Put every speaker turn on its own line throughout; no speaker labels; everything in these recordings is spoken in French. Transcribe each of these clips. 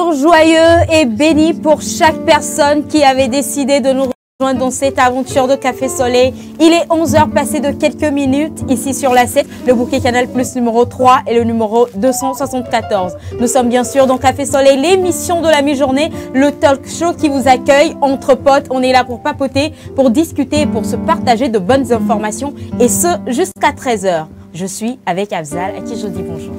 jour joyeux et béni pour chaque personne qui avait décidé de nous rejoindre dans cette aventure de Café Soleil. Il est 11h passé de quelques minutes ici sur la 7, le bouquet Canal Plus numéro 3 et le numéro 274. Nous sommes bien sûr dans Café Soleil, l'émission de la mi-journée, le talk show qui vous accueille entre potes. On est là pour papoter, pour discuter, pour se partager de bonnes informations et ce jusqu'à 13h. Je suis avec Afzal à qui je dis bonjour.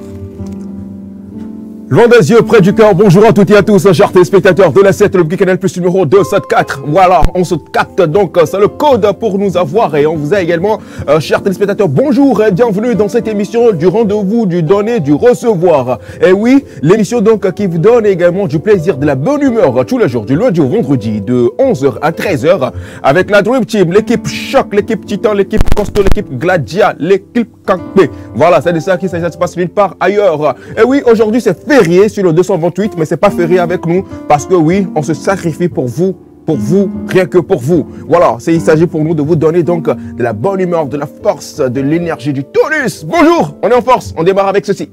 Loin des yeux, près du cœur, bonjour à toutes et à tous, chers téléspectateurs de la 7, le petit Canal Plus numéro 274. Voilà, on se capte donc, c'est le code pour nous avoir et on vous a également, chers téléspectateurs, bonjour et bienvenue dans cette émission du rendez-vous, du donner, du recevoir. Et oui, l'émission donc qui vous donne également du plaisir, de la bonne humeur tous les jours, du lundi au vendredi, de 11h à 13h, avec la Dream Team, l'équipe Choc, l'équipe Titan, l'équipe Costo, l'équipe Gladia, l'équipe Kankpe. Voilà, c'est de ça qui se passe nulle part ailleurs. Et oui, aujourd'hui c'est férié sur le 228, mais c'est pas férié avec nous parce que oui, on se sacrifie pour vous, rien que pour vous. Voilà, il s'agit pour nous de vous donner donc de la bonne humeur, de la force, de l'énergie, du tonus. Bonjour, on est en force, on démarre avec ceci.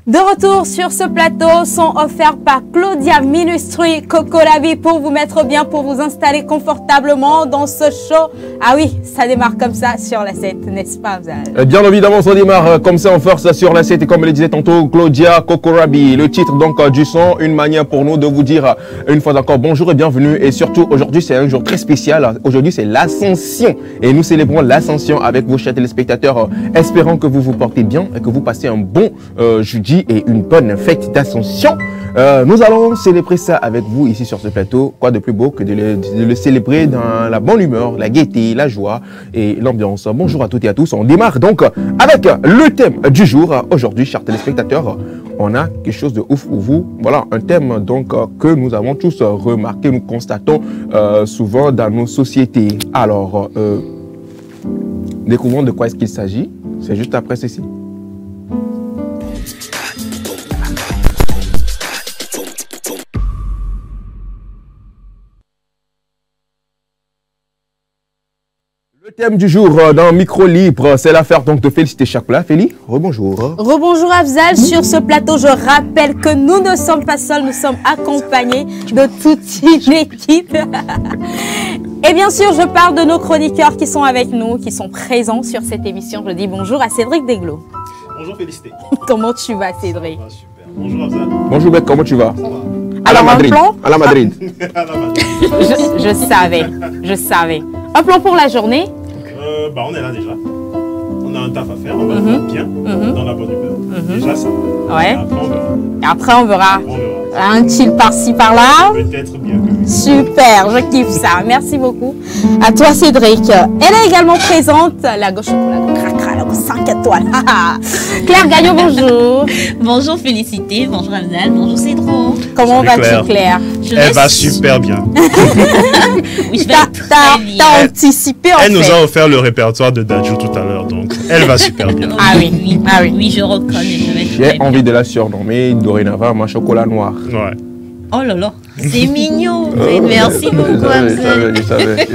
De retour sur ce plateau sont offerts par Claudia Ministry Coco Labi pour vous mettre bien, pour vous installer confortablement dans ce show. Ah oui, ça démarre comme ça sur la 7, n'est-ce pas, Abzal?
Bien évidemment, ça démarre comme ça en force sur la 7 et comme le disait tantôt Claudia Coco Labi. Le titre donc du son, une manière pour nous de vous dire une fois encore bonjour et bienvenue. Et surtout aujourd'hui c'est un jour très spécial. Aujourd'hui c'est l'Ascension et nous célébrons l'Ascension avec vos chers téléspectateurs, espérant que vous vous portez bien et que vous passez un bon jeudi jeudi et une bonne fête d'Ascension. Nous allons célébrer ça avec vous ici sur ce plateau. Quoi de plus beau que de le célébrer dans la bonne humeur, la gaieté, la joie et l'ambiance. Bonjour à toutes et à tous. On démarre donc avec le thème du jour. Aujourd'hui, chers téléspectateurs, on a quelque chose de ouf pour vous. Voilà, un thème donc que nous avons tous remarqué, nous constatons souvent dans nos sociétés. Alors, découvrons de quoi est-ce qu'il s'agit. C'est juste après ceci. Le thème du jour dans Micro Libre, c'est l'affaire donc de Félicité Chakoula. Féli, rebonjour.
Rebonjour Afzal, sur ce plateau, je rappelle que nous ne sommes pas seuls, nous sommes accompagnés de toute une équipe. Et bien sûr, je parle de nos chroniqueurs qui sont avec nous, qui sont présents sur cette émission. Je dis bonjour à Cédric Deglo.
Bonjour Félicité.
Comment tu vas, Cédric?
Ça va, super. Bonjour Afzal.
Bonjour mec, comment tu vas?
Ça va.
Alors, un plan?
À la Madrid.
À la Madrid.
Je savais. Un plan pour la journée?
On est là déjà. On a un taf à faire, on va le faire bien, dans la bonne humeur. Déjà ça.
Ouais.
Et après
Et après,
on verra.
on verra.
On verra.
Un chill par-ci, par-là.
Peut-être bien que oui.
Super, je kiffe ça. Merci beaucoup. À toi, Cédric. Elle est également présente. La gauche chocolat, cracra, la gauche 5 étoiles. Claire Gaillot, bonjour.
Bonjour Félicité, bonjour Afzal, bonjour Cédro.
Comment
Salut,
vas-tu, Claire?
Elle va super bien.
Oui, je vais très bien.
T'as anticipé en fait.
Elle nous a offert le répertoire de Dadju tout à l'heure, donc elle va super bien.
Ah oui, ah oui.
Oui, je reconnais, je vais très
J'ai
bien.
envie de la surnommer dorénavant ma chocolat noir.
Ouais.
Oh là là, c'est mignon. Merci beaucoup Afzal.
Je savais.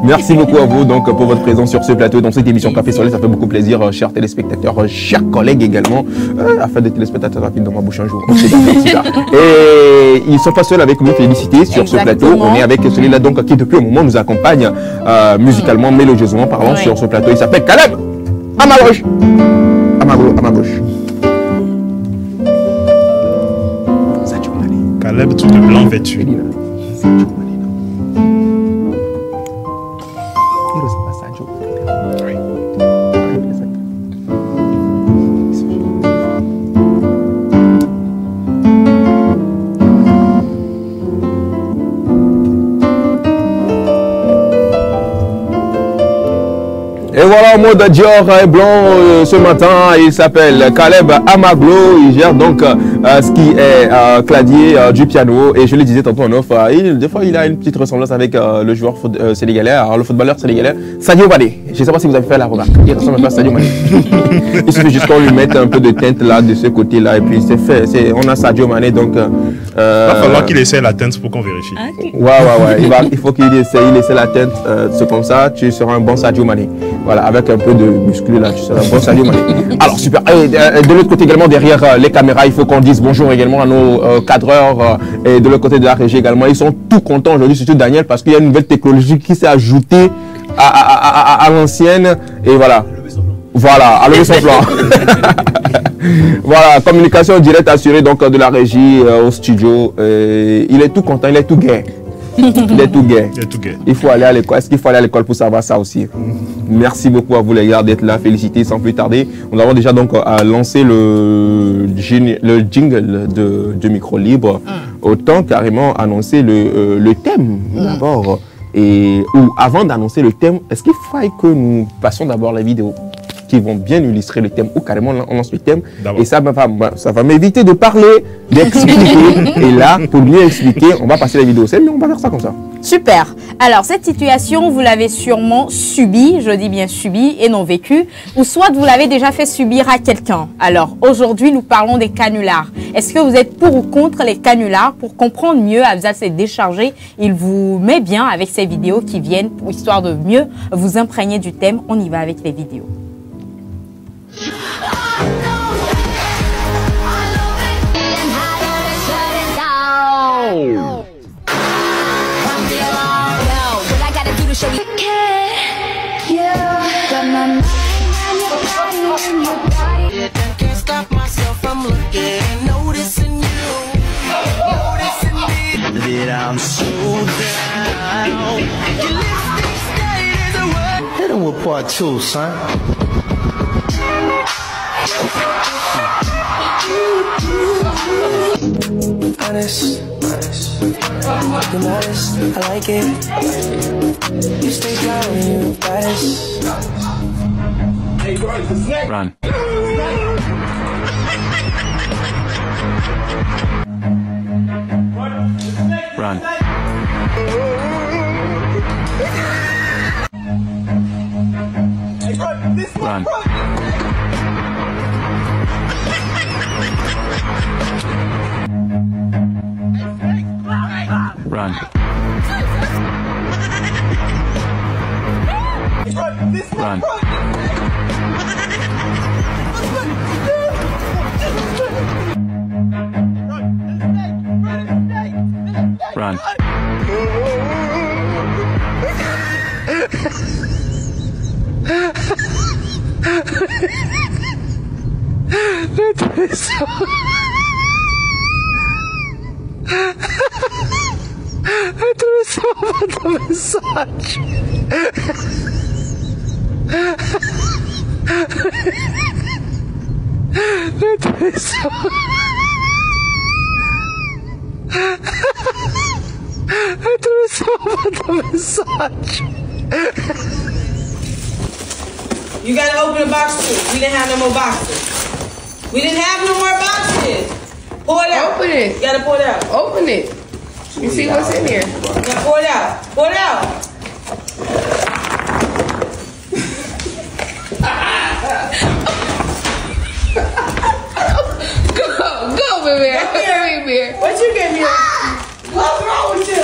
Merci beaucoup à vous donc pour votre présence sur ce plateau dans cette émission Café Soleil. Ça fait beaucoup plaisir, chers téléspectateurs, chers collègues également. Afin des téléspectateurs rapides dans ma bouche un jour. Et ils ne sont pas seuls avec nous, Félicité, sur ce plateau. On est avec celui-là donc qui depuis un moment nous accompagne musicalement, mélodieusement parlant sur ce plateau. Il s'appelle Caleb. À ma gauche. À ma gauche.
Caleb tout de blanc vêtu.
Et voilà, mot de Dior est blanc ce matin, il s'appelle Caleb Amaglo, il gère donc ce qui est clavier du piano et je le disais tantôt en off, des fois il a une petite ressemblance avec le joueur sénégalais, le footballeur sénégalais, Sadio Mané. Je ne sais pas si vous avez fait la remarque, il ressemble un peu à Sadio Mané. Il suffit juste qu'on lui mette un peu de teinte là, de ce côté-là et puis c'est fait, on a Sadio Mané donc...
Il va falloir qu'il essaie la teinte pour qu'on vérifie.
Ouais, il faut qu'il essaie la teinte, c'est comme ça, tu seras un bon Sadio Mané. Voilà, avec un peu de muscle là, tu seras un bon Sadio Mané. Alors super, et de l'autre côté également, derrière les caméras, il faut qu'on dise bonjour également à nos cadreurs et de l'autre côté de la régie également. Ils sont tout contents aujourd'hui, surtout Daniel, parce qu'il y a une nouvelle technologie qui s'est ajoutée à l'ancienne. Et voilà. Voilà, à lever son plan. Voilà, communication directe assurée donc de la régie au studio. Il est tout content, il est tout gai. Il est tout gai. Il faut aller à l'école. Est-ce qu'il faut aller à l'école pour savoir ça aussi? Merci beaucoup à vous les gars d'être là. Félicité sans plus tarder. Nous avons déjà donc lancé le jingle de Micro Libre. Autant carrément annoncer le thème d'abord. Ou avant d'annoncer le thème, est-ce qu'il faille que nous passions d'abord la vidéo qui vont bien illustrer le thème ou carrément on lance le thème et ça va m'éviter de parler, d'expliquer et là pour mieux expliquer on va passer la vidéo, c'est mieux, on va faire ça comme ça.
Super. Alors cette situation vous l'avez sûrement subie, je dis bien subie et non vécue, ou soit vous l'avez déjà fait subir à quelqu'un. Alors aujourd'hui nous parlons des canulars. Est-ce que vous êtes pour ou contre les canulars? Pour comprendre mieux, Afzal s'est déchargé, il vous met bien avec ces vidéos qui viennent pour histoire de mieux vous imprégner du thème. On y va avec les vidéos.
Hit him with part two, son. honest. You're modest, I like it. You stay fly when you're baddest.
Run. Run. Run. Run. Run. Run.
You gotta open the box too. We didn't have no more boxes. We didn't have no more boxes. Pull it out.
Open it.
You gotta pull it out.
Open it. You see what's in here.
You gotta pull it out. Pull it out.
Go, baby.
What you gave me? What's wrong with you?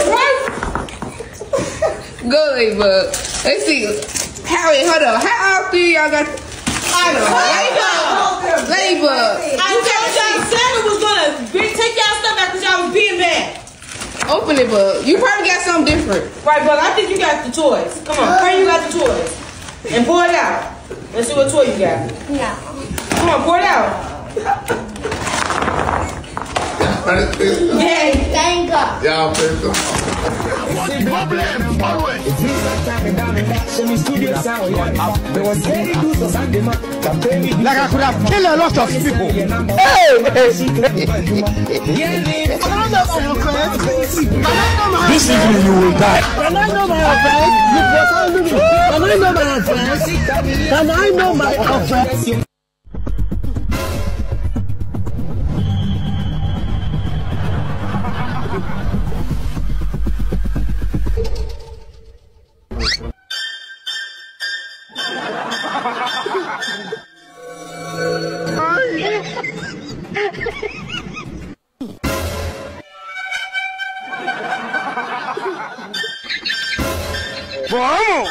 Go, Ladybug. Let's see. Howie, hold on. How often y'all got? Ladybug.
I told y'all Santa was gonna take y'all stuff back because y'all was being bad.
Open it, Bug. You probably got something different.
Right, Bug. I think you got the toys. Come on, Pray you got the toys. And pour it out. Let's see what toy you got.
No.
Come on, pour it out. Yay.
Thank God.
Y'all picked them. What's problem? Always.
Like I could have killed a lot of people. Hey! This evening you will die.
Can I know my offense? Can I know my offense? Can I know my offense?
¡Vamos!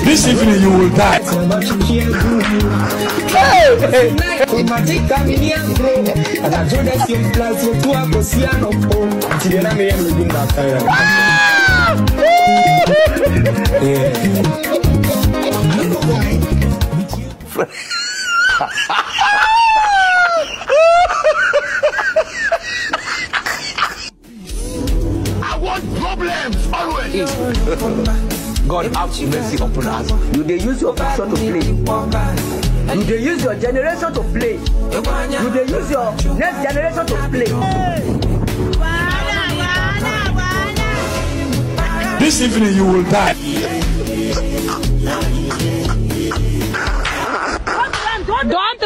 This evening you will die.
I want problems always.
God have mercy upon us. You they use your passion to play. You they use your generation to play. You they use your next generation to play.
This evening you will die.
Don't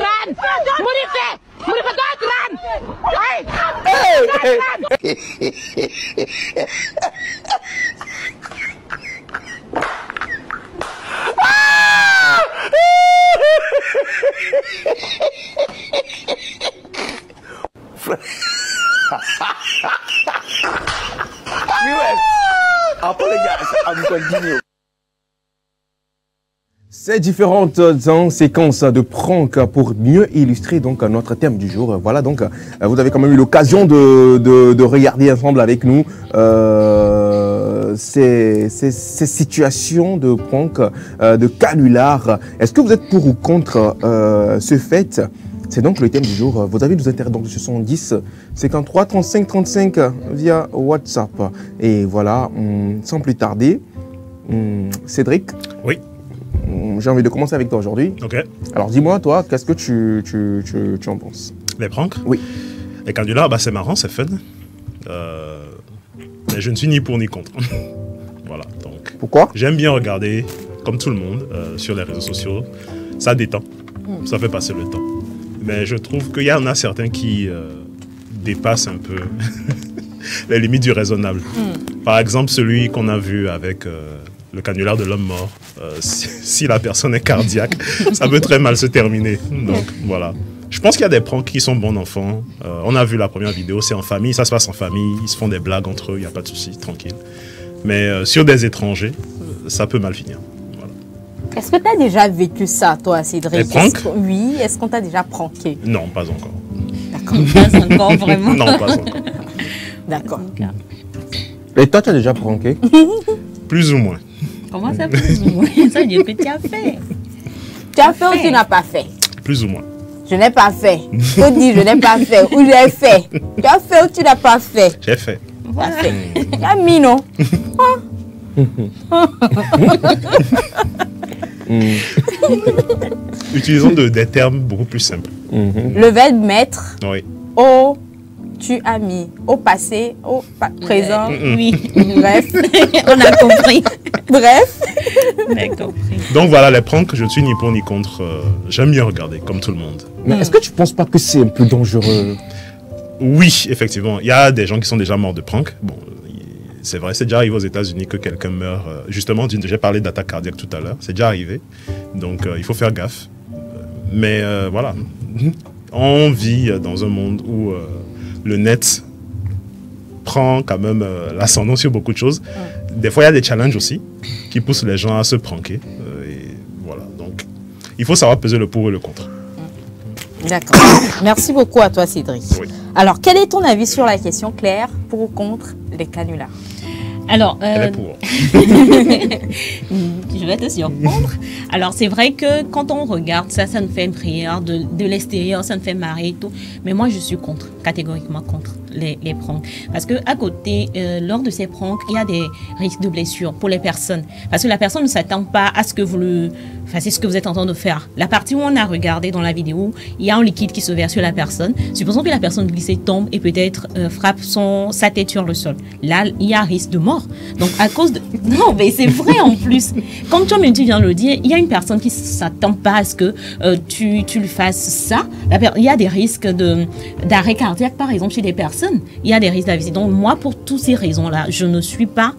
Ces différentes séquences de prank pour mieux illustrer donc notre thème du jour. Voilà, donc vous avez quand même eu l'occasion de regarder ensemble avec nous ces situations de prank, de canular. Est-ce que vous êtes pour ou contre ce fait? C'est donc le thème du jour. Vous avez nous intérêts donc ce sont 10 53 35 35 via WhatsApp. Et voilà, sans plus tarder, Cédric.
Oui.
J'ai envie de commencer avec toi aujourd'hui.
Ok.
Alors dis-moi, toi, qu'est-ce que tu en penses?
Les pranks?
Oui.
Les canulars, bah, c'est marrant, c'est fun. Mais je ne suis ni pour ni contre. Voilà. Donc,
pourquoi?
J'aime bien regarder, comme tout le monde, sur les réseaux sociaux. Ça détend. Ça fait passer le temps. Mais je trouve qu'il y en a certains qui dépassent un peu les limites du raisonnable. Par exemple, celui qu'on a vu avec le canular de l'homme mort. Si la personne est cardiaque, ça peut très mal se terminer. Donc voilà. Je pense qu'il y a des pranks qui sont bons enfants. On a vu la première vidéo, c'est en famille, ça se passe en famille, ils se font des blagues entre eux, il n'y a pas de souci, tranquille. Mais sur des étrangers, ça peut mal finir. Voilà.
Est-ce que tu as déjà vécu ça, toi, Cédric?
Les pranks?
Oui, est-ce qu'on t'a déjà pranké?
Non, pas encore.
D'accord, pas encore vraiment.
Non, pas encore.
D'accord.
Et toi, tu as déjà pranké?
Plus ou moins.
Comment ça, plus ou moins? Ça veut dire que tu as fait.
Tu as fait ou tu n'as pas fait?
Plus ou moins.
Je n'ai pas fait. Tu dis je n'ai pas fait ou j'ai fait. Tu as fait ou tu n'as pas fait?
J'ai fait.
Voilà. Tu as mis, non?
Utilisons des termes beaucoup plus simples.
Le verbe mettre.
Oui.
Au, tu as mis. Au passé, au présent.
Oui.
Bref.
On a compris.
Bref.
On a compris.
Donc voilà, les pranks, je ne suis ni pour ni contre. J'aime bien regarder, comme tout le monde.
Mais est-ce que tu ne penses pas que c'est un peu dangereux?
Oui, effectivement. Il y a des gens qui sont déjà morts de prank. Bon, c'est vrai, c'est déjà arrivé aux États-Unis que quelqu'un meurt. Justement, j'ai parlé d'attaque cardiaque tout à l'heure. C'est déjà arrivé. Donc, il faut faire gaffe. Mais voilà. On vit dans un monde où le net prend quand même l'ascendant sur beaucoup de choses. Des fois, il y a des challenges aussi qui poussent les gens à se pranker. Et voilà. Donc, il faut savoir peser le pour et le contre.
D'accord. Merci beaucoup à toi, Cédric.
Oui.
Alors, quel est ton avis sur la question, Claire, pour ou contre les canulars?
Alors,
Elle est pour.
je vais te surprendre. Alors, c'est vrai que quand on regarde ça, ça nous fait rire de l'extérieur, ça nous fait marrer et tout. Mais moi, je suis contre, catégoriquement contre les pranks. Parce qu'à côté, lors de ces pranks, il y a des risques de blessures pour les personnes. Parce que la personne ne s'attend pas à ce que vous fassiez ce que vous êtes en train de faire. La partie où on a regardé dans la vidéo, il y a un liquide qui se verse sur la personne. Supposons que la personne glisse, tombe et peut-être frappe sa tête sur le sol. Là, il y a risque de mort. Donc, à cause de... Non, mais c'est vrai en plus. Comme tu viens de le dire, il y a une personne qui ne s'attend pas à ce que tu lui fasses ça. Il y a des risques d'arrêt cardiaque, par exemple, chez des personnes. Il y a des risques d'AVC. Donc, moi, pour toutes ces raisons-là, je ne suis pas...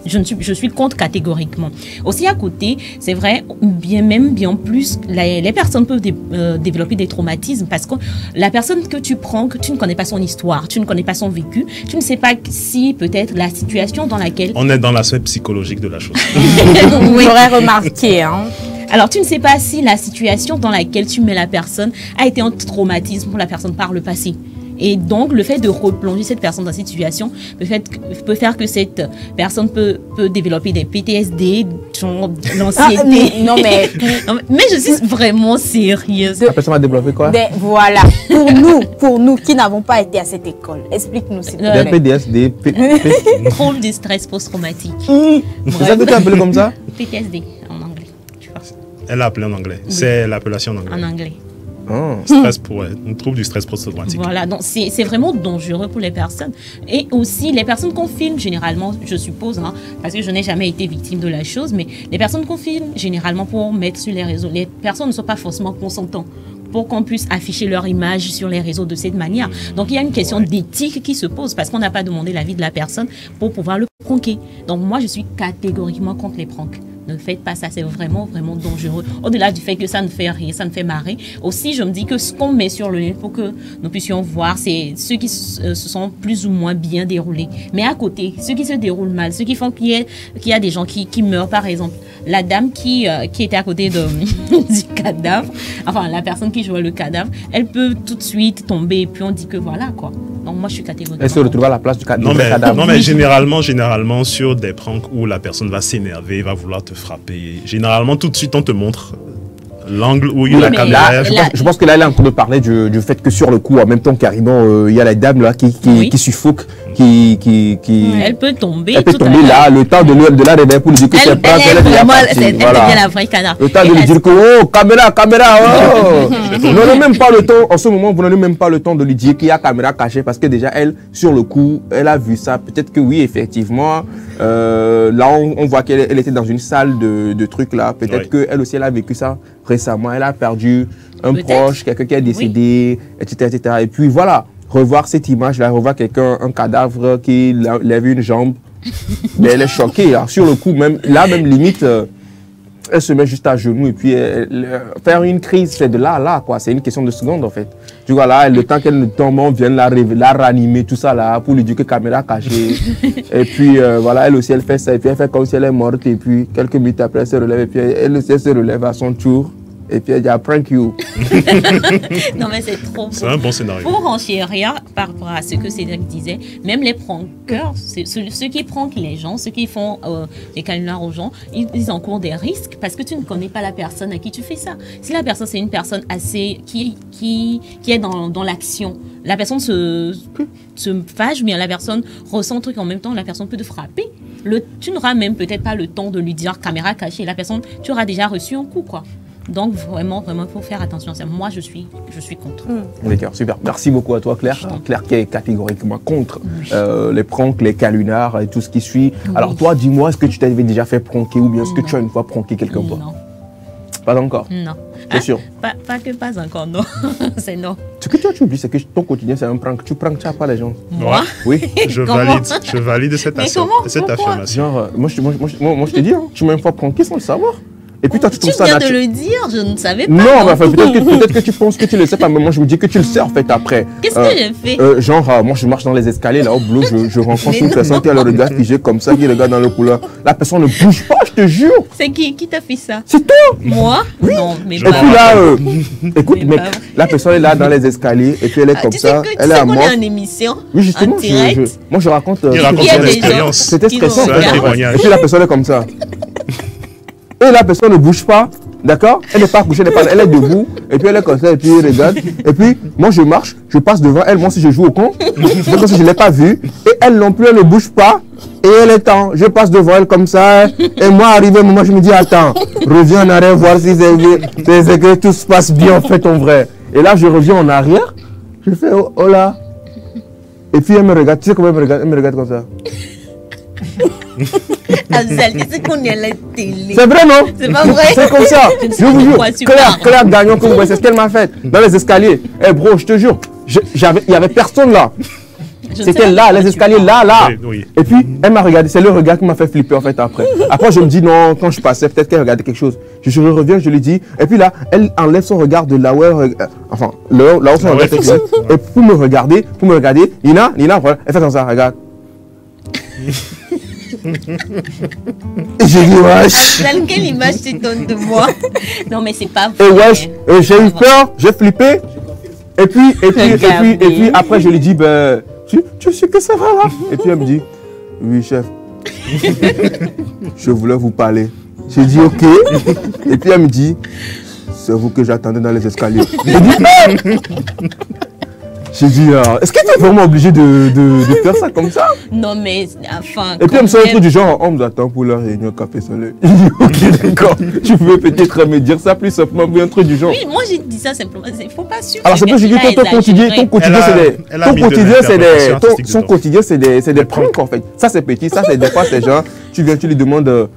Je suis contre catégoriquement. Aussi à côté, c'est vrai, bien plus, les personnes peuvent développer des traumatismes parce que la personne que tu prends, que tu ne connais pas son histoire, tu ne connais pas son vécu, tu ne sais pas si peut-être la situation dans laquelle...
On est dans l'aspect psychologique de la chose.
Oui. J'aurais remarqué, hein.
Alors, tu ne sais pas si la situation dans laquelle tu mets la personne a été un traumatisme pour la personne par le passé. Et donc, le fait de replonger cette personne dans cette situation peut faire que cette personne peut développer des PTSD, l'anxiété.
Non, mais...
mais je suis vraiment sérieuse.
La personne va développer quoi?
Voilà. Pour nous qui n'avons pas été à cette école, explique-nous s'il te plaît.
Des PTSD.
Trouble du stress post-traumatique.
C'est ça que tu appelles comme ça?
PTSD en anglais. Tu vois.
Elle l'a appelé en anglais. Oui. C'est l'appellation en anglais.
En anglais.
Stress on trouve du stress post-traumatique.
Voilà, donc c'est vraiment dangereux pour les personnes. Et aussi, les personnes qu'on filme, généralement, je suppose, hein, parce que je n'ai jamais été victime de la chose, mais les personnes qu'on filme, généralement, pour mettre sur les réseaux, les personnes ne sont pas forcément consentantes pour qu'on puisse afficher leur image sur les réseaux de cette manière. Donc, il y a une question d'éthique qui se pose parce qu'on n'a pas demandé l'avis de la personne pour pouvoir le pranker. Donc, moi, je suis catégoriquement contre les pranks. Ne faites pas ça, c'est vraiment, vraiment dangereux. Au-delà du fait que ça ne fait rien, ça ne fait marrer. Aussi, je me dis que ce qu'on met sur le net pour que nous puissions voir, c'est ceux qui se sont plus ou moins bien déroulés. Mais à côté, ceux qui se déroulent mal, ceux qui font qu'il y a des gens qui meurent, par exemple. La dame qui était à côté du cadavre, enfin, la personne qui jouait le cadavre, elle peut tout de suite tomber et puis on dit que voilà, quoi. Donc, moi, je suis catégorique.
Elle se retrouve à la place du cadavre.
Non, mais généralement, sur des pranks où la personne va s'énerver, va vouloir te frapper, généralement, tout de suite, on te montre l'angle où il y a la caméra.
Je pense que là, elle est en train de parler du fait que sur le coup, en même temps, carrément, il y a la dame là qui suffoque,
Elle peut tomber.
Elle peut tomber là, le temps de la réveiller pour lui dire que c'est pas elle est déjà partie.
Elle devient la vraie canard.
Le temps de lui dire que, oh, caméra, oh. Vous n'avez même pas le temps, en ce moment, vous n'avez même pas le temps de lui dire qu'il y a caméra cachée parce que déjà, elle, sur le coup, elle a vu ça. Peut-être que oui, effectivement, là, on voit qu'elle était dans une salle de trucs là. Peut-être qu'elle aussi, elle a vécu ça récemment. Elle a perdu un proche, quelqu'un qui est décédé, etc. Et puis voilà, revoir cette image-là, revoir quelqu'un, un cadavre qui lève une jambe, mais elle est choquée. Là. Sur le coup, même limite, elle se met juste à genoux et puis faire une crise, c'est de là, quoi. C'est une question de secondes, en fait. Tu vois, là, le temps qu'elle ne tombe, on vient la ranimer, tout ça, là, pour lui dire que caméra cachée. Et puis, voilà, elle aussi, elle fait ça. Et puis, elle fait comme si elle est morte. Et puis, quelques minutes après, elle se relève. Et puis, elle aussi, elle se relève à son tour. Et puis elle dit, I prank you.
Non, mais c'est trop beau.
C'est un bon scénario.
Pour renchérir par rapport à ce que Cédric disait, même les prankeurs, ceux qui prankent les gens, ceux qui font des canulars aux gens, ils encourent des risques parce que tu ne connais pas la personne à qui tu fais ça. Si la personne, c'est une personne assez qui est dans l'action, la personne se fâche, mais la personne ressent un truc en même temps, la personne peut te frapper. Tu n'auras même peut-être pas le temps de lui dire caméra cachée. La personne, tu auras déjà reçu un coup, quoi. Donc, vraiment, il faut faire attention à ça. Moi, je suis contre.
D'accord, super. Merci beaucoup à toi, Claire. Claire qui est catégoriquement contre les pranks, les canulars et tout ce qui suit. Oui. Alors, toi, dis-moi, est-ce que tu t'avais déjà fait pranker ou bien est-ce que tu as une fois pranké quelqu'un?
Non.
Pas encore?
Non.
C'est sûr?
Pas encore, non. C'est non.
Ce que tu oublies, c'est que ton quotidien, c'est un prank. Tu pranks pas les gens.
Moi?
Oui.
Je valide cette affirmation.
Genre, moi, je te dis, tu m'as une fois pranké sans le savoir. Et puis toi, tu trouves ça
viens de le dire, je ne savais pas.
Non, mais enfin, peut-être que tu penses que tu le sais pas, mais moi je vous dis que tu le sais en fait après.
Qu'est-ce que j'ai fait?
Genre, moi je marche dans les escaliers là au boulot, je rencontre une personne qui a le regard figé comme ça, qui regarde dans le couloir. La personne ne bouge pas, je te jure.
C'est qui t'a fait ça?
C'est toi.
Moi?
Oui.
Non, mais
et puis là, écoute mec, la personne est là dans les escaliers et puis elle est comme ça, elle est à moi.
Tu sais qu'on est en émission.
Oui, justement, moi je raconte.
Il raconte son expérience.
C'était stressant.
Et
puis la personne est comme ça. Et la personne ne bouge pas, d'accord? Elle n'est pas couchée, elle est debout, et puis elle est comme ça, et puis elle regarde. Et puis, moi je marche, je passe devant elle, moi si je joue au con, c'est comme si je ne l'ai pas vue. Et elle non plus, elle ne bouge pas, et elle est temps. Je passe devant elle comme ça, et moi arrivé un moment, je me dis, attends, reviens en arrière, voir si c'est que tout se passe bien en fait en vrai. Et là, je reviens en arrière, je fais, oh là. Et puis elle me regarde, tu sais comment elle me regarde comme ça.
Afzal, tu sais qu'on est à la télé.
C'est vrai, non?
C'est pas vrai?
C'est comme ça. Je vous jure. Claire Gagnon, que vous voyez, c'est ce qu'elle m'a fait dans les escaliers. Eh bro, je te jure, il n'y avait personne là. C'était là, les escaliers là.
Oui.
Et puis, elle m'a regardé. C'est le regard qui m'a fait flipper en fait après. Après, je me dis non, quand je passais, peut-être qu'elle regardait quelque chose. Je reviens, je lui dis. Et puis là, elle enlève son regard de là où elle, enfin, là où son regard était. Et pour me regarder, Nina, elle fait comme ça, regarde. Et j'ai dit wesh.
Dans quelle image tu donnes de moi? Non mais c'est pas vrai.
Et wesh, j'ai eu peur, j'ai flippé. Et puis après je lui dis ben tu sais que ça va là. Et puis elle me dit oui chef. Je voulais vous parler. J'ai dit ok. Et puis elle me dit c'est vous que j'attendais dans les escaliers. J'ai dit, est-ce que tu es vraiment obligé de faire ça comme ça?
Non, mais enfin.
Et puis, elle me sort un truc du genre, on nous attend pour la réunion Café Soleil. J'ai dit, ok, d'accord. Tu pouvais peut-être me dire ça plus simplement, mais un truc du genre.
Oui, moi j'ai dit ça simplement. Il ne faut pas suivre.
Alors, c'est pas que j'ai dit, ton quotidien, c'est des pranks en fait. Ça, c'est petit, ça, c'est des fois, c'est genre, tu viens, tu lui demandes.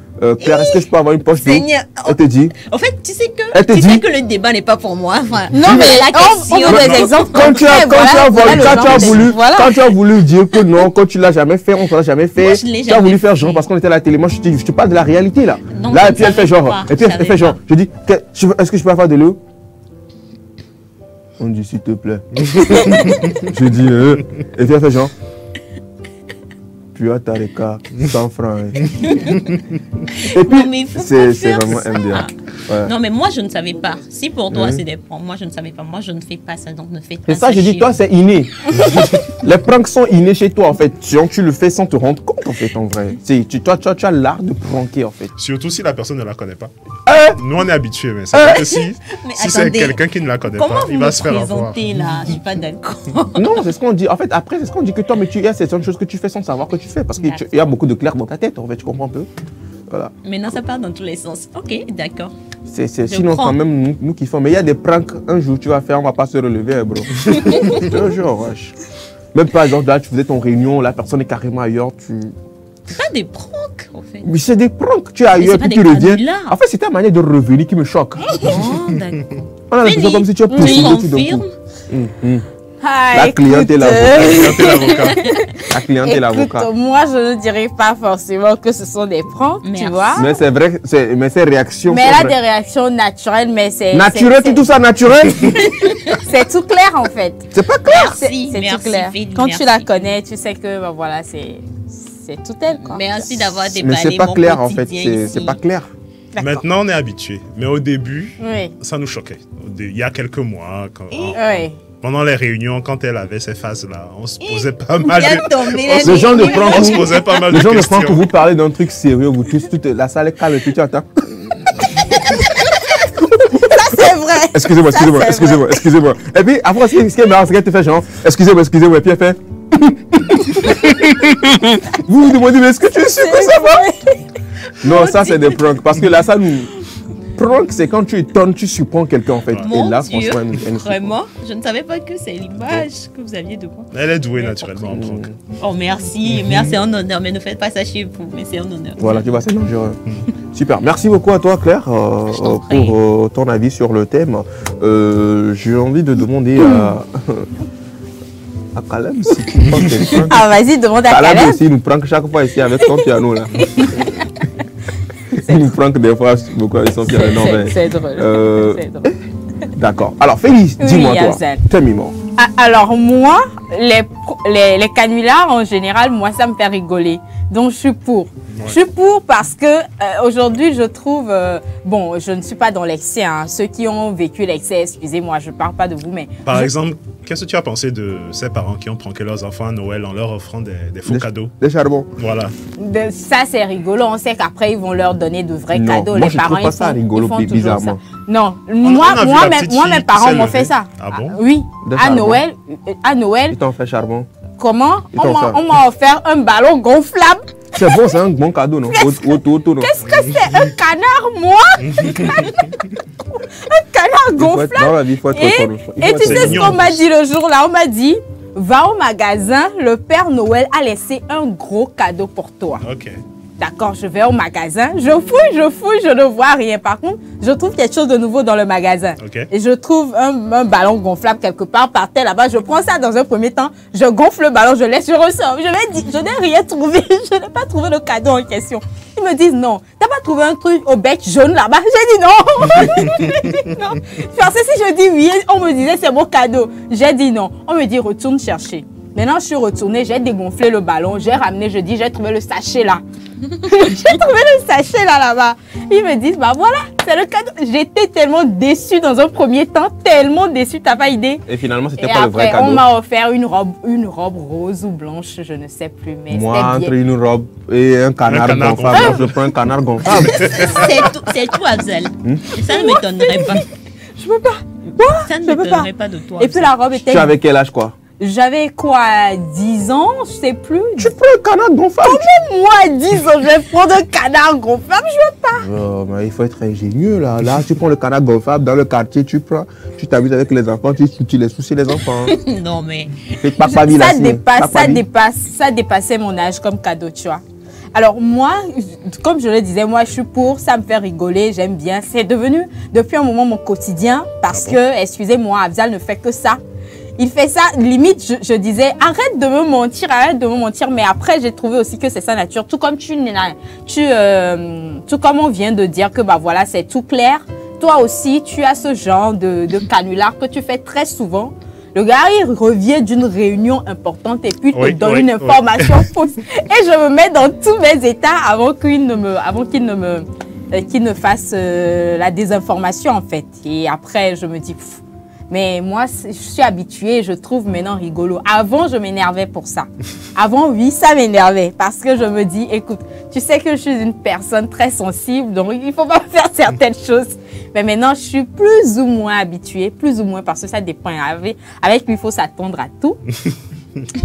Claire, est-ce que je peux avoir une poche d'eau? Elle te dit.
En fait, tu sais que, le débat n'est pas pour moi. Enfin,
non, mais la question, on a des exemples
quand tu as voulu dire que non, quand tu l'as jamais fait, on ne l'a jamais fait. Tu as voulu faire genre parce qu'on était à la télé. Moi, je te parle de la réalité là.
Non,
là, et puis elle fait genre. Et puis elle fait genre. Je dis, est-ce que je peux avoir de l'eau? On dit, s'il te plaît. Je dis, et puis elle fait genre. Tu as ta réca, 100 francs. Et puis, c'est vraiment MDA.
Ouais. Non, mais moi, je ne savais pas. Si pour toi, c'est des pranks, moi, je ne savais pas. Moi, je ne fais pas ça, donc ne fais pas ça.
Et ça, je dis, toi, c'est inné. Les pranks sont innés chez toi, en fait. Tu le fais sans te rendre compte, en fait, en vrai. Toi, tu as l'art de pranker, en fait.
Surtout si la personne ne la connaît pas. Nous, on est habitués, mais c'est vrai que si c'est quelqu'un qui ne la connaît pas, il va se faire avoir.
Là, je suis pas d'accord.
Non, c'est ce qu'on dit. En fait, après, c'est ce qu'on dit que toi, mais il y a certaines choses que tu fais sans savoir que tu fais. Parce qu'il y a beaucoup de clair dans ta tête, en fait, tu comprends un peu. Voilà.
Maintenant, ça part dans tous les sens. Ok, d'accord.
Sinon, quand même, nous qui font. Mais il y a des pranks, un jour, tu vas faire, on va pas se relever, bro. Un jour, wesh. Même par exemple, là, tu faisais ton réunion, la personne est carrément ailleurs,
C'est pas des pranks, en fait.
Mais c'est des pranks, tu es ailleurs, puis tu reviens. En fait, c'est ta manière de revenir qui me choque.
Oh, d'accord.
On a l'impression comme si tu as poussé tout d'un coup. La cliente est l'avocat. La cliente est l'avocat.
Moi, je ne dirais pas forcément que ce sont des pranks, tu vois.
Mais c'est vrai, mais c'est réactions.
Mais elle a des réactions naturelles, mais c'est...
Naturel, tout ça naturel.
C'est tout clair, en fait.
C'est pas clair.
C'est tout clair. Quand tu la connais, tu sais que, ben, voilà, c'est tout elle, quoi.
Merci d'avoir déballé.
Mais c'est pas clair, en fait. C'est pas clair.
Maintenant, on est habitué. Mais au début, ça nous choquait. Il y a quelques mois, pendant les réunions, quand elle avait ces phases-là, on se posait pas mal de
Le genre de prank
on se posait pas mal de
questions. Le genre de
questions.
prank où vous parlez d'un truc sérieux, vous tous, toute la salle est calme et puis tu attends.
Ça, c'est vrai.
Excusez-moi. Et puis, après, ce qui est marrant, c'est qu'elle te fait genre, excusez-moi. Et puis elle fait. Vous vous demandez, mais est-ce que tu es sûr que ça va? Non, ça, c'est des pranks. Parce que là, ça nous. Prank, c'est quand tu étonnes, tu surprends quelqu'un en fait.
Mon
et là,
Dieu,
franchement,
vraiment, je ne savais pas que c'est l'image que vous aviez de moi.
Elle est douée naturellement en prank.
Oh, merci, c'est un honneur, mais ne faites pas ça chez vous, mais c'est un honneur.
Voilà, tu vois, c'est dangereux. Super, merci beaucoup à toi Claire pour ton avis sur le thème. J'ai envie de demander à Caleb si tu penses que
Ah, vas-y, demande à Caleb.
Caleb aussi nous prank chaque fois ici avec ton piano là. Il nous prank des fois beaucoup avec son piano.
C'est drôle.
D'accord. Alors Félix, dis-moi toi, termine-moi.
Alors moi, les canulars en général, moi ça me fait rigoler. Donc je suis pour. Ouais. Je suis pour parce que aujourd'hui je trouve, bon je ne suis pas dans l'excès, hein. Ceux qui ont vécu l'excès, excusez-moi, je ne parle pas de vous, mais...
Par exemple, qu'est-ce que tu as pensé de ces parents qui ont pranké leurs enfants à Noël en leur offrant des faux cadeaux?
Des charbons.
Voilà.
Ça c'est rigolo, on sait qu'après ils vont leur donner de vrais cadeaux.
Moi,
les parents
ils font rigolo, bizarrement.
Ça. Non, moi mes parents m'ont fait ça.
Ah bon?
Oui, à Noël.
Ils t'ont fait charbon.
Comment? On m'a offert un ballon gonflable.
C'est bon, c'est un bon cadeau, non?
Qu'est-ce que c'est? Un canard, moi? Un canard gonflable. Et tu sais ce qu'on m'a dit le jour-là? On m'a dit, va au magasin, le Père Noël a laissé un gros cadeau pour toi.
Ok.
D'accord, je vais au magasin, je fouille, je ne vois rien. Par contre, je trouve quelque chose de nouveau dans le magasin.
Okay.
Et je trouve un ballon gonflable quelque part par terre là-bas. Je prends ça dans un premier temps, je gonfle le ballon, je laisse, je ressors. Je n'ai rien trouvé, je n'ai pas trouvé le cadeau en question. Ils me disent non, t'as pas trouvé un truc au bec jaune là-bas? J'ai dit non. Non. Parce que si je dis oui, on me disait c'est mon cadeau. J'ai dit non. On me dit retourne chercher. Maintenant, je suis retournée, j'ai dégonflé le ballon, j'ai ramené, je dis, j'ai trouvé le sachet là. J'ai trouvé le sachet là-bas. Ils me disent, bah voilà, c'est le cadeau. J'étais tellement déçue dans un premier temps, tellement déçue, t'as pas idée.
Et finalement, c'était pas le vrai cadeau.
On m'a offert une robe rose ou blanche, je ne sais plus. Mais
moi, entre une robe et un canard gonflable, je prends un canard gonflable.
C'est tout, Afzal. Ça ne m'étonnerait pas.
Je peux pas.
Ça ne m'étonnerait pas de toi.
Et puis la robe était...
Tu avais quel âge quoi?
J'avais quoi, 10 ans, je sais plus.
Tu prends un canard gonflable?
Comment moi, à 10 ans, je vais prendre un canard gonflable? Je veux pas.
Oh, mais il faut être ingénieux là. Là, tu prends le canard gonflable dans le quartier, tu t'amuses avec les enfants, tu les soucies les enfants.
Non mais...
Ça dépassait mon âge comme cadeau, tu vois. Alors moi, comme je le disais, moi je suis pour, ça me fait rigoler, j'aime bien. C'est devenu depuis un moment mon quotidien parce que, excusez-moi, Afzal ne fait que ça. Il fait ça, limite, je disais, arrête de me mentir, mais après, j'ai trouvé aussi que c'est sa nature. Tout comme tout comme on vient de dire que, bah voilà, c'est tout clair. Toi aussi, tu as ce genre de canular que tu fais très souvent. Le gars, il revient d'une réunion importante et puis il te donne une information fausse. Et je me mets dans tous mes états avant qu'il ne fasse la désinformation, en fait. Et après, je me dis... Pff, mais moi, je suis habituée, je trouve maintenant rigolo. Avant, je m'énervais pour ça. Avant, oui, ça m'énervait. Parce que je me dis, écoute, tu sais que je suis une personne très sensible, donc il ne faut pas faire certaines choses. Mais maintenant, je suis plus ou moins habituée, plus ou moins, parce que ça dépend. Avec lui, il faut s'attendre à tout.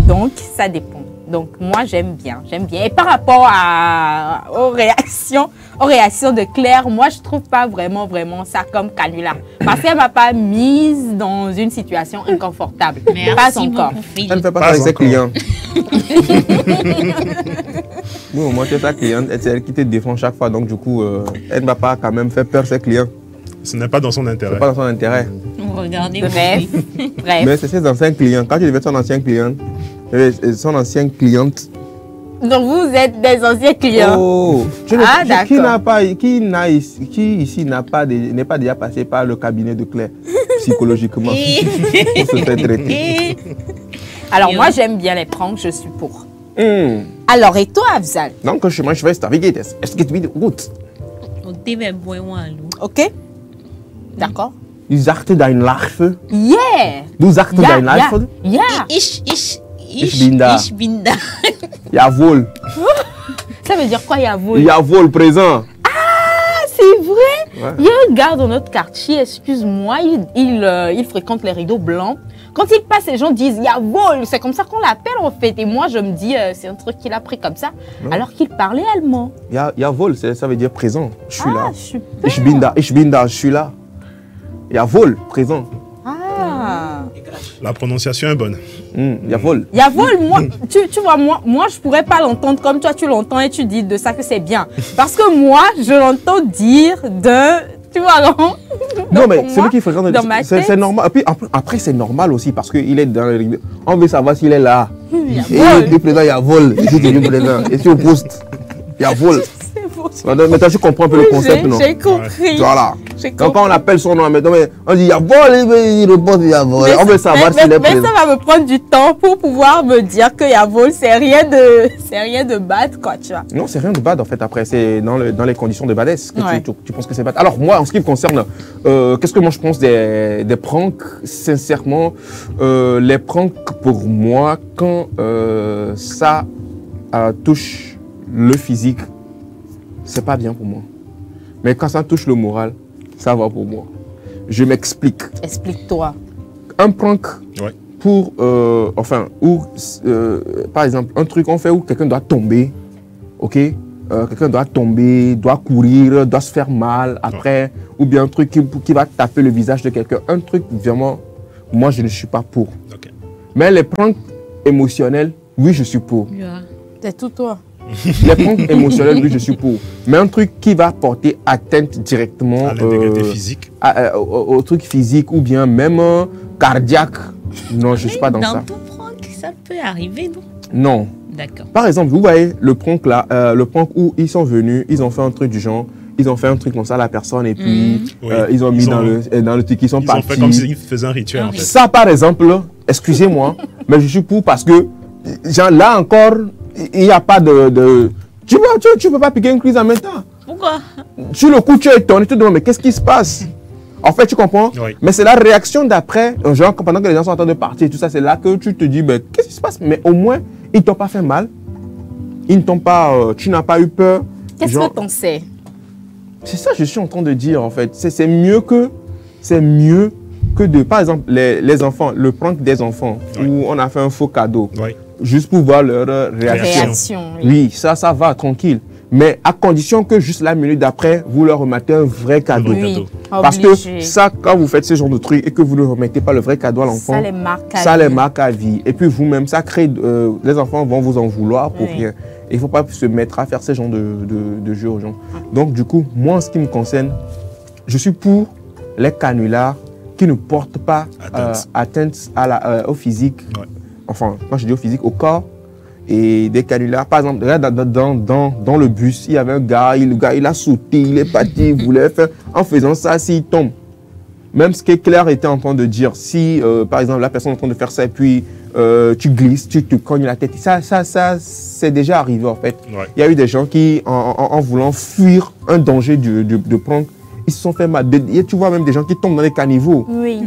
Donc, ça dépend. Donc, moi, j'aime bien. Et par rapport aux réactions de Claire, moi, je trouve pas vraiment ça comme canular. Parce qu'elle m'a pas mise dans une situation inconfortable. Pas encore.
Elle ne fait pas ça avec ses clients. Oui, au moins, tu es ta cliente, c'est elle qui te défend chaque fois. Donc, du coup, elle ne va pas quand même faire peur à ses clients.
Ce n'est pas dans son intérêt.
C'est pas dans son intérêt.
Regardez.
Bref.
Mais c'est ses anciens clients. Quand tu deviens son ancien client, son ancienne cliente.
Donc vous êtes des anciens clients.
Oh,
d'accord.
Qui ici n'est pas déjà passé par le cabinet de Claire psychologiquement pour se faire traiter.
Alors moi j'aime bien les pranks, je suis pour. Alors et toi Afzal?
Donc je vais naviguer. Est-ce que tu veux gut?
Ok. D'accord.
Du zachte dein Larve.
Yeah.
Du zachte dein Larve.
Yeah.
Ich bin da.
Jawohl.
Ça veut dire quoi, Jawohl?
Jawohl, présent.
Ah, c'est vrai. Ouais. Il y a un gars dans notre quartier, excuse-moi, il fréquente les rideaux blancs. Quand il passe, les gens disent Jawohl. C'est comme ça qu'on l'appelle en fait. Et moi, je me dis, c'est un truc qu'il a pris comme ça, alors qu'il parlait allemand.
Jawohl, ça veut dire présent. Je suis là.
Super.
Ich bin da, je suis là. Jawohl, présent.
Ah.
La prononciation est bonne.
Jawohl.
Jawohl, moi, tu vois, moi, je pourrais pas l'entendre comme toi, tu l'entends et tu dis de ça que c'est bien. Parce que moi, je l'entends dire tu vois, non?
Non, mais celui qui fréquente,
c'est
normal. Et puis après, c'est normal aussi parce qu'il est dans le... On veut savoir s'il est là. Et il est présent, Jawohl. Ici, tu es présent. Et si au poste, Jawohl. Maintenant, tu comprends un peu le concept, non?
J'ai compris.
Voilà. Donc, quand on appelle son nom, on dit Jawohl, il répond Jawohl. On veut savoir s'il est présent.
Mais ça va me prendre du temps pour pouvoir me dire que Jawohl, c'est rien de bad, quoi, tu vois.
Non, c'est rien de bad, en fait. Après, c'est dans les conditions de badesse que tu penses que c'est bad. Alors, moi, en ce qui me concerne, qu'est-ce que moi je pense des pranks? Sincèrement, les pranks, pour moi, quand ça touche le physique, c'est pas bien pour moi. Mais quand ça touche le moral, ça va pour moi. Je m'explique.
Explique-toi.
Un prank pour, par exemple, un truc on fait où quelqu'un doit tomber, ok? Quelqu'un doit tomber, doit courir, doit se faire mal après, ou bien un truc qui va taper le visage de quelqu'un. Un truc vraiment, moi je ne suis pas pour. Mais les pranks émotionnels, oui je suis pour.
C'est tout toi.
Les pranks émotionnels, oui, je suis pour. Mais un truc qui va porter atteinte directement
à l'intégrité physique,
au truc physique ou bien même cardiaque, non, je ne suis pas dans ça.
Dans ton prank, ça peut arriver, non?
Non.
D'accord.
Par exemple, vous voyez le prank là, le prank où ils sont venus, ils ont fait un truc du genre, ils ont fait un truc comme ça à la personne et puis ils ont mis dans le truc, ils sont partis.
Ils ont fait comme s'ils faisaient un rituel en fait.
Ça par exemple, excusez-moi, mais je suis pour parce que genre, là encore, il n'y a pas de... Tu peux pas piquer une crise en même temps.
Pourquoi?
Sur le coup, tu es étonné, tu te demandes, mais qu'est-ce qui se passe? En fait, tu comprends? Mais c'est la réaction d'après, genre, pendant que les gens sont en train de partir, tout ça, c'est là que tu te dis, mais qu'est-ce qui se passe? Mais au moins, ils ne t'ont pas fait mal. Ils ne t'ont pas... tu n'as pas eu peur.
Qu'est-ce que t'en sais?
C'est ça que je suis en train de dire, en fait. C'est mieux que de... Par exemple, les enfants, le prank des enfants, où on a fait un faux cadeau. Juste pour voir leur réaction.
Oui,
ça va, tranquille. Mais à condition que juste la minute d'après, vous leur remettez un vrai cadeau.
Oui,
parce que ça, quand vous faites ce genre de truc et que vous ne remettez pas le vrai cadeau à l'enfant,
ça les marque à vie.
Ça les marque à vie. Et puis vous-même, ça crée... les enfants vont vous en vouloir pour rien. Il ne faut pas se mettre à faire ce genre de jeu aux gens. Donc du coup, moi, en ce qui me concerne, je suis pour les canulars qui ne portent pas atteinte au physique. Ouais. Enfin, quand je dis au physique, au corps. Et des canulars, par exemple, dans le bus, il y avait un gars, le gars il a sauté, il est parti, il voulait faire. En faisant ça, s'il tombe. Même ce que Claire était en train de dire, si par exemple la personne est en train de faire ça et puis tu glisses, tu te cognes la tête, ça c'est déjà arrivé en fait. Ouais. Il y a eu des gens qui, en voulant fuir un danger de prank, ils se sont fait mal. Tu vois même des gens qui tombent dans les caniveaux.
Oui.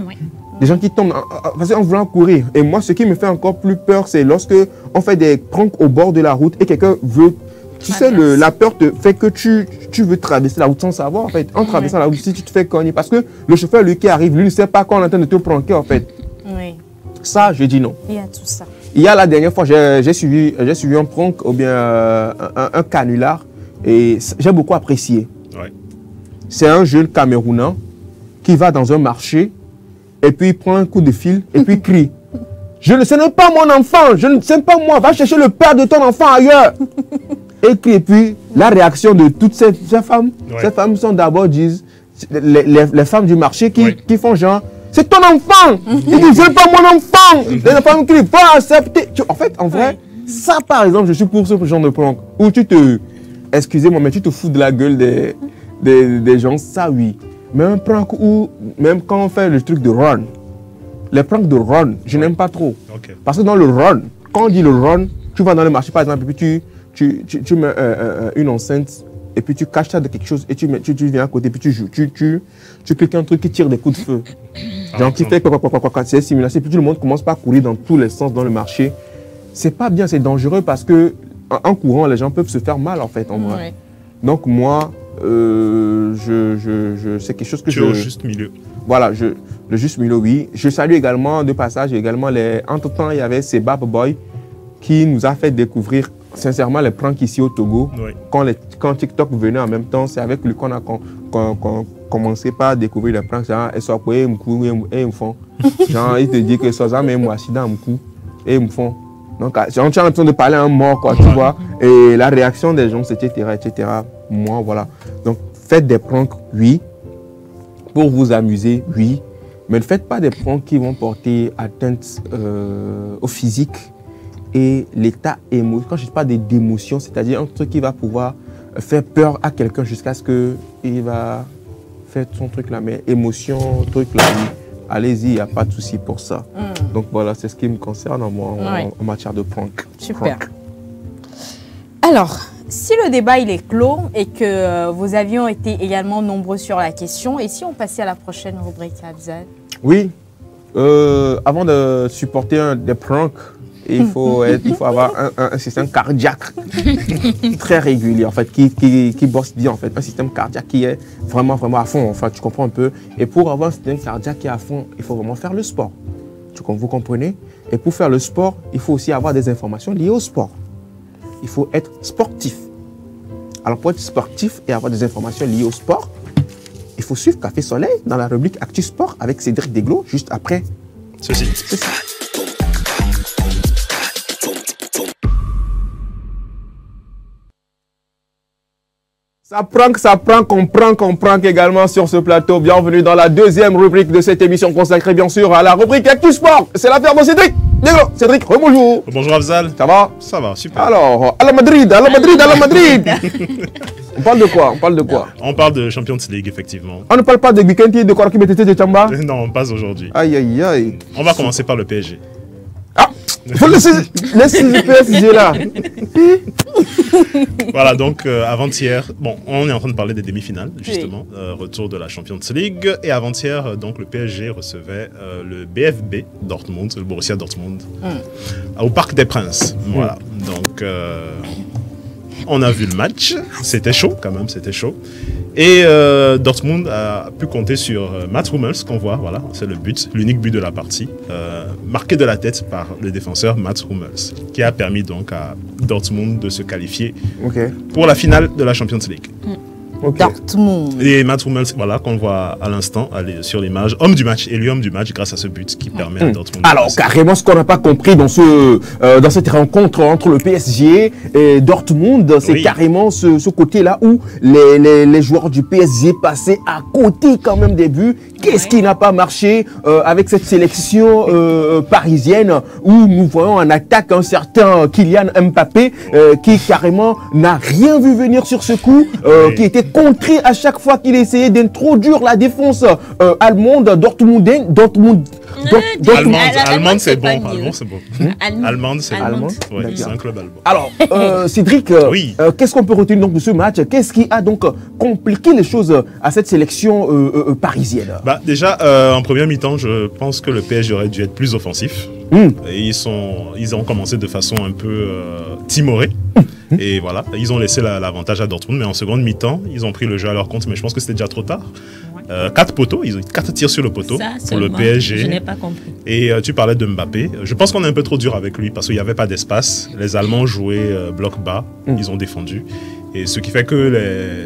Des gens qui tombent en voulant courir. Et moi, ce qui me fait encore plus peur, c'est lorsque on fait des pranks au bord de la route et quelqu'un veut... Tu sais, la peur te fait que tu veux traverser la route sans savoir, en fait. En traversant la route, si tu te fais cogner. Parce que le chauffeur, lui, qui arrive, lui, ne sait pas qu'on est en train de te pranker, en fait.
Oui.
Ça, je dis non.
Il y a tout ça.
Il y a la dernière fois, j'ai suivi un prank ou bien un canular. Et j'ai beaucoup apprécié. Ouais. C'est un jeune Camerounais qui va dans un marché et puis il prend un coup de fil et puis il crie. Ce n'est pas mon enfant, je ne sais pas moi, va chercher le père de ton enfant ailleurs. Et puis la réaction de toutes ces femmes, ces femmes sont d'abord, disent, les femmes du marché qui font genre, c'est ton enfant. Ils disent, c'est pas mon enfant. Les femmes crient, pas accepter. En fait, en vrai, ça par exemple, je suis pour ce genre de prank où excusez-moi, mais tu te fous de la gueule des gens, ça oui. Mais un prank où, même quand on fait le truc de run, les pranks de run, je n'aime pas trop. Okay. Parce que dans le run, quand on dit le run, tu vas dans le marché par exemple, et puis tu mets une enceinte, et puis tu caches ça de quelque chose, et tu viens à côté, et puis tu joues. Tu cliques un truc qui tire des coups de feu. Genre qui fait quoi, c'est simulation, et puis tout le monde commence par courir dans tous les sens dans le marché. C'est pas bien, c'est dangereux parce que en courant, les gens peuvent se faire mal en fait, en vrai. Ouais. Donc moi, c'est quelque chose que
au juste milieu.
Voilà, le juste milieu, oui. Je salue également, de passage, entre-temps, il y avait Sebab Boy qui nous a fait découvrir sincèrement les pranks ici au Togo. Oui. Quand TikTok venait en même temps, c'est avec lui qu'on a commencé par découvrir les pranks. Genre, ils te disent que ça même moi accident et ils me font. Donc, on est en train de parler à un mort, quoi, tu vois. Et la réaction des gens, etc., etc. Moi, voilà. Donc, faites des pranks, oui. Pour vous amuser, oui. Mais ne faites pas des pranks qui vont porter atteinte au physique et l'état émotionnel. Quand je ne parle d'émotion, c'est-à-dire un truc qui va pouvoir faire peur à quelqu'un jusqu'à ce qu'il va faire son truc là. Mais émotion, truc là, oui. Allez-y, il n'y a pas de souci pour ça. Donc voilà, c'est ce qui me concerne en matière de prank.
Super. Alors, si le débat il est clos et que vos avis ont été également nombreux sur la question, et si on passait à la prochaine rubrique, Afzal?
Oui. Avant de supporter des pranks, il faut avoir un système cardiaque très régulier, en fait, qui bosse bien, en fait. Un système cardiaque qui est vraiment à fond, enfin, tu comprends un peu. Et pour avoir un système cardiaque qui est à fond, il faut vraiment faire le sport. Vous comprenez? Et pour faire le sport, il faut aussi avoir des informations liées au sport. Il faut être sportif. Alors, pour être sportif et avoir des informations liées au sport, il faut suivre Café Soleil dans la rubrique Actu Sport avec Cédric Deglo, juste après
ceci.
Ça prend, qu'on prank également sur ce plateau. Bienvenue dans la deuxième rubrique de cette émission consacrée bien sûr à la rubrique Actu Sport. C'est l'affaire de Cédric. Cédric, rebonjour.
Bonjour Afzal.
Ça va?
Ça va, super.
Alors, à la Madrid. On parle de quoi?
On parle de Champions League, effectivement.
On ne parle pas de Bikenti, de quoi qui mettait de Chamba?
Non, on passe aujourd'hui.
Aïe.
On va commencer par le PSG.
Il faut laisser le PSG là.
Voilà, donc avant-hier, bon, on est en train de parler des demi-finales, justement, retour de la Champions League. Et avant-hier, donc le PSG recevait le BFB Dortmund, le Borussia Dortmund, au Parc des Princes. Voilà, donc on a vu le match, c'était chaud quand même, c'était chaud. Et Dortmund a pu compter sur Mats Hummels, qu'on voit, voilà, c'est le but, l'unique but de la partie, marqué de la tête par le défenseur Mats Hummels, qui a permis donc à Dortmund de se qualifier pour la finale de la Champions League.
Dortmund.
Et Mats Hummels, voilà, qu'on voit à l'instant sur l'image, homme du match, élu homme du match grâce à ce but qui permet à Dortmund.
Alors, carrément, ce qu'on n'a pas compris dans cette rencontre entre le PSG et Dortmund, c'est carrément ce côté-là où les joueurs du PSG passaient à côté quand même des buts. Qu'est-ce qui n'a pas marché avec cette sélection parisienne où nous voyons en attaque un certain Kylian Mbappé qui carrément n'a rien vu venir sur ce coup, qui était contré à chaque fois qu'il essayait d'introduire la défense allemande, Dortmundienne.
Allemande, c'est bon. Allemande, c'est bon. Allemande, c'est bon. Oui, c'est un club allemand.
Alors, Cédric, qu'est-ce qu'on peut retenir donc de ce match? Qu'est-ce qui a donc compliqué les choses à cette sélection parisienne?
Déjà, en première mi-temps, je pense que le PSG aurait dû être plus offensif. Et ils ont commencé de façon un peu timorée. Et voilà, ils ont laissé l'avantage à Dortmund. Mais en seconde mi-temps, ils ont pris le jeu à leur compte. Mais je pense que c'était déjà trop tard. 4 poteaux, ils ont 4 tirs sur le poteau pour le PSG.
Je n'ai pas compris.
Et tu parlais de Mbappé. Je pense qu'on est un peu trop dur avec lui parce qu'il n'y avait pas d'espace. Les Allemands jouaient bloc bas, ils ont défendu. Et ce qui fait que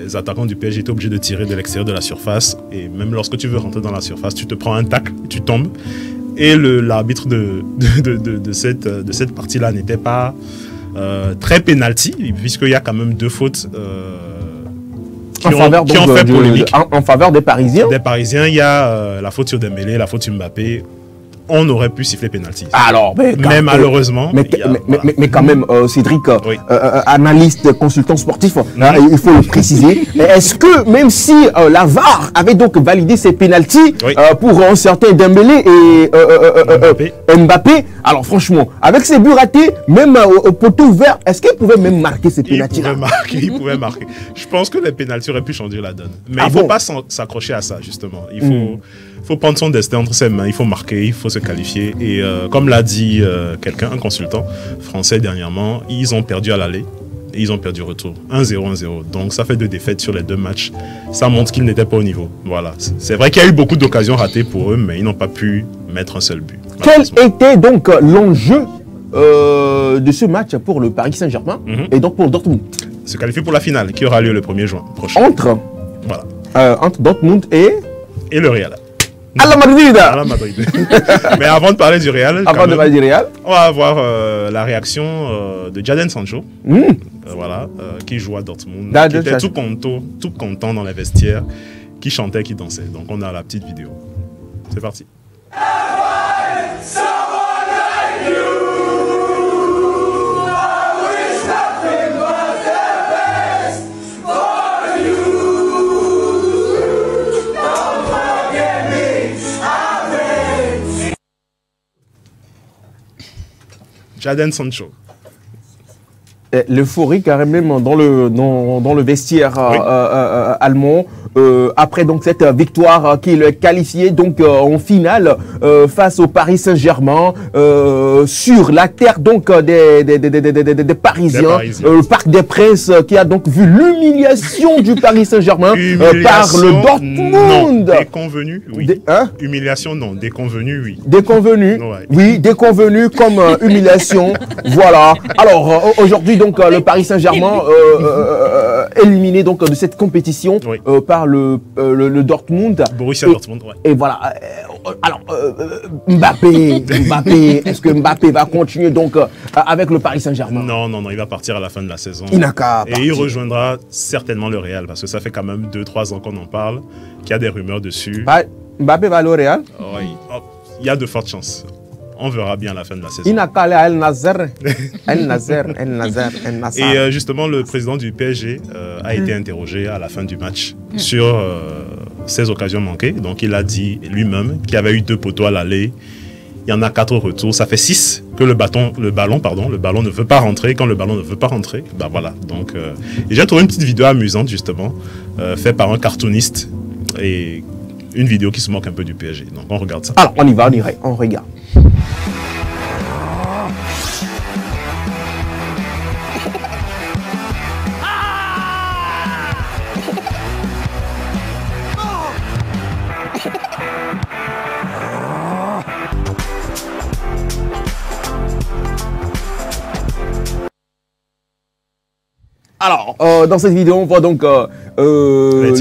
les attaquants du PSG étaient obligés de tirer de l'extérieur de la surface. Et même lorsque tu veux rentrer dans la surface, tu te prends un tacle, tu tombes. Et l'arbitre de cette partie-là n'était pas très penalty, puisqu'il y a quand même 2 fautes qui ont fait polémique.
En faveur des Parisiens.
Des Parisiens, il y a la faute sur Dembélé, la faute sur Mbappé. On aurait pu siffler penalty.
Alors,
mais malheureusement.
Mais quand même, Cédric, analyste, consultant sportif, il faut le préciser. Est-ce que même si la VAR avait donc validé ces penalties pour un certain Dembélé et Mbappé, alors franchement, avec ces buts ratés, même au poteau ouvert, est-ce qu'il pouvait même marquer ces penalties?
Il pouvait marquer. Je pense que les penalties auraient pu changer la donne. Mais il ne faut pas s'accrocher à ça, justement. Il faut prendre son destin entre ses mains, il faut marquer, il faut se qualifier. Et comme l'a dit quelqu'un, un consultant français dernièrement, ils ont perdu à l'aller et ils ont perdu au retour. 1-0, 1-0. Donc ça fait 2 défaites sur les 2 matchs. Ça montre qu'ils n'étaient pas au niveau. Voilà. C'est vrai qu'il y a eu beaucoup d'occasions ratées pour eux, mais ils n'ont pas pu mettre un seul but.
Quel était donc l'enjeu de ce match pour le Paris Saint-Germain et donc pour Dortmund?
Se qualifier pour la finale qui aura lieu le 1er juin prochain.
Entre Dortmund et
le Real.
À la Madrid.
À la Madrid. Mais avant de parler du Real, on va avoir la réaction de Jadon Sancho, voilà, qui joue à Dortmund, qui était tout content dans les vestiaires, qui chantait, qui dansait. Donc on a la petite vidéo. C'est parti. Jadon Sancho.
L'euphorie carrément dans le vestiaire allemand après donc cette victoire qui le qualifiait donc en finale face au Paris Saint-Germain sur la terre donc des Parisiens, le Parc des Princes qui a donc vu l'humiliation du Paris Saint-Germain par le Dortmund.
Déconvenu, oui. Humiliation non, déconvenu, oui.
Déconvenu, oui, déconvenu comme humiliation. Voilà. Alors aujourd'hui donc le Paris Saint-Germain éliminé donc de cette compétition par le Dortmund.
Borussia Dortmund,
et voilà. Alors Mbappé, est-ce que Mbappé va continuer donc avec le Paris Saint-Germain?
Non, il va partir à la fin de la saison.
Il n'a qu'à partir.
Et il rejoindra certainement le Real parce que ça fait quand même 2-3 ans qu'on en parle, qu'il y a des rumeurs dessus.
Mbappé va aller au Real?
Oui, il y a de fortes chances. On verra bien à la fin de la saison.
Il n'a qu'à aller à El Nasser.
Et justement, le président du PSG a été interrogé à la fin du match sur ces occasions manquées. Donc, il a dit lui-même qu'il y avait eu 2 poteaux à l'aller. Il y en a 4 au retour. Ça fait 6 que le ballon ne veut pas rentrer. Quand le ballon ne veut pas rentrer, bah voilà. Donc, j'ai trouvé une petite vidéo amusante, justement, faite par un cartooniste. Et une vidéo qui se moque un peu du PSG. Donc, on regarde ça.
Alors, on y va, on regarde. Alors, dans cette vidéo, on voit donc le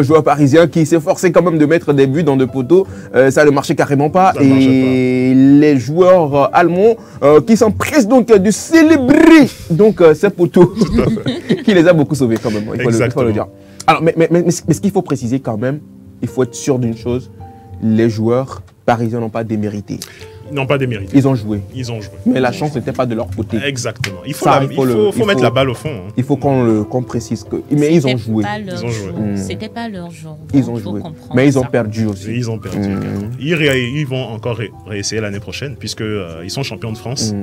joueur parisien qui s'est forcé quand même de mettre des buts dans des poteaux. Ça ne marchait carrément pas. Et les joueurs allemands qui s'empressent donc de célébrer donc ces poteaux qui les a beaucoup sauvés quand même. Il faut le dire. Alors, mais ce qu'il faut préciser quand même, il faut être sûr d'une chose, les joueurs parisiens n'ont pas démérité.
Ils n'ont pas démérité.
Ils ont joué.
Ils ont joué.
Mais la chance n'était pas de leur côté.
Exactement. Il faut mettre la balle au fond. Hein.
Il faut qu'on précise que... Mais ils ont joué.
Ils ont joué. C'était pas leur jour.
Ils ont joué. Mais ils ont perdu aussi.
Ils ont perdu. Ils vont encore réessayer l'année prochaine puisqu'ils sont champions de France.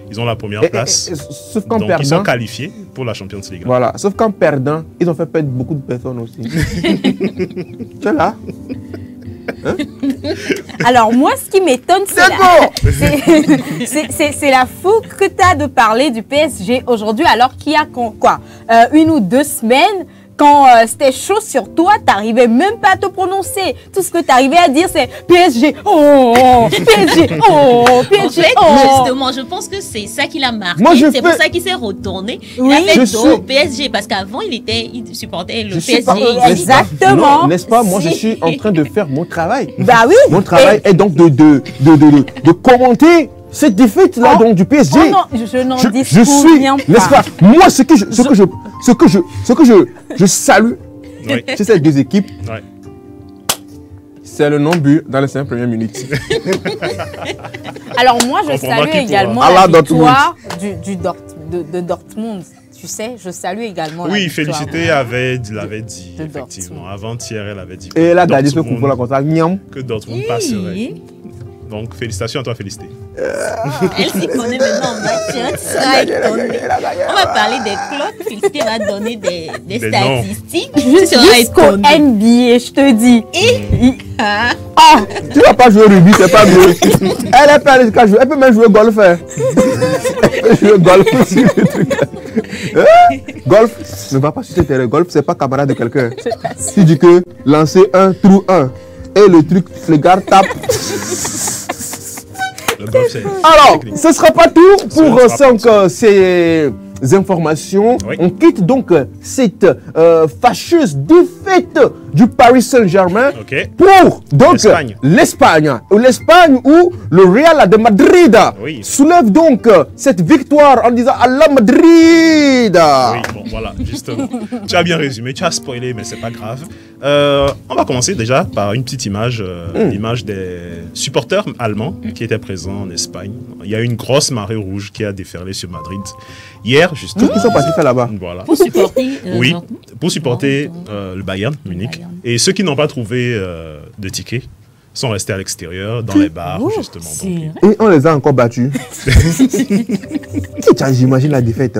Ils ont la première place.
Sauf qu'en perdant...
Ils sont qualifiés pour la Champions League.
Voilà. Sauf qu'en perdant, ils ont fait perdre beaucoup de personnes aussi. Tu es là? Hein?
Alors moi, ce qui m'étonne, c'est la fougue que tu as de parler du PSG aujourd'hui, alors qu'il y a quoi, 1 ou 2 semaines, quand c'était chaud sur toi, tu n'arrivais même pas à te prononcer. Tout ce que tu arrivais à dire, c'est PSG, oh, PSG, oh, PSG,
en fait, justement, je pense que c'est ça qui l'a marqué. C'est pour ça qu'il s'est retourné. Il a fait dos au PSG, parce qu'avant, il supportait le PSG.
Exactement.
N'est-ce pas? Moi, je suis en train de faire mon travail.
Bah oui.
Mon travail est donc de commenter cette défaite là donc du PSG.
Oh non, je n'en dis rien pas.
N'est-ce pas? Moi, ce que je salue chez ces deux équipes, c'est le non-but dans les 5 premières minutes.
Alors moi, je salue également la victoire de Dortmund. Tu sais, je salue également la victoire.
Félicité l'avait dit, effectivement. Avant-hier, elle avait dit
et elle a gagné ce coup pour la console.
Que Dortmund passerait. Donc, félicitations à toi, Félicité.
Elle s'y connaît maintenant en match. On va parler des clubs. Félicité va donner des statistiques.
Jusqu'au NBA, je te dis.
Tu vas pas jouer au rugby, c'est pas mieux. Elle peut aller jusqu'à jouer. Elle peut même jouer au golf. Elle peut jouer au golf aussi. Golf, ne va pas sur ce terrain. Golf, c'est pas camarade de quelqu'un. Tu dis que lancer un trou 1 et le truc, le gars tape. Alors, ce ne sera pas tout pour ces informations. On quitte donc cette fâcheuse défaite du Paris Saint-Germain pour donc l'Espagne où le Real de Madrid soulève donc cette victoire en disant à la Madrid.
Oui, bon, voilà, justement. Tu as bien résumé, tu as spoilé, mais c'est pas grave. On va commencer déjà par une petite image, l'image des supporters allemands qui étaient présents en Espagne. Il y a une grosse marée rouge qui a déferlé sur Madrid hier, justement.
Ils sont partis faire là-bas.
Voilà.
Pour supporter
pour supporter le Bayern Munich. Et ceux qui n'ont pas trouvé de tickets sont restés à l'extérieur, dans les bars, justement. Donc.
Et on les a encore battus. J'imagine la défaite.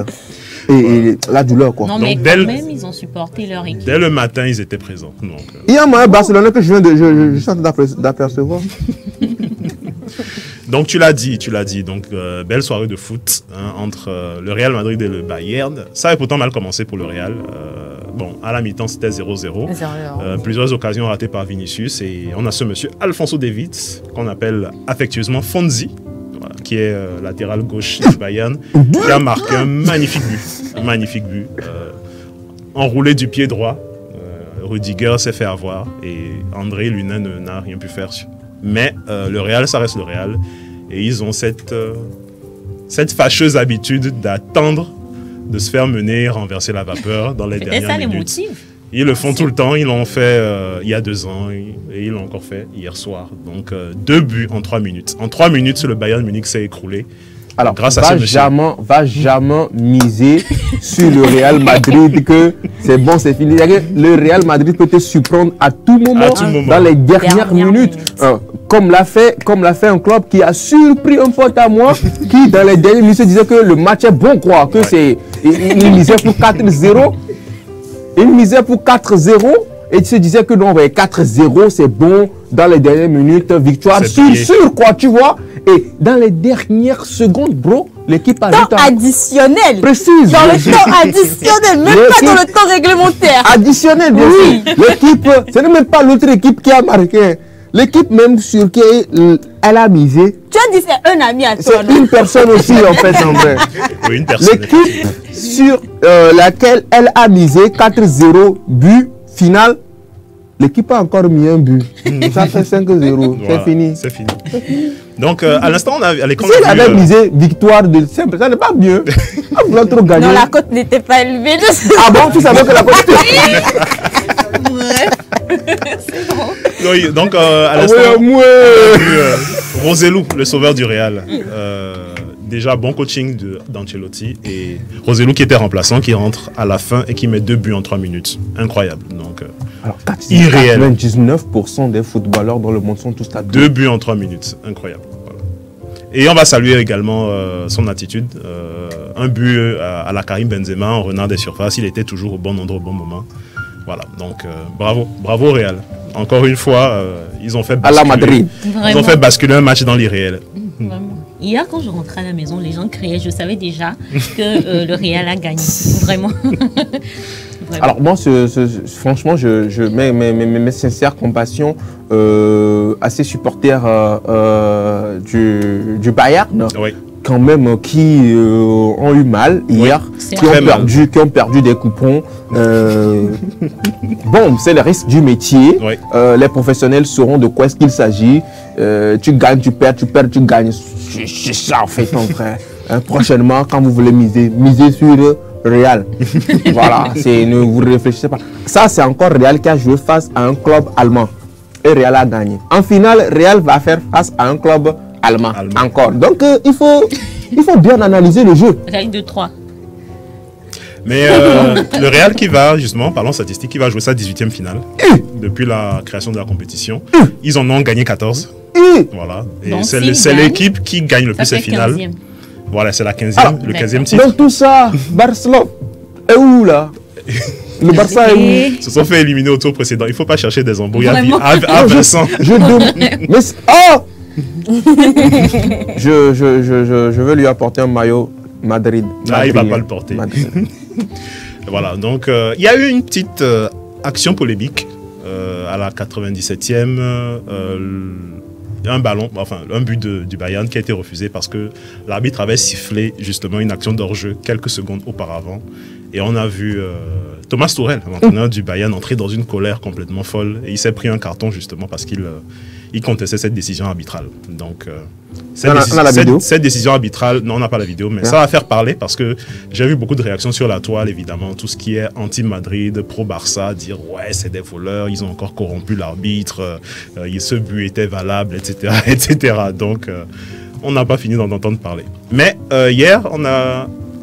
Et la douleur, quoi.
Non, mais quand même, ils ont supporté leur équipe.
Dès le matin, ils étaient présents. Donc,
il y a un Barcelonais que je suis en train d'apercevoir.
Donc tu l'as dit. Donc belle soirée de foot entre le Real Madrid et le Bayern. Ça a pourtant mal commencé pour le Real. Bon, à la mi-temps, c'était 0-0. Plusieurs occasions ratées par Vinicius. Et on a ce monsieur Alphonso Davies, qu'on appelle affectueusement Fonzi, qui est latéral gauche du Bayern, qui a marqué un magnifique but. Enroulé du pied droit. Rudiger s'est fait avoir. Et André Lunin n'a rien pu faire. Mais le Real, ça reste le Real. Et ils ont cette fâcheuse habitude d'attendre de se faire mener et renverser la vapeur dans les dernières minutes.
C'était ça les motifs.
Ils le font tout le temps. Ils l'ont fait il y a 2 ans et ils l'ont encore fait hier soir. Donc 2 buts en 3 minutes. En 3 minutes, le Bayern Munich s'est écroulé.
Alors, grâce à va jamais miser sur le Real Madrid que c'est bon, c'est fini. Le Real Madrid peut te surprendre à tout moment, dans les dernières minutes. Comme l'a fait un club qui a surpris un pote à moi, qui dans les dernières minutes se disait que le match est bon, quoi, que c'est il misait pour 4-0. Il misait pour 4-0 et il se disait que non, 4-0 c'est bon dans les dernières minutes, victoire sûr, quoi, tu vois. Et dans les dernières secondes, bro, l'équipe a
temps additionnel.
Précise.
Dans le temps additionnel, même pas dans le temps réglementaire.
Additionnel, bien sûr. L'équipe, ce n'est même pas l'autre équipe qui a marqué. l'équipe même sur qui elle a misé.
Tu as dit c'est un ami à toi,
c'est une personne aussi en fait en vrai.
Oui, une personne.
L'équipe sur laquelle elle a misé 4-0 but final. L'équipe a encore mis un but. Ça fait 5-0.
Voilà,
c'est fini.
C'est fini. Donc, à l'instant, à l'écran,
si elle avait misé victoire de simple, ça n'est pas mieux. Ah, vous l'avez trop gagné.
Non, la cote n'était pas élevée.
Ah bon, tu savais que la cote était
oui, donc, à l'instant, on a vu Roselou, le sauveur du Real. Déjà, bon coaching d'Ancelotti. Et Roselou qui était remplaçant, qui rentre à la fin et qui met 2 buts en 3 minutes. Incroyable. Donc,
alors,
irréel.
99% des footballeurs dans le monde sont tous à
2 buts en 3 minutes. Incroyable. Voilà. Et on va saluer également son attitude. Un but à la Karim Benzema en renard des surfaces. Il était toujours au bon endroit au bon moment. Voilà. Donc, bravo. Bravo Real. Encore une fois, ils ont fait basculer,
à la Madrid.
Ils ont fait basculer un match dans l'irréel.
Vraiment. Hier, quand je rentrais à la maison, les gens criaient. Je savais déjà que le Real a gagné. Vraiment.
Vraiment. Alors moi, franchement, je mets mes sincères compassions à ces supporters du Bayern, oui. Quand même, qui ont eu mal hier, oui, qui ont perdu des coupons. Bon, c'est le risque du métier. Oui. Les professionnels sauront de quoi est-ce qu'il s'agit. Tu gagnes, tu perds, tu perds, tu gagnes. C'est ça en fait, mon frère. Prochainement, quand vous voulez misez sur Real. Voilà, ne vous réfléchissez pas. Ça, c'est encore Real qui a joué face à un club allemand. Et Real a gagné. En finale, Real va faire face à un club allemand. Encore. Donc, il faut bien analyser le jeu.
Real 2-3.
Mais le Real qui va, justement, parlons statistique, qui va jouer sa 18e finale depuis la création de la compétition. Ils en ont gagné 14. Voilà. Et c'est l'équipe qui gagne le plus ces finales. Voilà, c'est la 15e, le 15e titre.
Donc tout ça, Barcelone est où là? Le Barça est où?
Ils se sont fait éliminer au tour précédent. Il ne faut pas chercher des embrouilles à Vincent.
Je veux lui apporter un maillot Madrid.
Ah, il ne va pas le porter. Voilà, donc il y a eu une petite action polémique à la 97e. Un ballon, enfin un but du Bayern qui a été refusé parce que l'arbitre avait sifflé justement une action d'hors-jeu quelques secondes auparavant. Et on a vu Thomas Tuchel, l'entraîneur du Bayern, entrer dans une colère complètement folle. Et il s'est pris un carton justement parce qu'il contestait cette décision arbitrale. Donc, cette décision arbitrale, non, on n'a pas la vidéo, mais ça va faire parler parce que j'ai vu beaucoup de réactions sur la toile, évidemment. Tout ce qui est anti-Madrid, pro-Barça, dire ouais, c'est des voleurs, ils ont encore corrompu l'arbitre, ce but était valable, etc. etc. Donc, on n'a pas fini d'en entendre parler. Mais hier,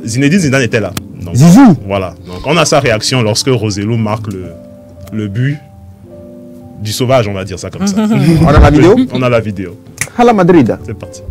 Zinedine Zidane était là. Donc,
Zizou.
Voilà. Donc, on a sa réaction lorsque Roselou marque le but du sauvage, on va dire ça comme ça.
On a la vidéo?
On a la vidéo.
À la Madrid.
C'est parti.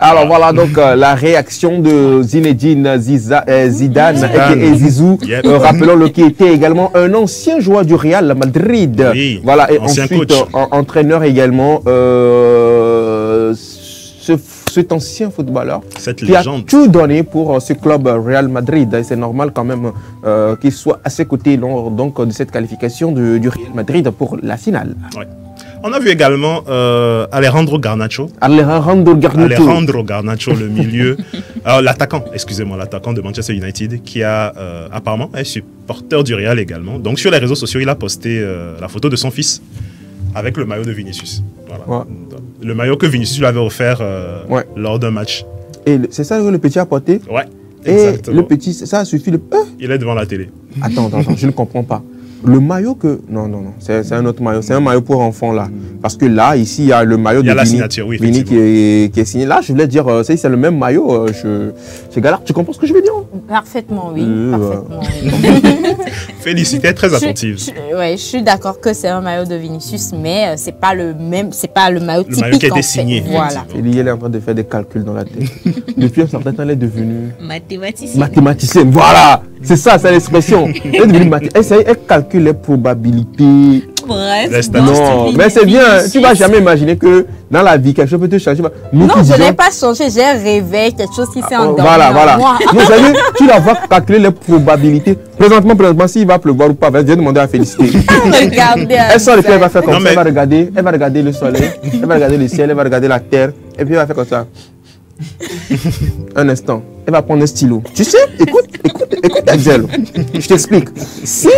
Alors voilà donc la réaction de Zinedine Zidane et Zizou, rappelons-le, qui était également un ancien joueur du Real Madrid.
Oui,
voilà, et ensuite entraîneur également, cet ancien footballeur qui a tout donné pour ce club Real Madrid. Et c'est normal quand même qu'il soit à ses côtés lors donc, de cette qualification du Real Madrid pour la finale.
Ouais. On a vu également Alejandro Garnacho.
Alejandro
Garnacho, le milieu. L'attaquant de Manchester United, qui a apparemment un supporter du Real également. Donc sur les réseaux sociaux, il a posté la photo de son fils avec le maillot de Vinicius. Voilà. Ouais. Le maillot que Vinicius lui avait offert lors d'un match.
Et c'est ça que le petit a porté?
Ouais.
Et exactement. Le petit, ça suffit.
Il est devant la télé.
Attends, je ne comprends pas. Le maillot que... Non, c'est un autre maillot. C'est un maillot pour enfants, là. Parce que là, ici, il y a le maillot de
la
Vini,
signature, oui,
Vini qui est signé. Là, je voulais dire, c'est le même maillot. C'est Galard, tu comprends ce que je veux dire?
Parfaitement, oui. Parfaitement, oui.
Félicité, très attentive.
Je suis d'accord que c'est un maillot de Vinicius, mais c'est pas le même, c'est pas le maillot typique. Le maillot
qui a été signé.
Voilà.
Elle est en train de faire des calculs dans la tête. Depuis un certain temps, elle est devenue...
Mathématicienne.
Voilà. C'est ça, c'est l'expression. Elle est devenue mathématicienne. Elle calcule les probabilités.
Bref.
Non, mais c'est bien. Tu vas jamais imaginer que dans la vie, quelque chose peut te changer.
Non, je n'ai pas changé. J'ai rêvé quelque chose qui s'est endormi.
Voilà.
Moi.
Non, tu vas calculer les probabilités. Présentement, s'il va pleuvoir ou pas, elle va demander à féliciter.
Regardez.
Elle sort et puis elle va faire comme ça. Elle va regarder le soleil, elle va regarder le ciel, elle va regarder la terre. Et puis elle va faire comme ça. Un instant. Elle va prendre un stylo. Tu sais, écoute Axel. Je t'explique. Si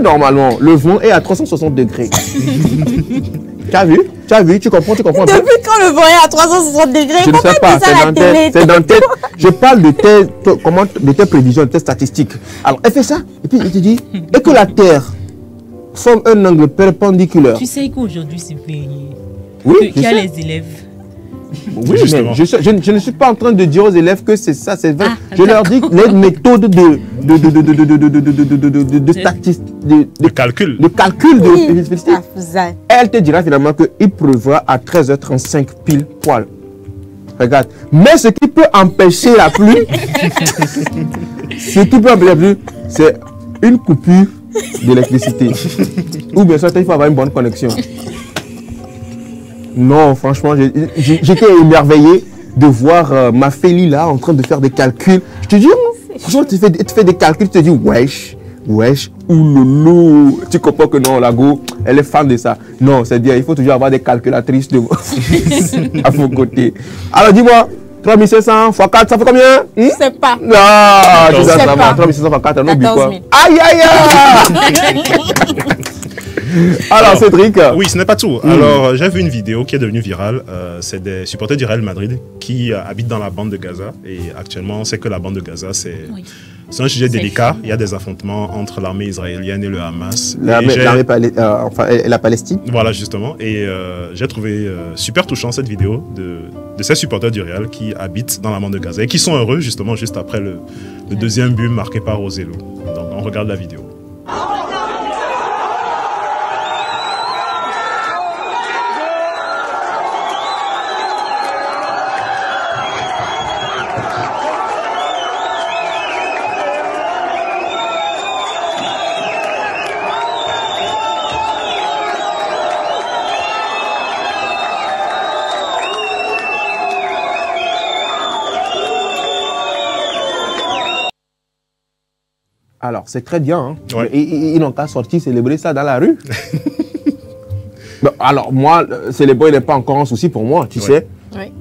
normalement le vent est à 360 degrés. Tu as vu, tu comprends.
Depuis quand le vent est à 360 degrés?
Je ne sais pas, c'est dans tête. Je parle de tes prévisions, de tes statistiques. Alors, elle fait ça, et puis elle te dit, et que la Terre forme un angle perpendiculaire.
Tu sais qu'aujourd'hui c'est férié.
Oui,
qu'il y a les élèves.
Oui, mais je ne suis pas en train de dire aux élèves que c'est ça, c'est vrai. Je leur dis les méthodes de
calcul.
De calcul de félicité. Elle te dira finalement qu'il pleuvra à 13h35 pile poil. Regarde. Mais ce qui peut empêcher la pluie, c'est une coupure d'électricité. Ou bien sûr, il faut avoir une bonne connexion. Non, franchement, j'étais émerveillé de voir ma Félie là en train de faire des calculs. Je te dis, franchement, tu fais des calculs, tu te dis, wesh, oulolo. Tu comprends que non, la go, elle est fan de ça. Non, c'est-à-dire, il faut toujours avoir des calculatrices à vos côtés. Alors, dis-moi, 3500 x 4, ça fait combien?
Je sais pas.
Non, tu sais pas. 3500 x 4, non, quoi. Aïe, aïe. Alors, Cédric.
Oui, ce n'est pas tout. Alors, j'ai vu une vidéo qui est devenue virale. C'est des supporters du Real Madrid qui habitent dans la bande de Gaza. Et actuellement, on sait que la bande de Gaza, c'est un sujet délicat. Il y a des affrontements entre l'armée israélienne et le Hamas.
La Palestine.
Voilà, justement. Et j'ai trouvé super touchant cette vidéo de ces supporters du Real qui habitent dans la bande de Gaza et qui sont heureux, justement, juste après le deuxième but marqué par Rosello. Donc, on regarde la vidéo.
Alors, c'est très bien. Hein. Ouais. Ils n'ont qu'à sortir célébrer ça dans la rue. Alors, moi, célébrer n'est pas encore un souci pour moi, tu sais.
Oui.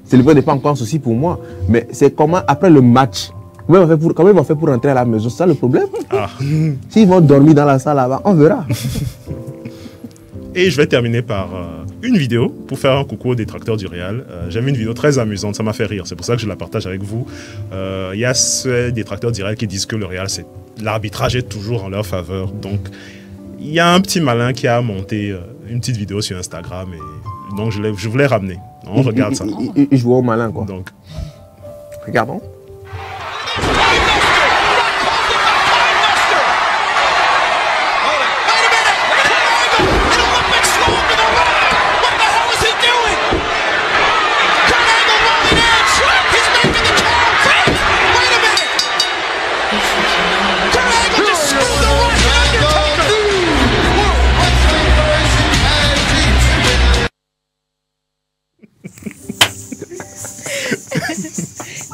Célébrer n'est pas encore un souci pour moi. Mais c'est comment, après le match, comment ils vont faire pour rentrer à la maison? C'est ça le problème. S'ils vont dormir dans la salle là-bas, on verra.
Et je vais terminer par une vidéo pour faire un coucou aux détracteurs du Real. J'ai vu une vidéo très amusante, ça m'a fait rire, c'est pour ça que je la partage avec vous. Il y a ces détracteurs du Real qui disent que le Real, l'arbitrage est toujours en leur faveur. Donc, il y a un petit malin qui a monté une petite vidéo sur Instagram. Et donc, je voulais ramener. On regarde ça.
Il joue au malin, quoi.
Donc,
regardons.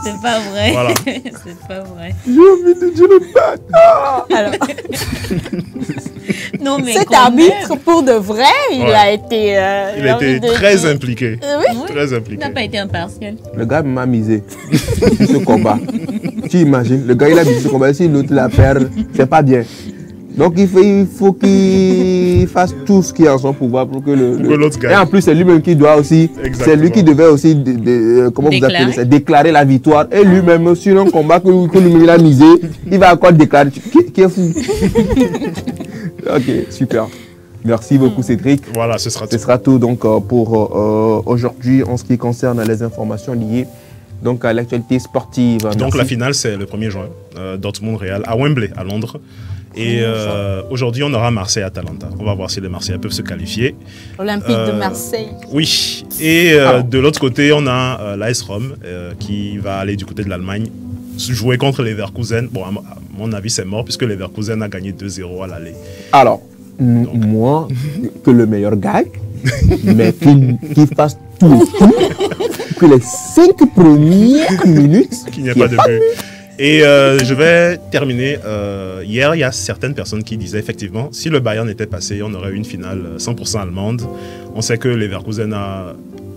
C'est pas vrai.
Voilà.
C'est pas vrai.
J'ai envie de dire le bâtard.
Alors,
non, mais
cet arbitre, pour de vrai, il a été...
il a été très impliqué.
Oui.
Très impliqué.
Il n'a pas été impartial.
Le gars m'a misé sur ce combat. Tu imagines, le gars il a misé sur ce combat. Si l'autre la perd, c'est pas bien. Donc il faut qu'il qu'il fasse tout ce qui est en son pouvoir pour que
l'autre gagne.
Et en plus, c'est lui-même qui doit aussi, c'est lui qui devait aussi, comment vous appelez ça, déclarer la victoire. Et lui-même, sur un combat que lui-même a misé, il va encore déclarer. Qui est fou. Ok, super. Merci beaucoup Cédric.
Voilà, ce sera tout.
Ce sera tout donc pour aujourd'hui en ce qui concerne les informations liées donc à l'actualité sportive.
Donc
Merci.
la finale c'est le 1er juin, Dortmund-Real à Wembley, à Londres. Et aujourd'hui on aura Marseille-Atalanta. On va voir si les Marseillais peuvent se qualifier.
Olympique de Marseille.
Oui. Et de l'autre côté on a l'AS Rome qui va aller du côté de l'Allemagne jouer contre Leverkusen. Bon, à mon avis c'est mort puisque Leverkusen a gagné 2-0 à l'aller.
Alors, moi, que le meilleur gagne, mais qu'il fasse tout, que les 5 premières minutes,
qu'il n'y ait pas de but. Et je vais terminer. Hier, il y a certaines personnes qui disaient effectivement, si le Bayern était passé, on aurait eu une finale 100% allemande. On sait que Leverkusen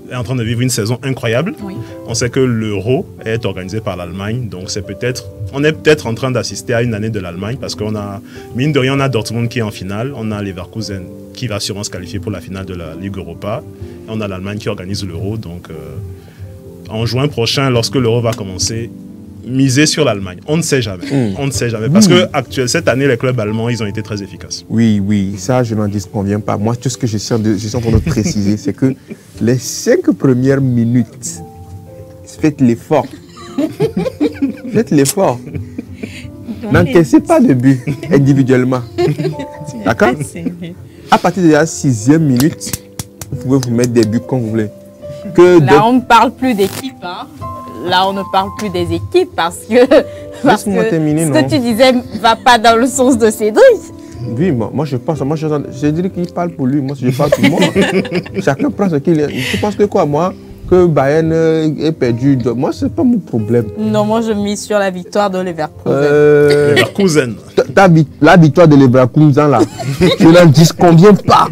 est en train de vivre une saison incroyable. Oui. On sait que l'Euro est organisé par l'Allemagne, donc on est peut-être en train d'assister à une année de l'Allemagne parce qu'on a, mine de rien, on a Dortmund qui est en finale, on a Leverkusen qui va sûrement se qualifier pour la finale de la Ligue Europa, et on a l'Allemagne qui organise l'Euro. Donc en juin prochain, lorsque l'Euro va commencer, miser sur l'Allemagne. On ne sait jamais. On ne sait jamais. Parce que cette année, les clubs allemands, ils ont été très efficaces.
Oui, oui, ça, je n'en disconviens pas. Moi, tout ce que je suis en train de préciser, c'est que les 5 premières minutes, faites l'effort. Faites l'effort. N'encaissez pas de but individuellement. D'accord? À partir de la 6e minute, vous pouvez vous mettre des buts quand vous voulez.
Là, on ne parle plus d'équipe, hein. Là, on ne parle plus des équipes parce que ce que tu disais ne va pas dans le sens de Cédric.
Oui, moi je pense, Cédric il parle pour lui, moi je parle pour moi. Chacun prend ce qu'il est. Tu penses que quoi, moi, que Bayern est perdu, moi c'est pas mon problème.
Non, moi je mise sur la victoire de Leverkusen.
La victoire de Leverkusen là, je n'en disconviens pas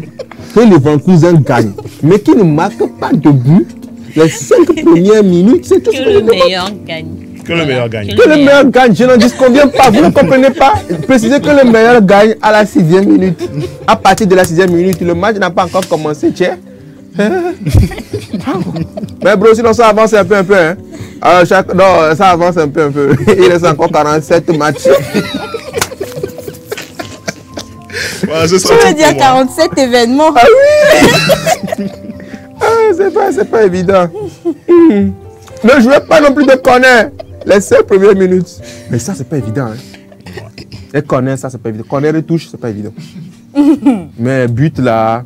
que Leverkusen gagne, mais qui ne marque pas de but. Les 5 premières minutes, c'est tout ce que
le meilleur gagne.
Que le meilleur gagne.
Que le meilleur gagne, je n'en disconviens pas. Vous ne comprenez pas? Précisez que le meilleur gagne à la 6e minute. À partir de la 6e minute, le match n'a pas encore commencé, tiens. Mais bro, sinon ça avance un peu. Hein. Non, ça avance un peu. Il reste encore 47 matchs.
Voilà,
tu veux dire 47 événements?
Ah oui. C'est pas évident. Ne jouez pas non plus de corner les 5 premières minutes. Mais ça, c'est pas évident. Hein. Les corner, ça, c'est pas évident. Corner et touche, c'est pas évident. Mais but là.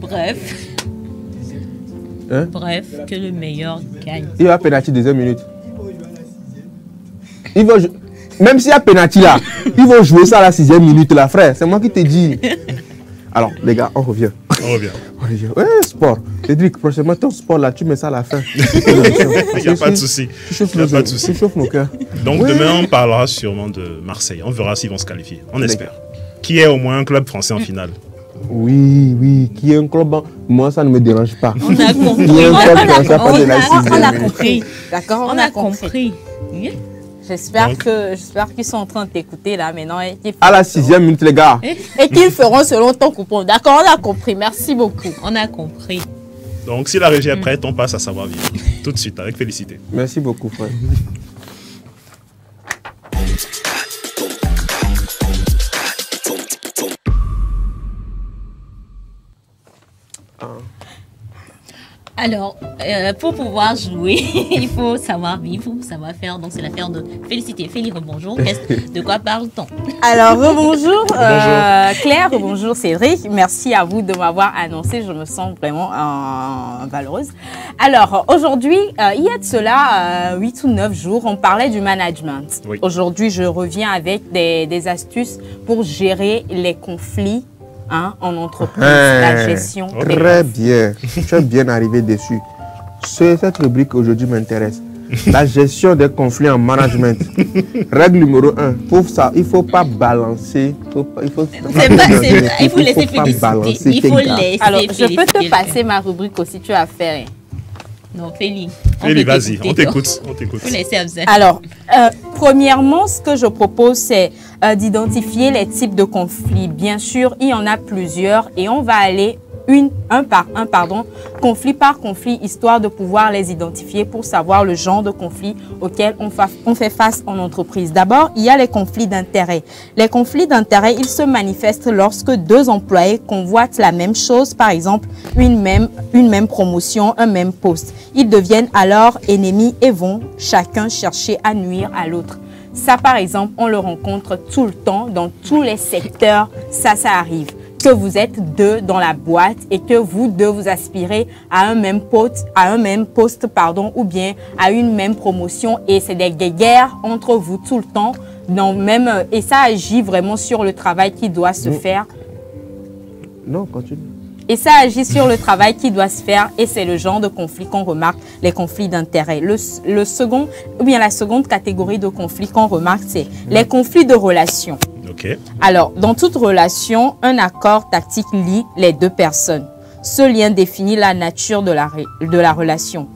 Bref.
Hein?
Bref, que le meilleur gagne.
Il va pénalty 2e minute. Même s'il y a pénalty là, ils vont jouer ça à la 6e minute là, frère. C'est moi qui te dis. Alors, les gars, on revient. Ouais, sport. Cédric, prochainement, ton sport là, tu mets ça à la fin.
Il n'y a pas de souci.
Tu chauffes nos cœurs.
Donc, demain, on parlera sûrement de Marseille. On verra s'ils vont se qualifier. On espère. Qui est au moins un club français en finale.
Oui, qui est un club. Moi, ça ne me dérange pas.
On a compris.
On a compris. D'accord,
on a compris.
J'espère qu'ils sont en train de t'écouter là maintenant.
À la 6e minute, les gars.
Et qu'ils feront selon ton coupon. D'accord, on a compris. Merci beaucoup.
On a compris.
Donc, si la régie est prête, on passe à savoir vivre. Tout de suite, avec félicité.
Merci beaucoup, frère.
Alors, pour pouvoir jouer, il faut savoir vivre, il faut savoir faire. Donc, c'est l'affaire de Félicité. Féli, rebonjour. De quoi parle-t-on?
Alors, rebonjour Claire, rebonjour Cédric. Merci à vous de m'avoir annoncé. Je me sens vraiment valeureuse. Alors, aujourd'hui, il y a de cela 8 ou 9 jours, on parlait du management. Oui. Aujourd'hui, je reviens avec des astuces pour gérer les conflits. Hein, en entreprise, la gestion.
Très bien, tu es bien arrivé dessus. Cette rubrique aujourd'hui m'intéresse. La gestion des conflits en management. Règle numéro 1, il ne faut pas balancer. Il faut
laisser féliciter.
Alors, je peux te passer ma rubrique aussi, tu as affaire.
Non, Feli.
Feli, vas-y, on t'écoute. On t'écoute.
Alors, premièrement, ce que je propose, c'est d'identifier les types de conflits. Bien sûr, il y en a plusieurs et on va aller un par un, conflit par conflit, histoire de pouvoir les identifier pour savoir le genre de conflit auquel on fait face en entreprise. D'abord, il y a les conflits d'intérêt. Les conflits d'intérêt, ils se manifestent lorsque deux employés convoitent la même chose, par exemple, une même promotion, un même poste. Ils deviennent alors ennemis et vont chacun chercher à nuire à l'autre. Ça, par exemple, on le rencontre tout le temps, dans tous les secteurs, ça arrive. Que vous êtes deux dans la boîte et que vous deux vous aspirez à un même poste, ou bien à une même promotion, et c'est des guerres entre vous tout le temps. Et ça agit vraiment sur le travail qui doit se faire.
Non, continue.
Et ça agit sur le travail qui doit se faire, et c'est le genre de conflit qu'on remarque, les conflits d'intérêt. La seconde catégorie de conflits qu'on remarque, c'est les conflits de relations.
Okay.
Alors, dans toute relation, un accord tactique lie les deux personnes. Ce lien définit la nature de la relation.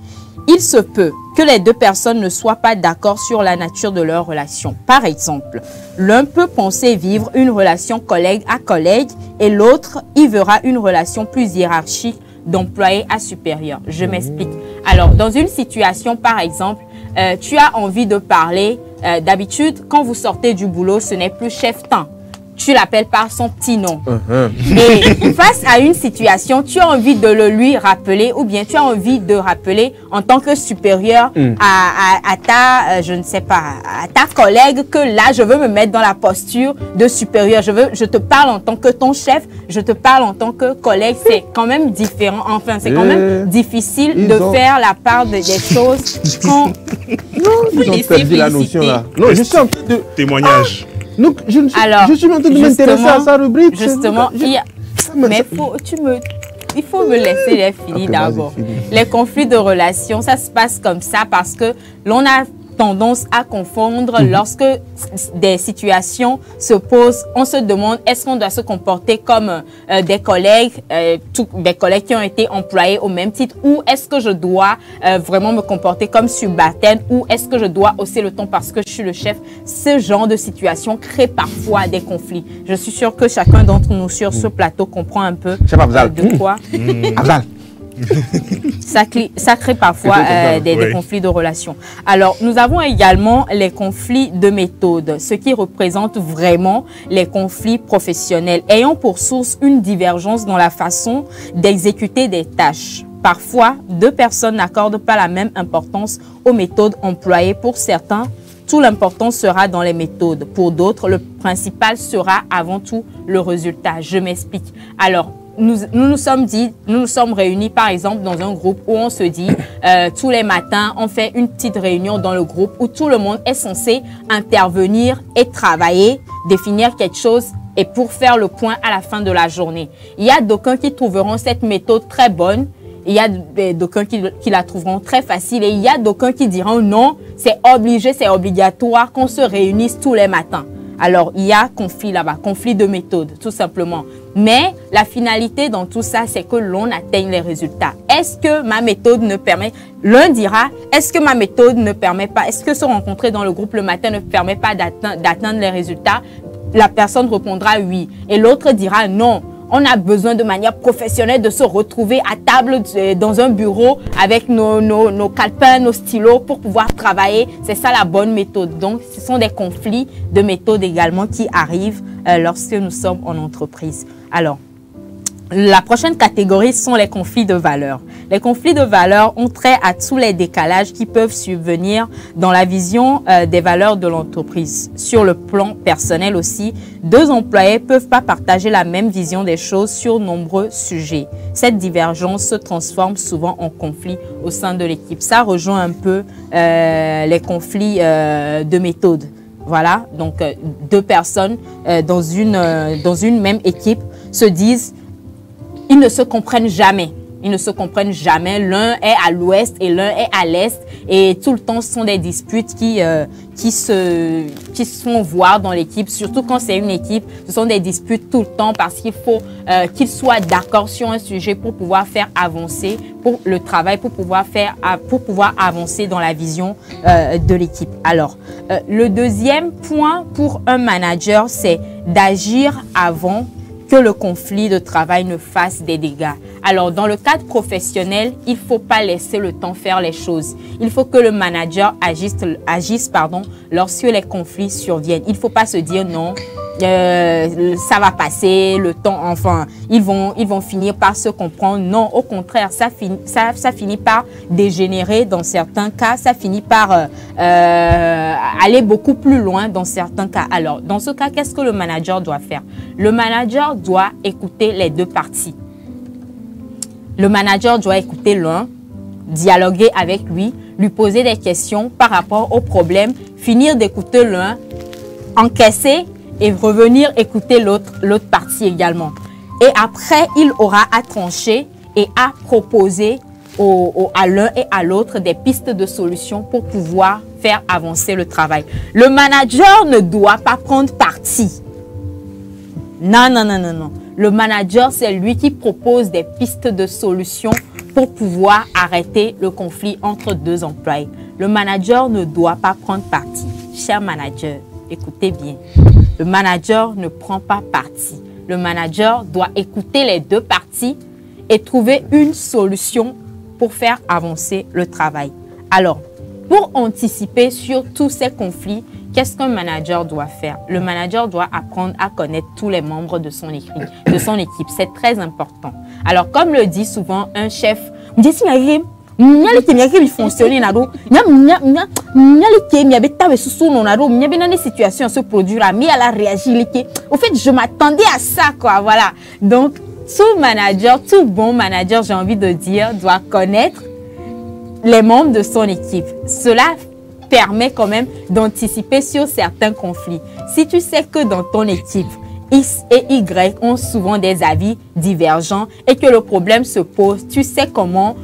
Il se peut que les deux personnes ne soient pas d'accord sur la nature de leur relation. Par exemple, l'un peut penser vivre une relation collègue à collègue et l'autre y verra une relation plus hiérarchique d'employé à supérieur. Je m'explique. Alors, dans une situation, par exemple, tu as envie de parler. D'habitude, quand vous sortez du boulot, ce n'est plus chef-temps. Tu l'appelles par son petit nom. Et face à une situation, tu as envie de le lui rappeler, ou bien tu as envie de rappeler en tant que supérieur à ta, je ne sais pas, à ta collègue que là, je veux me mettre dans la posture de supérieur. Je te parle en tant que ton chef, je te parle en tant que collègue. C'est quand même différent. Enfin, c'est quand même difficile de faire la part des choses quand...
Non, ils ont perdu la notion là. Non, je suis en train de...
Témoignage.
Donc, je suis en train de m'intéresser à sa rubrique.
Justement, mais il faut me laisser les filer d'abord. Les conflits de relations, ça se passe comme ça parce que l'on a tendance à confondre lorsque des situations se posent. On se demande, est-ce qu'on doit se comporter comme des collègues qui ont été employés au même titre, ou est-ce que je dois vraiment me comporter comme subalterne, ou est-ce que je dois hausser le ton parce que je suis le chef? Ce genre de situation crée parfois des conflits. Je suis sûre que chacun d'entre nous sur ce plateau comprend un peu de quoi. Ça crée parfois des conflits de relations. Alors, nous avons également les conflits de méthode, ce qui représente vraiment les conflits professionnels, ayant pour source une divergence dans la façon d'exécuter des tâches. Parfois, deux personnes n'accordent pas la même importance aux méthodes employées. Pour certains, toute l'importance sera dans les méthodes. Pour d'autres, le principal sera avant tout le résultat. Je m'explique. Alors, nous nous sommes réunis par exemple dans un groupe où on se dit tous les matins on fait une petite réunion dans le groupe où tout le monde est censé intervenir et travailler, définir quelque chose et pour faire le point à la fin de la journée. Il y a d'aucuns qui trouveront cette méthode très bonne, il y a d'aucuns qui la trouveront très facile et il y a d'aucuns qui diront non, c'est obligé, c'est obligatoire qu'on se réunisse tous les matins. Alors, il y a conflit là-bas, conflit de méthode, tout simplement. Mais la finalité dans tout ça, c'est que l'on atteigne les résultats. Est-ce que ma méthode ne permet... L'un dira, est-ce que ma méthode ne permet pas... Est-ce que se rencontrer dans le groupe le matin ne permet pas d'atteindre les résultats? La personne répondra oui. Et l'autre dira non. On a besoin de manière professionnelle de se retrouver à table dans un bureau avec nos calepins, nos stylos pour pouvoir travailler. C'est ça la bonne méthode. Donc, ce sont des conflits de méthode également qui arrivent lorsque nous sommes en entreprise. Alors, la prochaine catégorie sont les conflits de valeurs. Les conflits de valeurs ont trait à tous les décalages qui peuvent subvenir dans la vision des valeurs de l'entreprise. Sur le plan personnel aussi, deux employés ne peuvent pas partager la même vision des choses sur nombreux sujets. Cette divergence se transforme souvent en conflit au sein de l'équipe. Ça rejoint un peu les conflits de méthode. Voilà, donc deux personnes dans une même équipe se disent, ils ne se comprennent jamais. Ils ne se comprennent jamais. L'un est à l'ouest et l'un est à l'est. Et tout le temps, ce sont des disputes qui se font voir dans l'équipe. Surtout quand c'est une équipe, ce sont des disputes tout le temps parce qu'il faut qu'ils soient d'accord sur un sujet pour pouvoir faire avancer pour le travail, pour pouvoir avancer dans la vision de l'équipe. Alors, le deuxième point pour un manager, c'est d'agir avant que le conflit de travail ne fasse des dégâts. Alors, dans le cadre professionnel, il ne faut pas laisser le temps faire les choses. Il faut que le manager agisse lorsque les conflits surviennent. Il ne faut pas se dire non, ça va passer, le temps, enfin, ils vont finir par se comprendre. Non, au contraire, ça finit par dégénérer dans certains cas, ça finit par aller beaucoup plus loin dans certains cas. Alors, dans ce cas, qu'est-ce que le manager doit faire? Le manager doit écouter les deux parties. Le manager doit écouter l'un, dialoguer avec lui, lui poser des questions par rapport au problème, finir d'écouter l'un, encaisser et revenir écouter l'autre partie également. Et après, il aura à trancher et à proposer à l'un et à l'autre des pistes de solutions pour pouvoir faire avancer le travail. Le manager ne doit pas prendre parti. Non, non, non, non, non. Le manager, c'est lui qui propose des pistes de solutions pour pouvoir arrêter le conflit entre deux employés. Le manager ne doit pas prendre parti. Cher manager, écoutez bien. Le manager ne prend pas parti. Le manager doit écouter les deux parties et trouver une solution pour faire avancer le travail. Alors, pour anticiper sur tous ces conflits, qu'est-ce qu'un manager doit faire? Le manager doit apprendre à connaître tous les membres de son équipe. C'est très important. Alors, comme le dit souvent un chef, situation se produira, mais elle a réagi. Au fait, je m'attendais à ça, quoi. Voilà. Donc, tout bon manager, j'ai envie de dire, doit connaître les membres de son équipe. Cela permet quand même d'anticiper sur certains conflits. Si tu sais que dans ton équipe, X et Y ont souvent des avis divergents et que le problème se pose, tu sais comment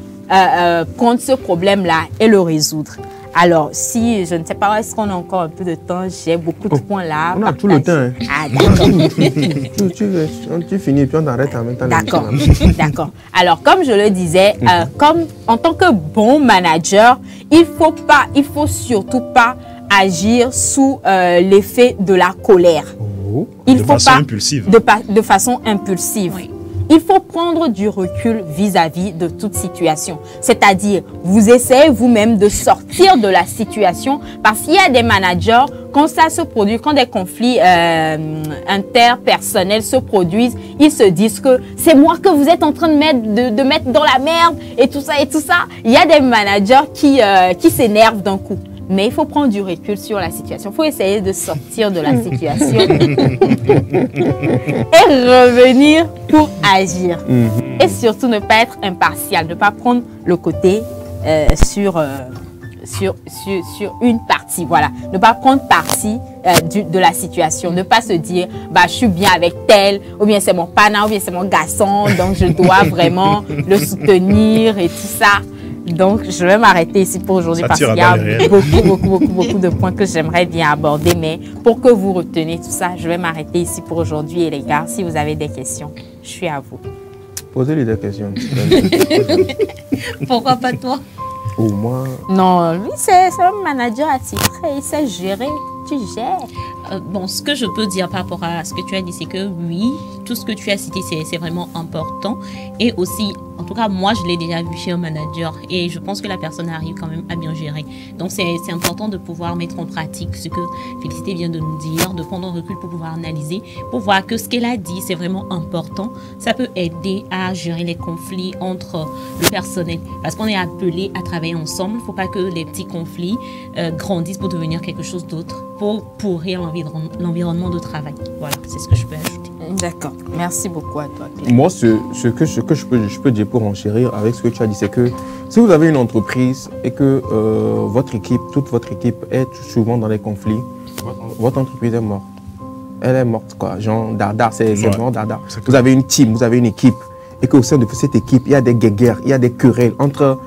prendre ce problème-là et le résoudre. Alors, si, je ne sais pas, est-ce qu'on a encore un peu de temps? J'ai beaucoup de points là.
On a tout le temps. Hein.
Ah, d'accord.
tu finis et puis on arrête en même temps.
D'accord, d'accord. Alors, comme je le disais, en tant que bon manager, il faut surtout pas agir sous l'effet de la colère.
De façon impulsive.
De façon impulsive. Oui. Il faut prendre du recul vis-à-vis de toute situation. C'est-à-dire, vous essayez vous-même de sortir de la situation parce qu'il y a des managers, quand ça se produit, quand des conflits interpersonnels se produisent, ils se disent que c'est moi que vous êtes en train de mettre dans la merde et tout ça et tout ça. Il y a des managers qui s'énervent d'un coup. Mais il faut prendre du recul sur la situation. Il faut essayer de sortir de la situation et revenir pour agir. Et surtout, ne pas être impartial, ne pas prendre le côté sur une partie. Voilà. Ne pas prendre parti de la situation. Ne pas se dire, bah, je suis bien avec tel, ou bien c'est mon pana, ou bien c'est mon garçon, donc je dois vraiment le soutenir et tout ça. Donc, je vais m'arrêter ici pour aujourd'hui parce qu'il y a beaucoup de points que j'aimerais bien aborder. Mais pour que vous reteniez tout ça, je vais m'arrêter ici pour aujourd'hui. Et les gars, si vous avez des questions, je suis à vous.
Posez-lui des questions.
Pourquoi pas toi?
Ou moi?
Non, lui, c'est un manager attitré. Il sait gérer. Tu gères.
Bon, ce que je peux dire par rapport à ce que tu as dit, c'est que oui, tout ce que tu as cité, c'est vraiment important. Et aussi, en tout cas, moi, je l'ai déjà vu chez un manager et je pense que la personne arrive quand même à bien gérer. Donc, c'est important de pouvoir mettre en pratique ce que Félicité vient de nous dire, de prendre un recul pour pouvoir analyser, pour voir que ce qu'elle a dit, c'est vraiment important. Ça peut aider à gérer les conflits entre le personnel parce qu'on est appelé à travailler ensemble. Il ne faut pas que les petits conflits grandissent pour devenir quelque chose d'autre, pour pourrir l'environnement de travail. Voilà, c'est ce que je peux ajouter.
D'accord. Merci beaucoup à toi, Claire.
Moi, ce que je peux dire pour enchérir avec ce que tu as dit, c'est que si vous avez une entreprise et que toute votre équipe est souvent dans les conflits, votre entreprise est morte. Elle est morte, quoi. Genre, dardard, c'est mort, dardard. Vous avez une team, vous avez une équipe. et qu'au sein de cette équipe, il y a des guéguerres, il y a des querelles entre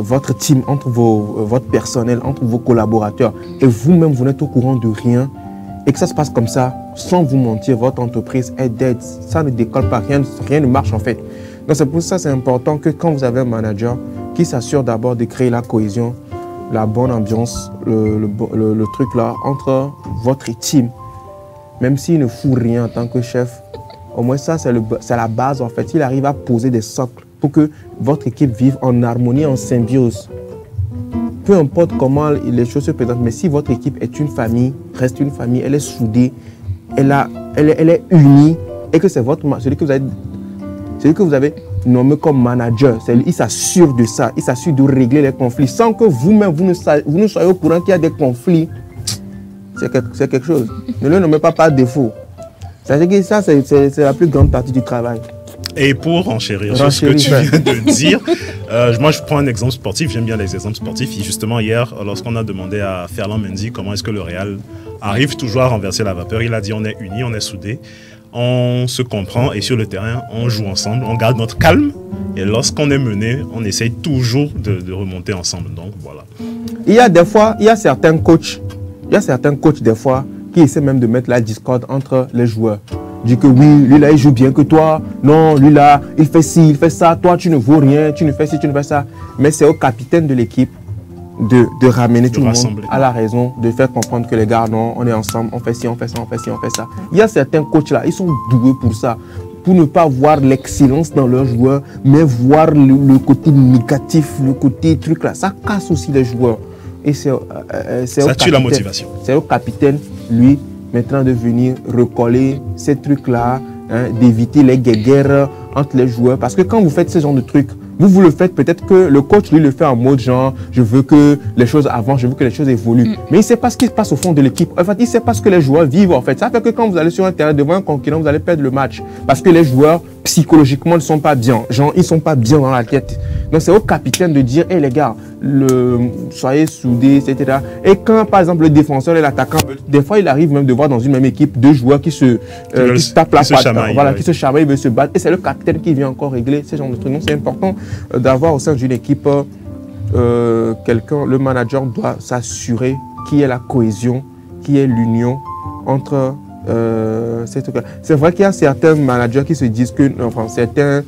votre team, entre votre personnel, entre vos collaborateurs, et vous-même, vous n'êtes au courant de rien, et que ça se passe comme ça, sans vous mentir, votre entreprise est dead. Ça ne décolle pas, rien ne marche en fait. Donc c'est pour ça que c'est important que quand vous avez un manager qui s'assure d'abord de créer la cohésion, la bonne ambiance, le truc là, entre votre team, même s'il ne fout rien en tant que chef, au moins ça c'est la base en fait. Il arrive à poser des socles pour que votre équipe vive en harmonie, en symbiose. Peu importe comment les choses se présentent, mais si votre équipe est une famille, reste une famille, elle est soudée, elle est unie, et que c'est celui que vous avez nommé comme manager, il s'assure de ça, il s'assure de régler les conflits, sans que vous-même, vous ne soyez au courant qu'il y a des conflits. C'est quelque chose. Ne le nommez pas par défaut. C'est-à-dire que ça, c'est la plus grande partie du travail.
Et pour enchérir sur ce que tu viens de dire, moi je prends un exemple sportif, j'aime bien les exemples sportifs. Et justement hier, lorsqu'on a demandé à Ferland Mendy comment est-ce que le Real arrive toujours à renverser la vapeur, il a dit on est unis, on est soudés, on se comprend et sur le terrain on joue ensemble, on garde notre calme et lorsqu'on est mené, on essaye toujours de remonter ensemble. Donc voilà.
Il y a certains coachs des fois qui essaient même de mettre la discorde entre les joueurs. Dit que oui, lui là il joue bien que toi, non, lui là il fait ci, il fait ça, toi tu ne vaux rien, tu ne fais ci, tu ne fais ça. Mais c'est au capitaine de l'équipe de ramener tout le monde à la raison, de faire comprendre que les gars, non, on est ensemble, on fait ci, on fait ça, on fait ci, on fait ça. Il y a certains coachs là, ils sont doués pour ça, pour ne pas voir l'excellence dans leurs joueurs, mais voir le côté négatif, le côté truc là, ça casse aussi les joueurs. Et ça
tue la motivation. C'est
au capitaine, lui, maintenant de venir recoller ces trucs-là, hein, d'éviter les guéguerres entre les joueurs. Parce que quand vous faites ce genre de trucs, vous le faites, peut-être que le coach, lui, le fait en mode genre, je veux que les choses avancent, je veux que les choses évoluent. Mais il ne sait pas ce qui se passe au fond de l'équipe. En fait, il ne sait pas ce que les joueurs vivent, en fait. Ça fait que quand vous allez sur un terrain devant un concurrent, vous allez perdre le match. Parce que les joueurs, psychologiquement, ne sont pas bien. Genre, ils ne sont pas bien dans la tête. Donc, c'est au capitaine de dire, hé les gars, soyez soudés, etc. Et quand, par exemple, le défenseur et l'attaquant, des fois, il arrive même de voir dans une même équipe deux joueurs qui se tapent la patte, voilà, qui se chamaillent, veulent se battre. Et c'est le capitaine qui vient encore régler ce genre de trucs. Donc, c'est important d'avoir au sein d'une équipe quelqu'un, le manager doit s'assurer qu'il y ait la cohésion, qu'il y ait l'union entre ces trucs-là. C'est vrai qu'il y a certains managers qui se disent que, enfin, certains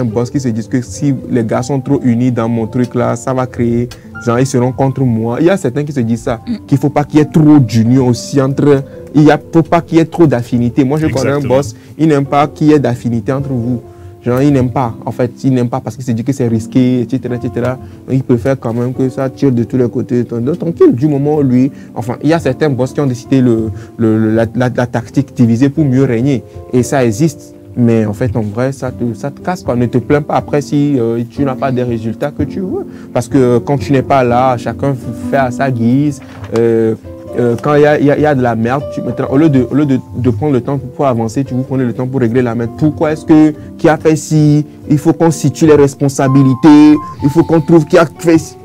boss qui se disent que si les gars sont trop unis dans mon truc là, ça va créer, genre ils seront contre moi. Il y a certains qui se disent ça, qu'il ne faut pas qu'il y ait trop d'union aussi entre, il ne faut pas qu'il y ait trop d'affinité. Moi je connais un boss, il n'aime pas qu'il y ait d'affinité entre vous. Genre il n'aime pas, en fait, il n'aime pas parce qu'il se dit que c'est risqué, etc., etc. Donc, il préfère quand même que ça tire de tous les côtés. Donc, tranquille, du moment où lui, enfin, il y a certains boss qui ont décidé la tactique divisée pour mieux régner. Et ça existe. Mais en fait, en vrai, ça te casse, quoi. Ne te plains pas après si tu n'as pas des résultats que tu veux. Parce que quand tu n'es pas là, chacun fait à sa guise. Quand il y a de la merde, au lieu de prendre le temps pour avancer, vous prenez le temps pour régler la merde. Pourquoi est-ce que qui a fait ci? Il faut qu'on situe les responsabilités. Il faut qu'on trouve qui a fait ci.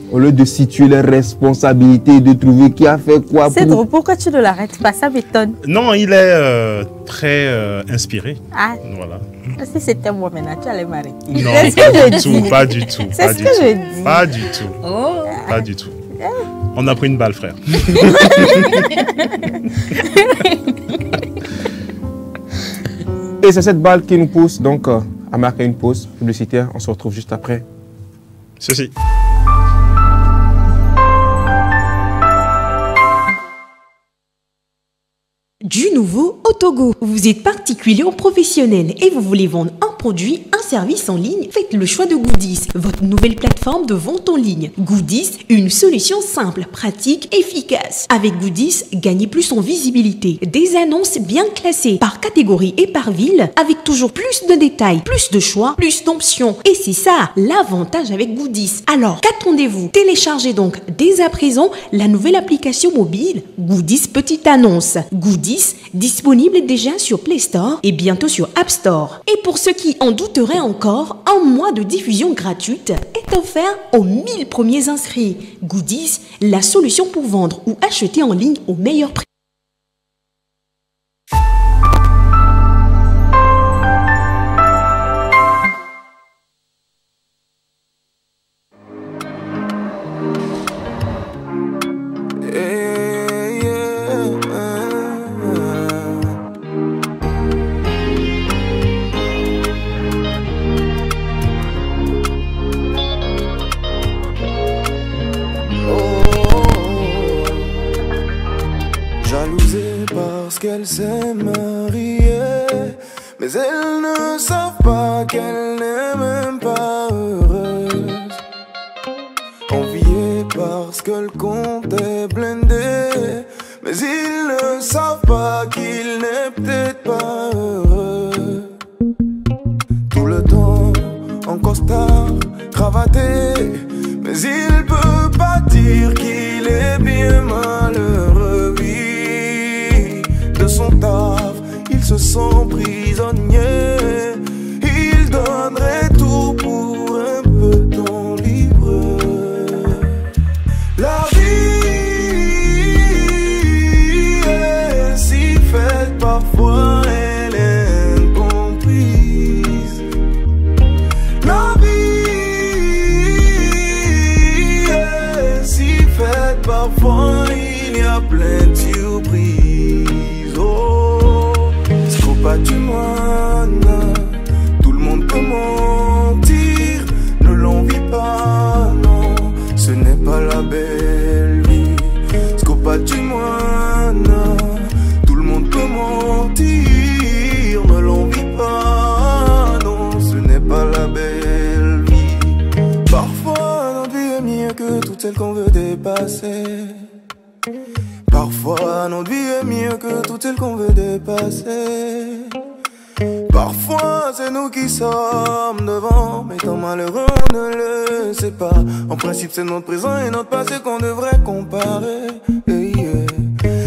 Au lieu de situer les responsabilités, de trouver qui a fait quoi.
C'est drôle, pourquoi tu ne l'arrêtes pas? Ça m'étonne.
Non, il est très inspiré.
Ah.
Voilà.
Si c'était moi maintenant, tu allais m'arrêter.
Non, pas du tout.
C'est ce que je dis.
Pas du tout.
Oh.
Pas du tout. On a pris une balle, frère.
Et c'est cette balle qui nous pousse donc à marquer une pause publicitaire. On se retrouve juste après.
Ceci.
Du nouveau Autogo. Vous êtes particulier ou professionnel et vous voulez vendre un produit, un service en ligne? Faites le choix de Goodies, votre nouvelle plateforme de vente en ligne. Goodies, une solution simple, pratique, efficace. Avec Goodies, gagnez plus en visibilité. Des annonces bien classées par catégorie et par ville, avec toujours plus de détails, plus de choix, plus d'options. Et c'est ça, l'avantage avec Goodies. Alors, qu'attendez-vous? Téléchargez donc dès à présent la nouvelle application mobile Goodies Petite Annonce. Goodies, disponible déjà sur Play Store et bientôt sur App Store. Et pour ceux qui en douteraient encore, un mois de diffusion gratuite est offert aux 1000 premiers inscrits. Goodies, la solution pour vendre ou acheter en ligne au meilleur prix.
elle s'est mariée, mais elles ne savent pas qu'elle n'est même pas heureuse. Enviée parce que le compte est blindé, mais ils ne savent pas qu'il n'est peut-être pas heureux. Tout le temps en costard, cravaté, mais il peut pas dire qu'il est bien malheureux. Oui, de son taf, il se sent prisonnier. Il donnerait tout pour un peu de temps libre. La vie est si faite, parfois elle est incomprise. La vie est si faite, parfois il y a plein de surprises. Oh, Scopatumana, tout le monde peut mentir, ne l'envie pas, non, ce n'est pas la belle vie. Scopatumana, tout le monde peut mentir, ne l'envie pas, non, ce n'est pas la belle vie. Parfois notre vie est mieux que toutes celles qu'on veut dépasser. Parfois notre vie est mieux que toutes celles qu'on veut dépasser. Parfois c'est nous qui sommes devant, mais tant malheureux on ne le sait pas. En principe c'est notre présent et notre passé qu'on devrait comparer.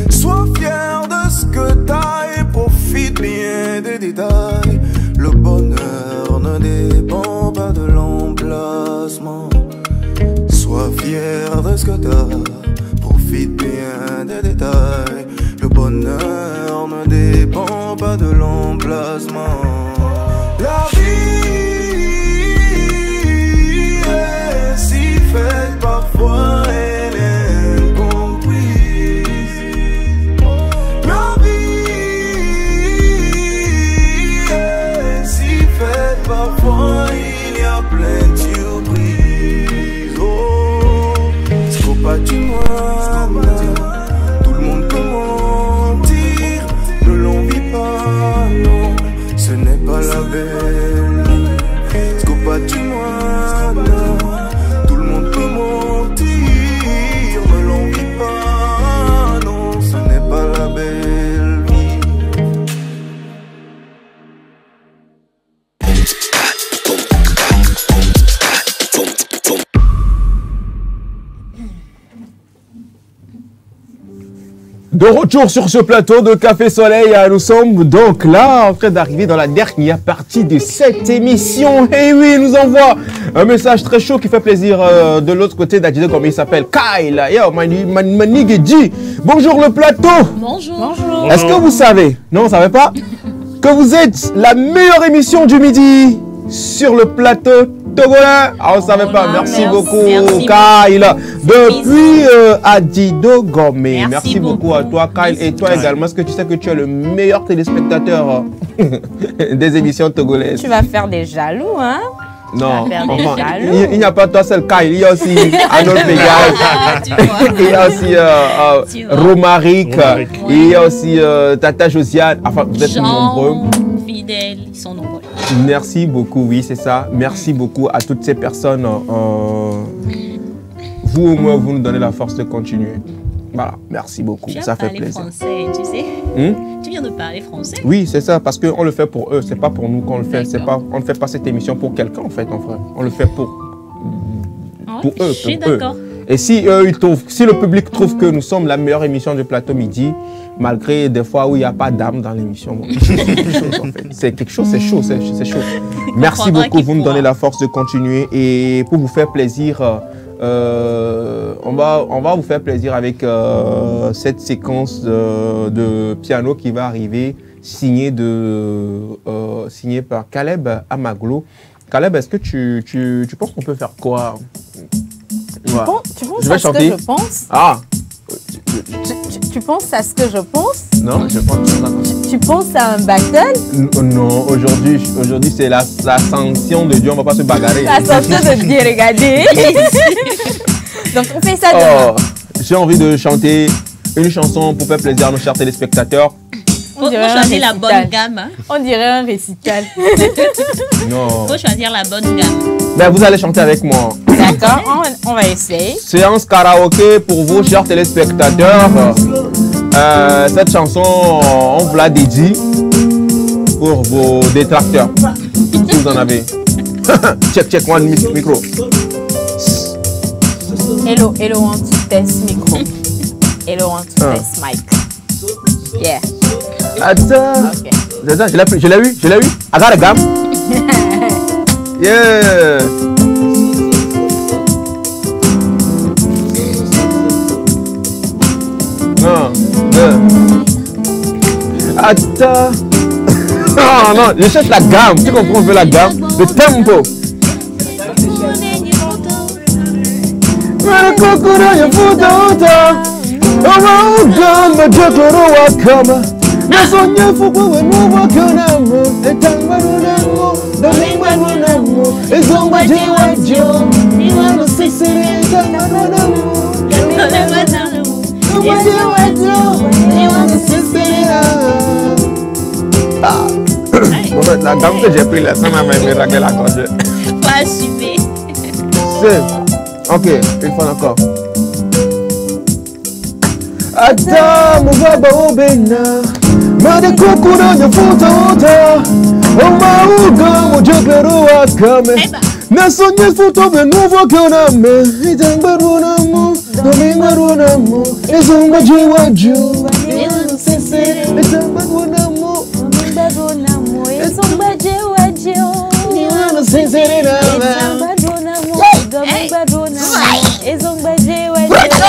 Sois fier de ce que t'as et profite bien des détails. Le bonheur ne dépend pas de l'emplacement. Sois fier de ce que t'as, profite bien des détails. Le bonheur ne dépend pas de l'emplacement. La vie est si faite, parfois elle est incomprise. La vie est si faite, parfois il y a plein de surprises. Oh, Scopatumana, tout le monde peut mentir, ne l'envie pas, non, ce n'est pas la belle vie. Scopatumana, tout le monde peut mentir, ne l'envie pas, non, ce n'est pas la belle vie.
De retour sur ce plateau de Café Soleil, nous sommes donc là en train d'arriver dans la dernière partie de cette émission. Et oui, il nous envoie un message très chaud qui fait plaisir de l'autre côté d'Adjide, comme il s'appelle Kyle. Yo, Manigedi. Bonjour le plateau.
Bonjour. Bonjour.
Est-ce que vous savez, non, vous ne savez pas, que vous êtes la meilleure émission du midi sur le plateau togolais? Ah, on ne savait pas. Merci beaucoup, Kyle. Depuis Adido Gomé. Merci beaucoup à toi, Kyle. Et toi également, est-ce que tu sais que tu es le meilleur téléspectateur des émissions togolaises?
Tu vas faire des jaloux, hein?
Non, enfin, il n'y a pas toi seul, Kyle. Il y a aussi Arnold Vegas. Il y a aussi Romaric. Il y a aussi Tata Josiane. Enfin, vous êtes nombreux.
Fidèles, ils sont nombreux.
Merci beaucoup, oui, c'est ça. Merci beaucoup à toutes ces personnes. Vous, au moins, vous nous donnez la force de continuer. Voilà, merci beaucoup. Ça fait plaisir.
Français, tu sais. Tu viens de parler français.
Oui, c'est ça, parce qu'on le fait pour eux. C'est pas pour nous qu'on le fait. Pas, on ne fait pas cette émission pour quelqu'un, en fait, en vrai. On le fait pour eux.
Je suis d'accord.
Et si le public trouve que nous sommes la meilleure émission du plateau midi, malgré des fois où il n'y a pas d'âme dans l'émission, bon, c'est quelque chose, c'est chaud, c'est chaud. Merci beaucoup, vous nous donnez la force de continuer. Et pour vous faire plaisir, on va vous faire plaisir avec cette séquence de piano qui va arriver, signée par Caleb Amaglo. Caleb, est-ce que tu penses qu'on peut faire quoi?
Tu penses à ce que je pense?
Ah.
Tu penses à ce que je pense?
Non, je pense pas.
Tu penses à un battle?
Non, aujourd'hui c'est la sanction de Dieu, on va pas se bagarrer.
La sanction de Dieu, regardez. Donc on fait ça demain.
J'ai envie de chanter une chanson pour faire plaisir à nos chers téléspectateurs.
Faut choisir la bonne gamme. Hein.
On dirait un récital.
Non.
Faut choisir la bonne gamme.
Ben, vous allez chanter avec moi.
D'accord, on va essayer.
Séance karaoké pour vous, chers téléspectateurs. Cette chanson, on vous l'a dédiée pour vos détracteurs. Si vous en avez. check, one micro.
Hello, one, two, test micro. Hello, one, two, test mic. Yeah.
Attends.
Okay.
Je l'ai eu. I got a gam. Yeah. Attends. Non, je cherche la gamme. Tu comprends, je veux la gamme. Le tempo. La gamme que j'ai pris là, ça m'a même réglé la corde.
Pas assumer.
Ok, une fois encore. Attends, mon baba au bena. Made kokura ya futa. Oh mauga, mo jogero akame. Nasonye futo be nuvo kaname. Itangbaruna mo, domingbaruna mo. Ezumba jiwaju. Itangbaruna mo, domingbaruna mo. Ezumba jiwaju. Niwana sincerina. Itangbaruna mo, domingbaruna mo. Ezumba jiwaju.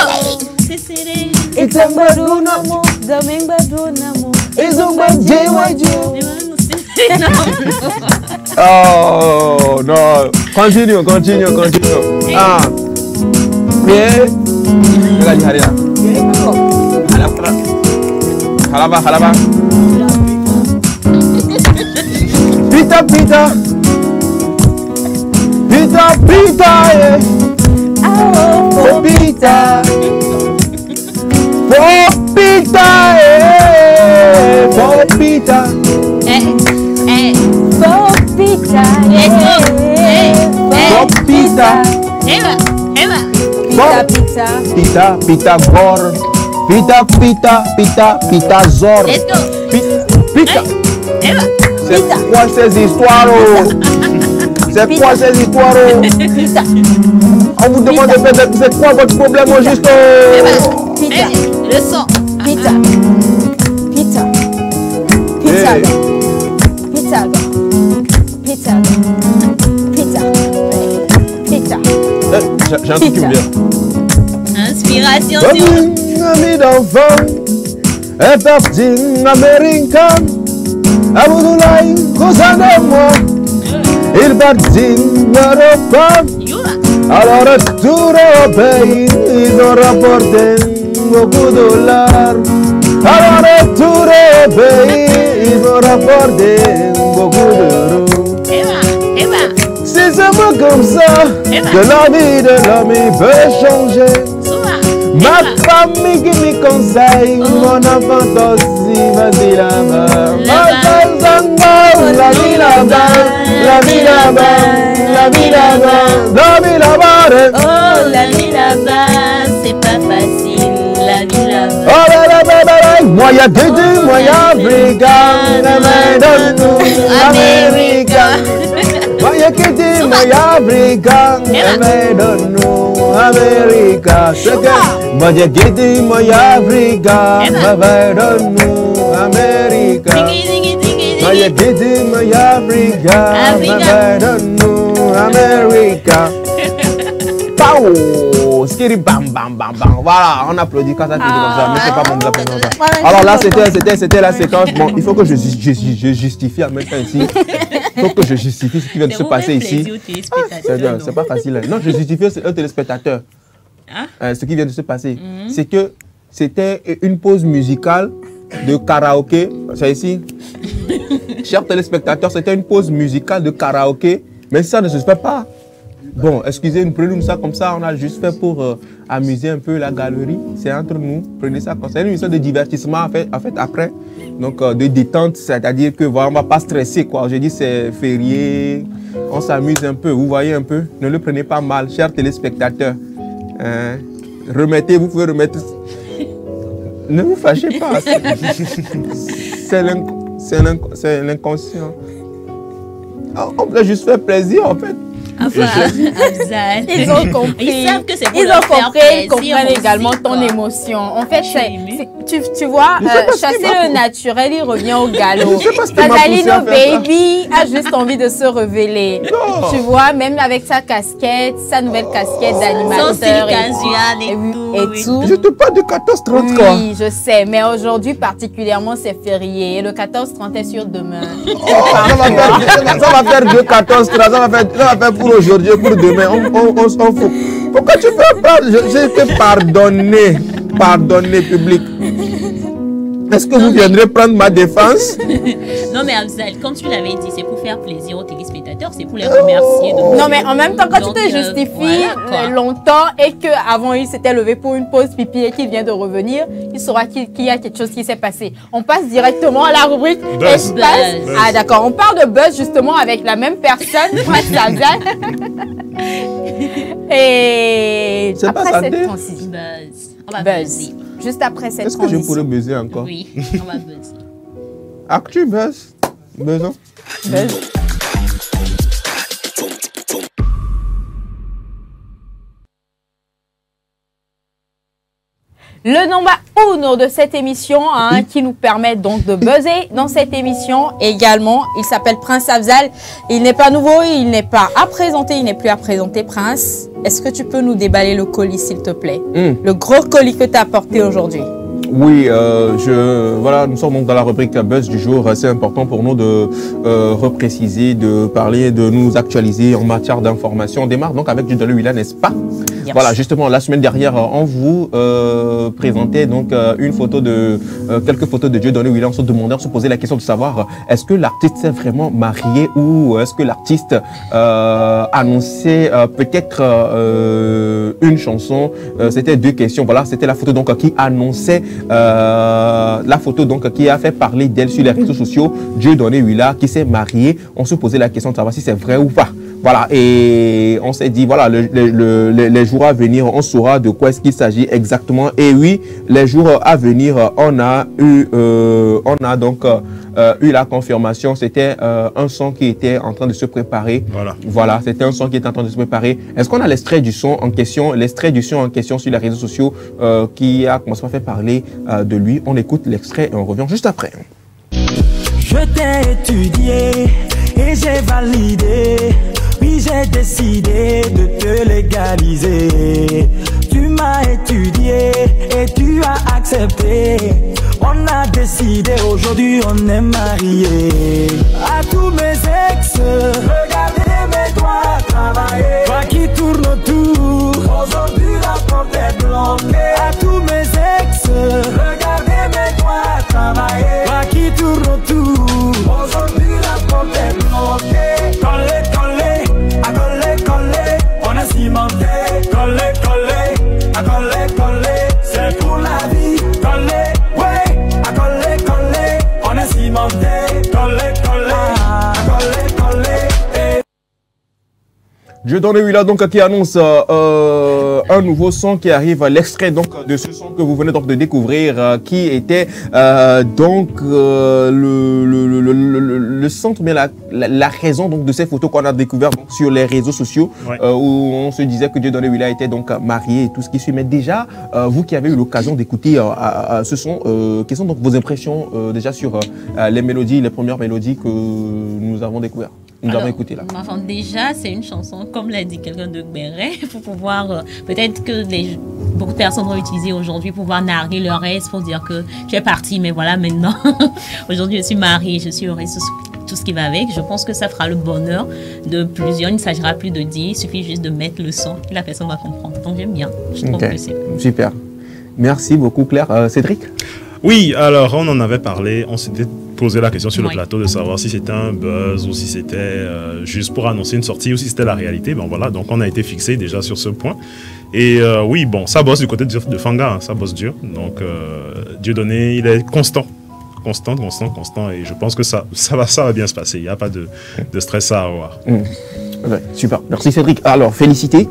Itambadunamo, Domingbadunamo, Oh no, continue. Ah, bien. Halaba. Pita, yeah. Oh, pita. Popita, Popita. Popita, Popita. Pita, gor. Pita, zor. Pita. C'est quoi ces histoires? C'est quoi ces histoires? On vous demande de faire c'est quoi votre problème au juste?
Pita, le son.
Pita.
J'ai un truc qui me vient.
Inspiration.
Ami d'enfant est parti américain. Abdoulaye Kosanemo. Il partit en Europe. Alors retour au pays, ils ont rapporté beaucoup de dollars. Alors retour au pays, ils ont rapporté beaucoup d'euros. C'est seulement comme ça que la vie de l'homme peut changer. Ma famille qui me conseille, mon enfant aussi, vas-y là-bas. La vie là-bas, la vie là-bas, la vie là-bas, la vie là-bas.
Oh, la vie là-bas, c'est pas facile, la vie là-bas.
Oh là là, moi y'a Didi, moi y'a Africa, America. Moi y'a Didi, moi y'a Africa, America. Moi y'a Didi, moi y'a Africa, America. Maya Gidi, Maya Africa, America. Pow! Skiri bam bam bam bam. Voilà, on applaudit quand ça finit comme ça, mais c'est pas bon, comme ça. Alors là, c'était la séquence. Bon, il faut que je justifie en même temps ici. Il faut que je justifie ce qui vient de se passer ici. C'est pas facile. Non, je justifie aux téléspectateurs. Ce qui vient de se passer, c'est que c'était une pause musicale de karaoké. C'est ici. Chers téléspectateurs, c'était une pause musicale de karaoké, mais ça ne se fait pas. Bon, excusez-nous, prenez-nous ça comme ça. On a juste fait pour amuser un peu la galerie. C'est entre nous. Prenez ça comme ça. C'est une émission de divertissement en fait après. Donc de détente, c'est-à-dire que voilà, on ne va pas stresser quoi. Aujourd'hui c'est férié. On s'amuse un peu. Vous voyez un peu. Ne le prenez pas mal, chers téléspectateurs. Remettez, vous pouvez remettre. Ne vous fâchez pas. C'est l'inconscient. On peut juste faire plaisir en fait.
Enfin, Afzal.
Ils ont compris.
Ils savent que c'est pour
Ils
leur
ont
faire
compris, ils
plaisir
comprennent
aussi,
également ton
quoi.
émotion. En fait, tu vois, chasser le naturel, il revient au galop. Fazalino Baby a juste envie de se révéler.
Non.
Tu vois, même avec sa casquette, sa nouvelle casquette d'animateur et tout.
Je te parle de 14-30 quoi.
Oui, je sais, mais aujourd'hui particulièrement c'est férié. Et le 14-30 est sur demain.
Ça va faire de 14-30, ça va faire pour aujourd'hui, pour demain. On s'en fout. Pourquoi tu veux pas? Je t'ai pardonné. Pardonné, public. Est-ce que vous viendrez prendre ma défense?
Non mais Afzal, comme tu l'avais dit, c'est pour faire plaisir aux téléspectateurs, c'est pour les remercier.
Non mais en même temps, quand tu te justifies longtemps et qu'avant il s'était levé pour une pause pipi et qu'il vient de revenir, il saura qu'il y a quelque chose qui s'est passé. On passe directement à la rubrique
Buzz.
Buzz. Ah d'accord, on parle de buzz justement avec la même personne, Et après cette transition.
Buzz. On va
Buzz. Juste après cette
Est-ce que
transition.
je pourrais buzzer encore?
Oui, on va buzzer.
Actu buzz. Besoin.
Buzz. Le nombre uno de cette émission qui nous permet donc de buzzer dans cette émission également. Il s'appelle Prince Afzal. Il n'est pas nouveau, il n'est pas à présenter, il n'est plus à présenter. Prince, est-ce que tu peux nous déballer le colis s'il te plaît? Le gros colis que tu as apporté aujourd'hui.
Oui, voilà, nous sommes donc dans la rubrique Buzz du jour. C'est important pour nous de repréciser, de parler, de nous actualiser en matière d'information. On démarre donc avec Dieudonné Willa, n'est-ce pas? Yes. Voilà, justement, la semaine dernière, on vous présentait donc une photo de quelques photos de Dieudonné Willa. On se demandait, on se posait la question de savoir est-ce que l'artiste s'est vraiment marié ou est-ce que l'artiste annonçait peut-être une chanson. C'était deux questions. Voilà, c'était la photo donc qui annonçait la photo donc qui a fait parler d'elle sur les réseaux sociaux, Dieudonné Willa qui s'est marié. On se posait la question de savoir si c'est vrai ou pas. Voilà, et on s'est dit, voilà, les jours à venir, on saura de quoi est-ce qu'il s'agit exactement. Et oui, les jours à venir, on a donc eu la confirmation. C'était un son qui était en train de se préparer. Voilà, c'était un son qui était en train de se préparer. Est-ce qu'on a l'extrait du son en question, sur les réseaux sociaux qui a commencé à faire parler de lui? On écoute l'extrait et on revient juste après.
Je t'ai étudié et j'ai validé. Oui, j'ai décidé de te légaliser. Tu m'as étudié et tu as accepté. On a décidé, aujourd'hui on est mariés. À tous mes ex, regardez mes doigts travailler. Toi qui tourne autour, aujourd'hui la porte est bloquée. À tous mes ex, regardez mes doigts travailler. Toi qui tourne autour, aujourd'hui la porte est bloquée. Collé, collé, à coller, coller, on est cimenté. Collé, collé, à coller, coller, c'est pour la vie. Collé, ouais, à coller, coller, on est cimenté. Collé, collé, à coller, coller.
Dieudonné Willa donc qui annonce un nouveau son qui arrive, l'extrait donc de ce son que vous venez donc de découvrir, qui était donc le centre, mais la raison donc de ces photos qu'on a découvert donc, sur les réseaux sociaux, où on se disait que Dieudonné Willa était donc marié et tout ce qui suit. Mais déjà, vous qui avez eu l'occasion d'écouter ce son, quelles sont donc vos impressions déjà sur les mélodies, les premières mélodies que nous avons découvertes? Nous avons écouté là.
Enfin, déjà, c'est une chanson, comme l'a dit quelqu'un de Béret, pour pouvoir, peut-être que beaucoup de personnes vont utiliser aujourd'hui pour pouvoir narguer leur reste, pour dire que tu es parti, mais voilà, maintenant, aujourd'hui, je suis mariée, je suis heureuse, tout ce qui va avec. Je pense que ça fera le bonheur de plusieurs. Il ne s'agira plus de dire, il suffit juste de mettre le son et la personne va comprendre. Donc, j'aime bien. Je trouve que c'est
super. Merci beaucoup, Claire. Cédric?
Oui, alors on en avait parlé, on s'était posé la question sur le plateau de savoir si c'était un buzz ou si c'était juste pour annoncer une sortie ou si c'était la réalité. Bon voilà, donc on a été fixé déjà sur ce point. Et oui, bon, ça bosse du côté de Fanga, hein, ça bosse dur. Donc Dieudonné, il est constant, et je pense que ça va bien se passer. Il n'y a pas de stress à avoir.
Ouais, super, merci Cédric. Alors, félicité.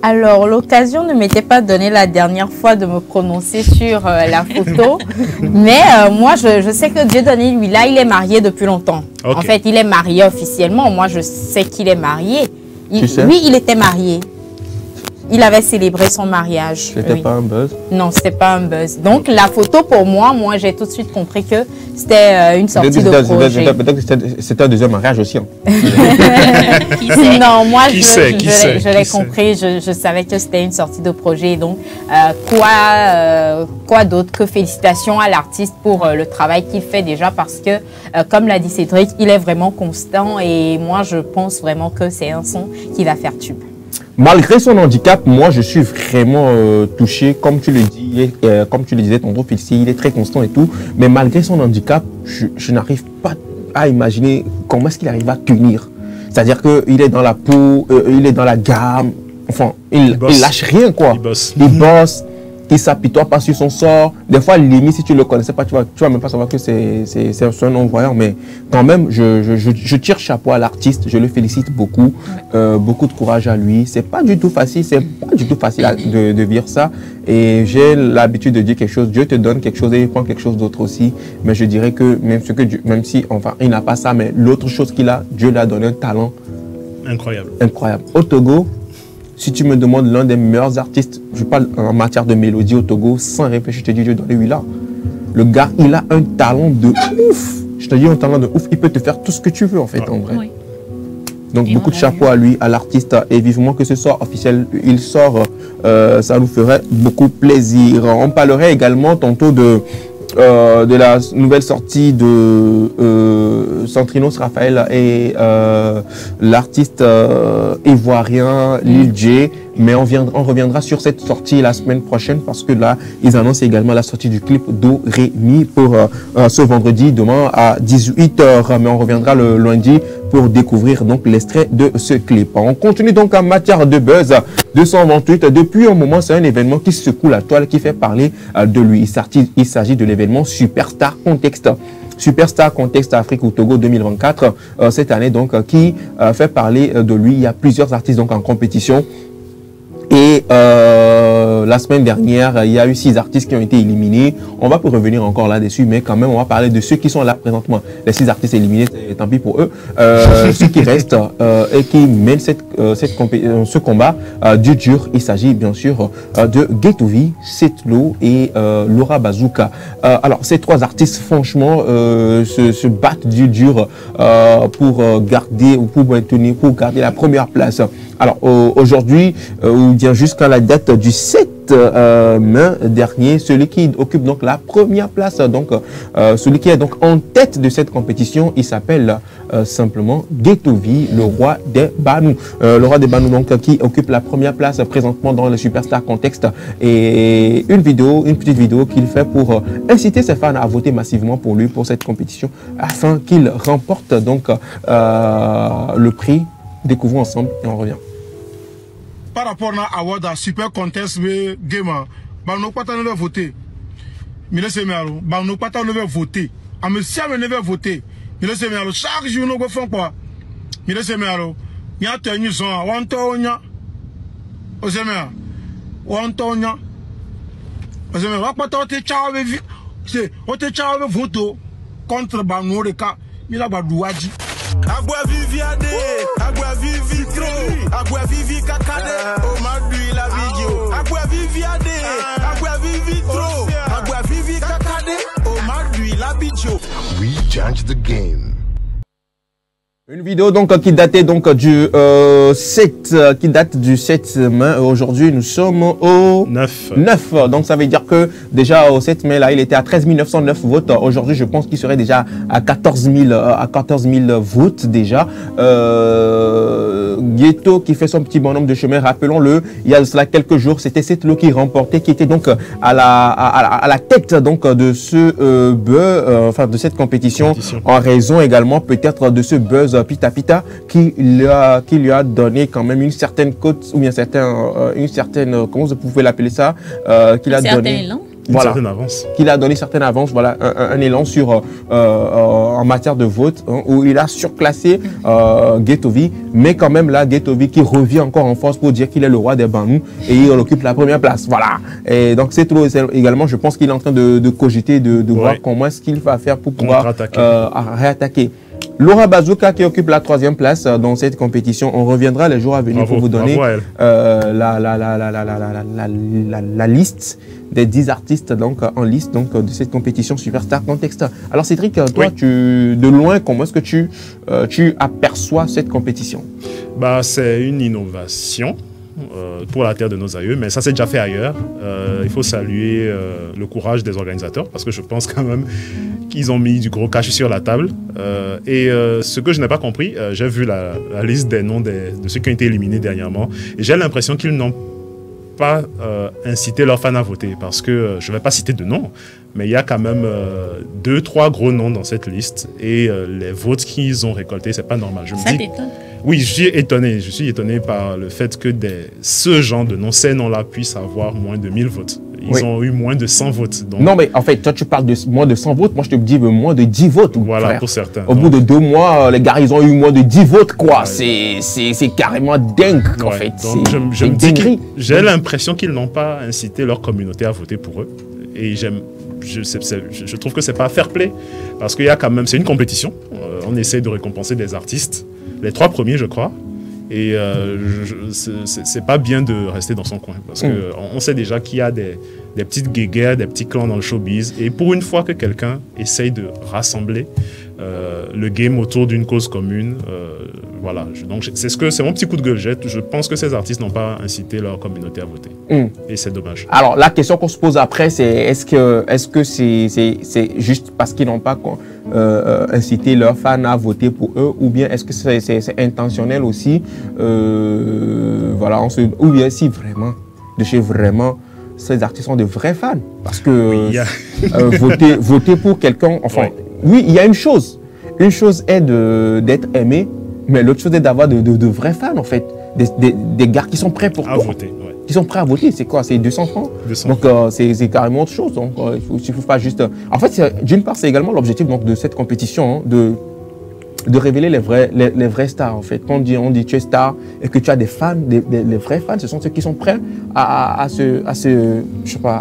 Alors, l'occasion ne m'était pas donnée la dernière fois de me prononcer sur la photo, mais moi, je sais que Dieudonné, lui, là, il est marié depuis longtemps. Okay. En fait, il est marié officiellement. Moi, je sais qu'il est marié. Lui, il était marié. Il avait célébré son mariage.
C'était pas un buzz? Non,
c'était pas un buzz. Donc, la photo, pour moi, j'ai tout de suite compris que c'était une sortie de projet.
Peut-être que c'était un deuxième mariage aussi. Hein.
Qui sait? Non, moi, je l'ai compris. Je savais que c'était une sortie de projet. Donc, quoi d'autre que félicitations à l'artiste pour le travail qu'il fait déjà parce que, comme l'a dit Cédric, il est vraiment constant et moi, je pense vraiment que c'est un son qui va faire tube.
Malgré son handicap, moi je suis vraiment touché, comme tu le dis, comme tu le disais tantôt, Félicie, il est très constant et tout, mais malgré son handicap, je n'arrive pas à imaginer comment est-ce qu'il arrive à tenir. C'est-à-dire qu'il est dans la peau, il est dans la gamme, enfin, il lâche rien quoi. Il bosse. Il s'apitoie pas sur son sort. Des fois, limite, si tu ne le connaissais pas, tu vas même pas savoir que c'est un non-voyant. Mais quand même, je tire chapeau à l'artiste. Je le félicite beaucoup. Beaucoup de courage à lui. C'est pas du tout facile. C'est pas du tout facile de vivre ça. Et j'ai l'habitude de dire quelque chose. Dieu te donne quelque chose et il prend quelque chose d'autre aussi. Mais je dirais que même si, enfin, il n'a pas ça, mais l'autre chose qu'il a, Dieu lui a donné un talent.
Incroyable.
Incroyable. Au Togo, si tu me demandes l'un des meilleurs artistes, je parle en matière de mélodie au Togo, sans réfléchir, je te dis Dieudonné Willa. Le gars, il a un talent de ouf. Je te dis un talent de ouf. Il peut te faire tout ce que tu veux en fait, en vrai. Oui. Donc beaucoup de chapeau à lui, à l'artiste, et vivement que ce soit officiel. Il sort, ça nous ferait beaucoup plaisir. On parlerait également tantôt de la nouvelle sortie de Centrinos Raphaël et l'artiste ivoirien Lil J. Mais on reviendra sur cette sortie la semaine prochaine parce que là, ils annoncent également la sortie du clip Do Ré Mi pour ce vendredi, demain à 18 h. Mais on reviendra le lundi pour découvrir donc l'extrait de ce clip. On continue donc en matière de buzz. 228, depuis un moment, c'est un événement qui secoue la toile, qui fait parler de lui. Il s'agit de l'événement Superstar Contexte. Superstar Contexte Afrique ou Togo 2024, cette année donc, qui fait parler de lui. Il y a plusieurs artistes donc en compétition. Et la semaine dernière, il y a eu 6 artistes qui ont été éliminés. On va pas revenir encore là-dessus, mais quand même, on va parler de ceux qui sont là présentement. Les 6 artistes éliminés, tant pis pour eux. Ceux qui restent et qui mènent ce combat du dur, il s'agit bien sûr de Ghetouvi, Setlo et Laura Bazooka. Alors, ces 3 artistes, franchement, se battent du dur pour garder ou pour garder la première place. Alors, aujourd'hui, ou bien jusqu'à la date du 7 mai dernier, celui qui occupe donc la première place, donc celui qui est donc en tête de cette compétition, il s'appelle simplement Ghetouvi, le roi des Banous. Le roi des Banous, donc, qui occupe la première place présentement dans le Superstar Contexte. Et une petite vidéo qu'il fait pour inciter ses fans à voter massivement pour lui, pour cette compétition, afin qu'il remporte donc le prix. Découvrons ensemble et on revient.
Par rapport à award à super contest game, nous pas voter. Mais laissez nous pas voter. À monsieur ne veut voter. Mais laissez chaque jour nous faisons quoi. Mais laissez il y a tenu son wantonya. Osemea. Wantonya. Osemea va pas te chawe c'est on te chawe voto contre Bango de cas. Il a badouaji. Agua viviade, agua vivi trop, agua vivi kakade, oh madui la vidéo. Agua viviade, agua vivi trop, agua vivi kakade, oh madui la vidéo.
We change the game.
Une vidéo donc qui datait donc du 7 mai. Aujourd'hui nous sommes au 9. Donc ça veut dire que déjà au 7 mai là il était à 13 909 votes. Aujourd'hui je pense qu'il serait déjà à 14 000 votes déjà. Ghetto qui fait son petit bonhomme de chemin, rappelons-le, il y a cela quelques jours, c'était Setlo qui remportait, qui était donc à la tête donc de ce buzz, de cette compétition, en raison également peut-être de ce buzz Pita Pita qui lui a donné quand même une certaine cote ou bien une certaine comment vous pouvez l'appeler ça, qu'il a donné. Voilà, qu'il a donné certaines avances, voilà, un élan sur en matière de vote, hein, où il a surclassé Ghettovi, mais quand même là, Ghettovi qui revient encore en force pour dire qu'il est le roi des Banous et il occupe la première place, voilà. Et donc c'est tout également, je pense qu'il est en train de cogiter, de voir comment est-ce qu'il va faire pour pouvoir réattaquer. Laura Bazooka qui occupe la 3e place dans cette compétition. On reviendra les jours à venir pour vous donner la liste des 10 artistes donc, en liste donc, de cette compétition Superstar Contexte. Alors Cédric, toi, de loin, comment est-ce que tu aperçois cette compétition?
C'est une innovation pour la terre de nos aïeux, mais ça s'est déjà fait ailleurs. Il faut saluer le courage des organisateurs parce que je pense quand même qu'ils ont mis du gros cash sur la table. Ce que je n'ai pas compris, j'ai vu la liste des noms de ceux qui ont été éliminés dernièrement et j'ai l'impression qu'ils n'ont pas incité leurs fans à voter parce que je ne vais pas citer de noms, mais il y a quand même 2-3 gros noms dans cette liste et les votes qu'ils ont récoltés, c'est pas normal.
Ça t'étonne?
Oui, je suis étonné par le fait que ce genre de noms, ces noms-là puissent avoir moins de 1000 votes. Ils ont eu moins de 100 votes. Donc... Non,
mais en fait, toi, tu parles de moins de 100 votes. Moi, je te dis moins de 10 votes.
Voilà,
frère.
pour certains.
Au bout de 2 mois, les gars, ils ont eu moins de 10 votes, quoi. Ouais. C'est carrément dingue, en fait.
J'ai l'impression qu'ils n'ont pas incité leur communauté à voter pour eux. Et je trouve que c'est pas fair play. Parce qu'il y a quand même... C'est une compétition. On essaie de récompenser des artistes. Les 3 premiers, je crois. Et c'est pas bien de rester dans son coin parce qu'on sait déjà qu'il y a des petites guéguerres, des petits clans dans le showbiz et pour une fois que quelqu'un essaye de rassembler le game autour d'une cause commune, voilà. Donc c'est mon petit coup de gueule. Je pense que ces artistes n'ont pas incité leur communauté à voter et c'est dommage.
Alors la question qu'on se pose après c'est est-ce que c'est juste parce qu'ils n'ont pas incité leurs fans à voter pour eux ou bien est-ce que c'est intentionnel aussi, voilà, ou bien si vraiment ces artistes sont de vrais fans parce que voter pour quelqu'un, enfin oui, il y a une chose est d'être aimé, mais l'autre chose est d'avoir de vrais fans en fait, des gars qui sont prêts pour
voter.
Qui sont prêts à voter, c'est quoi? C'est 200 francs. Donc c'est carrément autre chose. Donc il faut pas juste. En fait, d'une part, c'est également l'objectif de cette compétition, hein, de révéler les vrais stars en fait. Quand on dit tu es star et que tu as des fans, les vrais fans, ce sont ceux qui sont prêts à se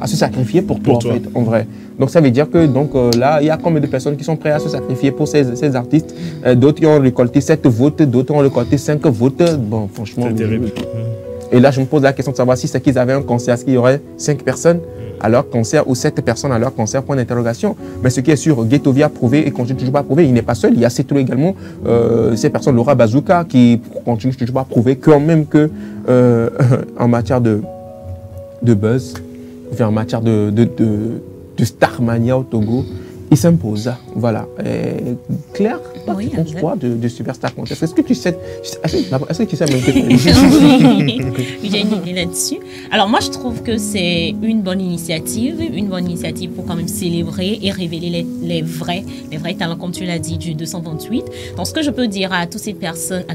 sacrifier pour toi en fait, en vrai. Donc ça veut dire que là, il y a combien de personnes qui sont prêtes à se sacrifier pour ces artistes? D'autres qui ont récolté 7 votes, d'autres ont récolté 5 votes. Bon, franchement,
c'est terrible.
Et là, je me pose la question de savoir si c'est qu'ils avaient un concert, est-ce qu'il y aurait 5 personnes à leur concert ou 7 personnes à leur concert, point d'interrogation. Mais ce qui est sûr, Ghettovi a prouvé et continue toujours pas à prouver. Il n'est pas seul, il y a Setlo également, ces personnes, Laura Bazooka, qui continue toujours pas à prouver quand même que en matière de buzz, en matière de Starmania au Togo, il s'impose. Voilà. Claire, tu penses quoi de Superstar Contest? Est-ce que tu sais même que
j'ai une idée là-dessus. Alors moi, je trouve que c'est une bonne initiative pour quand même célébrer et révéler les vrais talents, comme tu l'as dit, du 228. Donc ce que je peux dire à toutes ces personnes,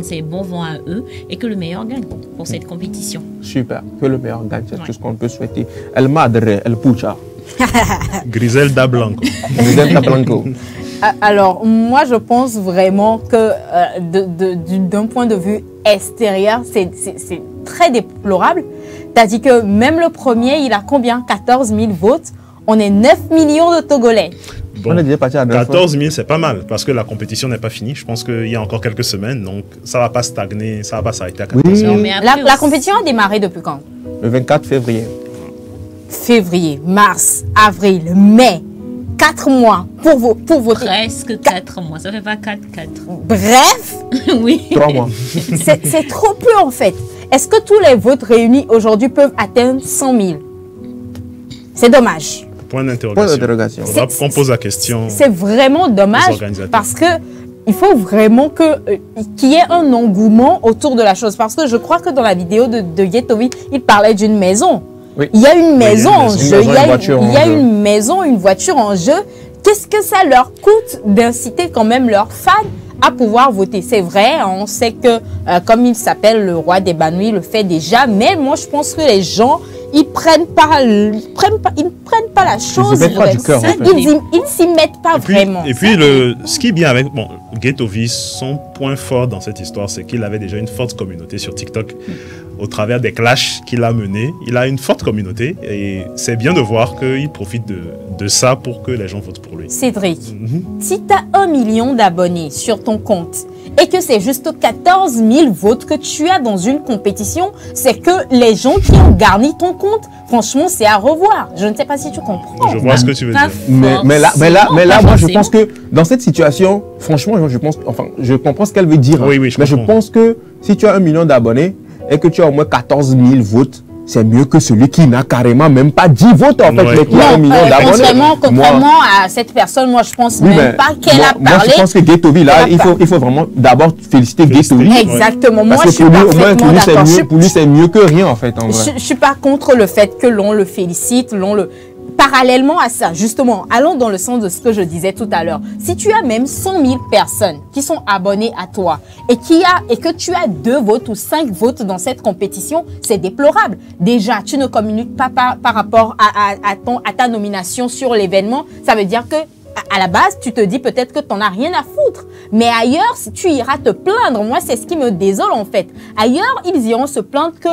c'est bon vent à eux et que le meilleur gagne pour cette compétition. Super,
que le meilleur gagne, c'est tout ce qu'on peut souhaiter. El Madre, El Pucha.
Griselda Blanco.
Alors, moi, je pense vraiment que d'un point de vue extérieur, c'est très déplorable. Tu as dit que même le premier, il a combien? 14 000 votes. On est 9 millions de Togolais.
Bon, 14 000, c'est pas mal, parce que la compétition n'est pas finie. Je pense qu'il y a encore quelques semaines, donc ça ne va pas stagner, ça ne va pas s'arrêter à 14 000.
Oui. La compétition a démarré depuis quand?
Le 24 février.
Février, mars, avril, mai. 4 mois pour voter.
Presque 4 mois, ça fait pas 4.
Bref,
oui.
3 mois.
C'est trop peu en fait. Est-ce que tous les votes réunis aujourd'hui peuvent atteindre 100 000? C'est dommage.
Point d'interrogation. On va qu'on pose la question.
C'est vraiment dommage parce que il faut vraiment qu'il y ait un engouement autour de la chose. Parce que je crois que dans la vidéo de Ghettovi, il parlait d'une maison. Oui. Il y a une maison en jeu. Il y a une maison, une voiture en jeu. Qu'est-ce que ça leur coûte d'inciter quand même leurs fans à pouvoir voter? C'est vrai, on sait que, comme il s'appelle, le roi des Banouis le fait déjà. Mais moi, je pense que les gens... Ils prennent pas la chose. Ils s'y mettent pas vraiment.
Et puis, ce qui est bien avec Ghettovi, son point fort dans cette histoire, c'est qu'il avait déjà une forte communauté sur TikTok. Au travers des clashs qu'il a menés, il a une forte communauté et c'est bien de voir qu'il profite de ça pour que les gens votent pour lui.
Cédric, si tu as 1 million d'abonnés sur ton compte et que c'est juste 14 000 votes que tu as dans une compétition, c'est que les gens qui ont garni ton compte, franchement, c'est à revoir. Je ne sais pas si tu comprends.
Je vois ce que tu veux dire.
Mais là, moi, je pense que dans cette situation, franchement, je comprends ce qu'elle veut dire.
Oui,
mais je pense que si tu as 1 million d'abonnés et que tu as au moins 14 000 votes, c'est mieux que celui qui n'a carrément même pas 10 votes en fait, mais qui a 1 million d'abonnés.
Contrairement à cette personne, moi je pense même pas qu'elle a parlé.
Moi je pense que Ghettovi, là, il faut vraiment d'abord féliciter Ghettovi.
Exactement, moi je suis
parfaitement d'accord. Pour lui c'est mieux que rien en fait.
Je ne suis pas contre le fait que l'on le félicite, Parallèlement à ça, justement, allons dans le sens de ce que je disais tout à l'heure. Si tu as même 100 000 personnes qui sont abonnées à toi et que tu as 2 votes ou 5 votes dans cette compétition, c'est déplorable. Déjà, tu ne communiques pas par rapport à ta nomination sur l'événement. Ça veut dire que à la base, tu te dis peut-être que tu n'en as rien à foutre. Mais ailleurs, si tu iras te plaindre, moi, c'est ce qui me désole en fait. Ailleurs, ils iront se plaindre que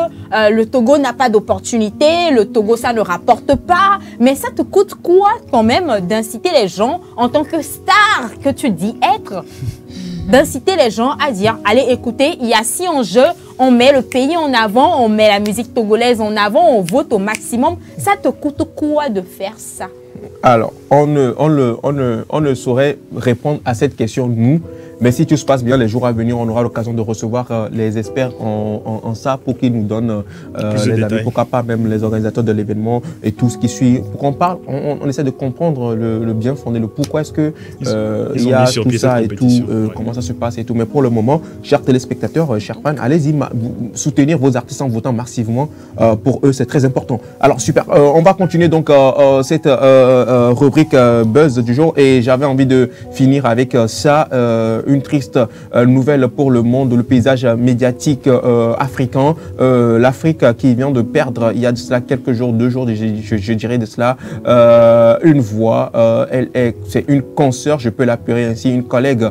le Togo n'a pas d'opportunité, le Togo, ça ne rapporte pas. Mais ça te coûte quoi quand même d'inciter les gens en tant que star que tu dis être, d'inciter les gens à dire, allez, écoutez, il y a ci en jeu, on met le pays en avant, on met la musique togolaise en avant, on vote au maximum. Ça te coûte quoi de faire ça?
Alors, on ne saurait répondre à cette question, nous. Mais si tout se passe bien, les jours à venir, on aura l'occasion de recevoir les experts en ça pour qu'ils nous donnent les avis. Pourquoi pas même les organisateurs de l'événement et tout ce qui suit. Pour qu'on parle, on essaie de comprendre le bien fondé, le pourquoi est-ce que il y a tout ça et tout, comment ça se passe et tout. Mais pour le moment, chers téléspectateurs, chers fans, allez-y soutenir vos artistes en votant massivement. Pour eux, c'est très important. Alors super, on va continuer donc cette rubrique buzz du jour et j'avais envie de finir avec ça. Une triste nouvelle pour le monde, le paysage médiatique africain. L'Afrique qui vient de perdre, il y a de cela quelques jours, 2 jours, je dirais de cela, une voix. C'est une consoeur, je peux l'appeler ainsi, une collègue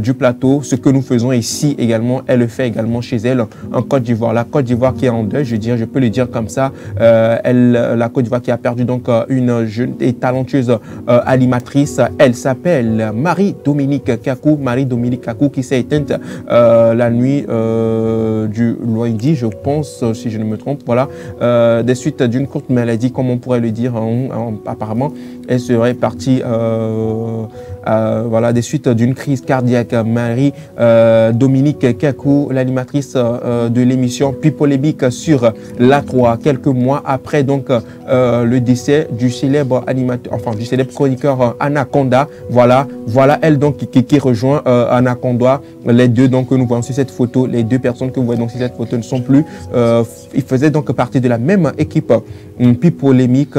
du plateau. Ce que nous faisons ici également, elle le fait également chez elle en Côte d'Ivoire. La Côte d'Ivoire qui est en deuil, je peux le dire comme ça. La Côte d'Ivoire qui a perdu donc une jeune et talentueuse animatrice. Elle s'appelle Marie-Dominique Kakou. Marie-Dominique Kakou qui s'est éteinte la nuit du lundi, je pense, si je ne me trompe. Voilà, des suites d'une courte maladie, comme on pourrait le dire. Apparemment, elle serait partie voilà, des suites d'une crise cardiaque. Marie-Dominique Kakou, l'animatrice de l'émission Puis Polémique sur l'A3, quelques mois après donc le décès du célèbre animateur, enfin du célèbre chroniqueur Anaconda. Voilà elle donc qui rejoint Anaconda. Les deux donc que nous voyons sur cette photo, les 2 personnes que vous voyez donc sur cette photo ne sont plus. Ils faisaient donc partie de la même équipe Puis Polémique.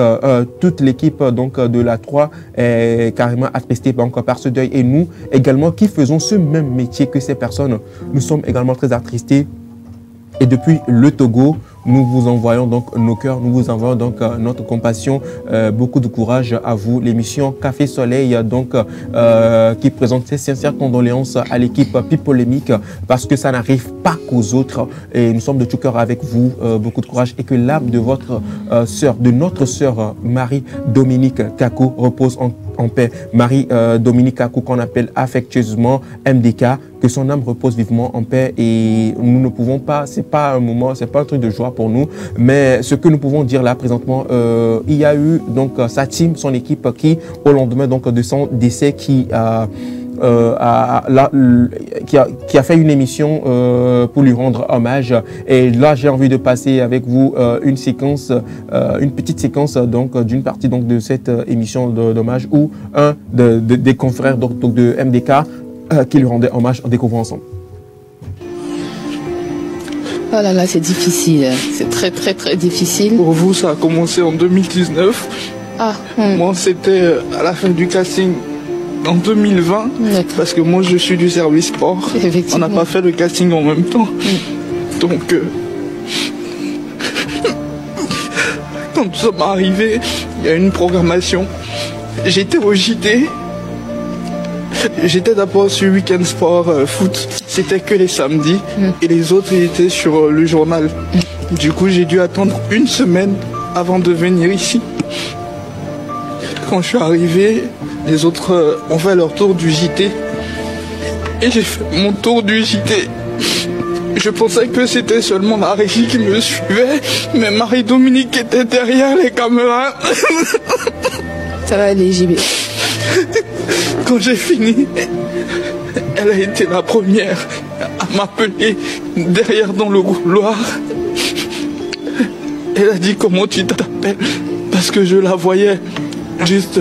Toute l'équipe donc de l'A3 est carrément attristée donc par ce deuil et nous également qui faisons ce même métier que ces personnes, nous sommes également très attristés. Et depuis le Togo, nous vous envoyons donc nos cœurs, nous vous envoyons donc notre compassion, beaucoup de courage à vous. L'émission Café Soleil donc qui présente ses sincères condoléances à l'équipe Puis Polémique parce que ça n'arrive pas qu'aux autres et nous sommes de tout cœur avec vous, beaucoup de courage et que l'âme de votre sœur, de notre sœur Marie-Dominique Kakou repose en paix. Marie-Dominique Kakou, qu'on appelle affectueusement MDK, que son âme repose vivement en paix. Et nous ne pouvons pas, c'est pas un moment, c'est pas un truc de joie pour nous, mais ce que nous pouvons dire là présentement, il y a eu donc sa team, son équipe qui, au lendemain donc de son décès, qui a fait une émission pour lui rendre hommage. Et là, j'ai envie de passer avec vous une séquence, une petite séquence donc d'une partie donc de cette émission d'hommage où un des confrères donc de MDK qui lui rendait hommage, en découvrant ensemble.
Oh là là, c'est difficile. C'est très très très difficile.
Pour vous, ça a commencé en 2019. Moi, c'était à la fin du casting en 2020. Parce que moi, je suis du service sport. On n'a pas fait le casting en même temps. Donc, quand nous sommes arrivés, il y a une programmation. J'étais au JT. J'étais d'abord sur Weekend Sport Foot. C'était que les samedis. Et les autres étaient sur le journal. Du coup, j'ai dû attendre une semaine avant de venir ici. Quand je suis arrivé, les autres ont fait leur tour du JT. Et j'ai fait mon tour du JT. Je pensais que c'était seulement la régie qui me suivait, mais Marie-Dominique était derrière les caméras.
Ça va aller, JB.
Quand j'ai fini, elle a été la première à m'appeler derrière dans le couloir. Elle a dit comment tu t'appelles, parce que je la voyais juste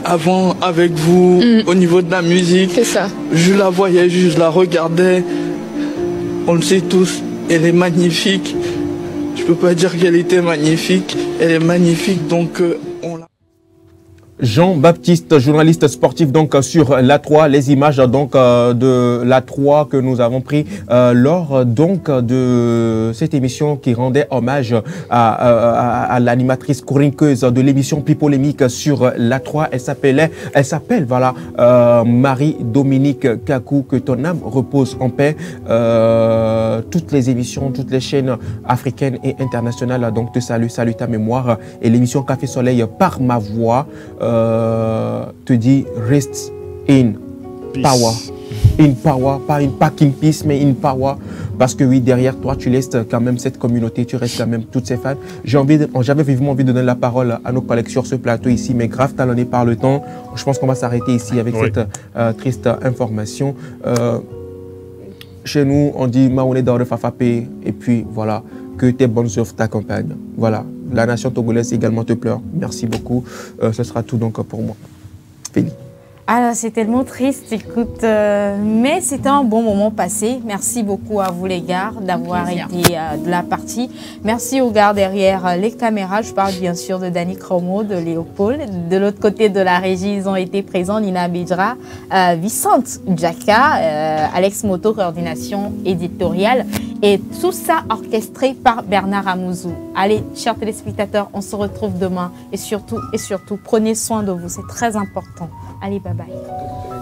avant avec vous au niveau de la musique.
C'est ça.
Je la voyais, je la regardais. On le sait tous, elle est magnifique. Je peux pas dire qu'elle était magnifique. Elle est magnifique, donc on l'a.
Jean-Baptiste, journaliste sportif donc sur l'A3, les images donc de l'A3 que nous avons pris lors donc de cette émission qui rendait hommage à l'animatrice chroniqueuse de l'émission Pipolémique sur l'A3. Elle s'appelle voilà Marie-Dominique Kakou, que ton âme repose en paix. Toutes les émissions, toutes les chaînes africaines et internationales donc te saluent, ta mémoire, et l'émission Café Soleil par ma voix te dit rest in power. In power, pas in peace, mais in power. Parce que oui, derrière toi, tu laisses quand même cette communauté, tu restes quand même toutes ces fans. J'avais vivement envie de donner la parole à nos collègues sur ce plateau ici, mais grave talonné par le temps. Je pense qu'on va s'arrêter ici avec cette triste information. Chez nous, on dit Maoné Daure Fafapé, et puis voilà, que tes bonnes œuvres t'accompagnent. Voilà, la nation togolaise également te pleure. Merci beaucoup. Ce sera tout donc pour moi. Félix.
Alors, c'est tellement triste, écoute, mais c'était un bon moment passé. Merci beaucoup à vous les gars d'avoir été de la partie. Merci aux gars derrière les caméras. Je parle bien sûr de Danny Cromo, de Léopold. De l'autre côté de la régie, ils ont été présents Nina Bidra, Vicente Djaka, Alex Moto, coordination éditoriale. Et tout ça orchestré par Bernard Amouzou. Allez, chers téléspectateurs, on se retrouve demain. Et surtout, prenez soin de vous. C'est très important. Allez, bye bye.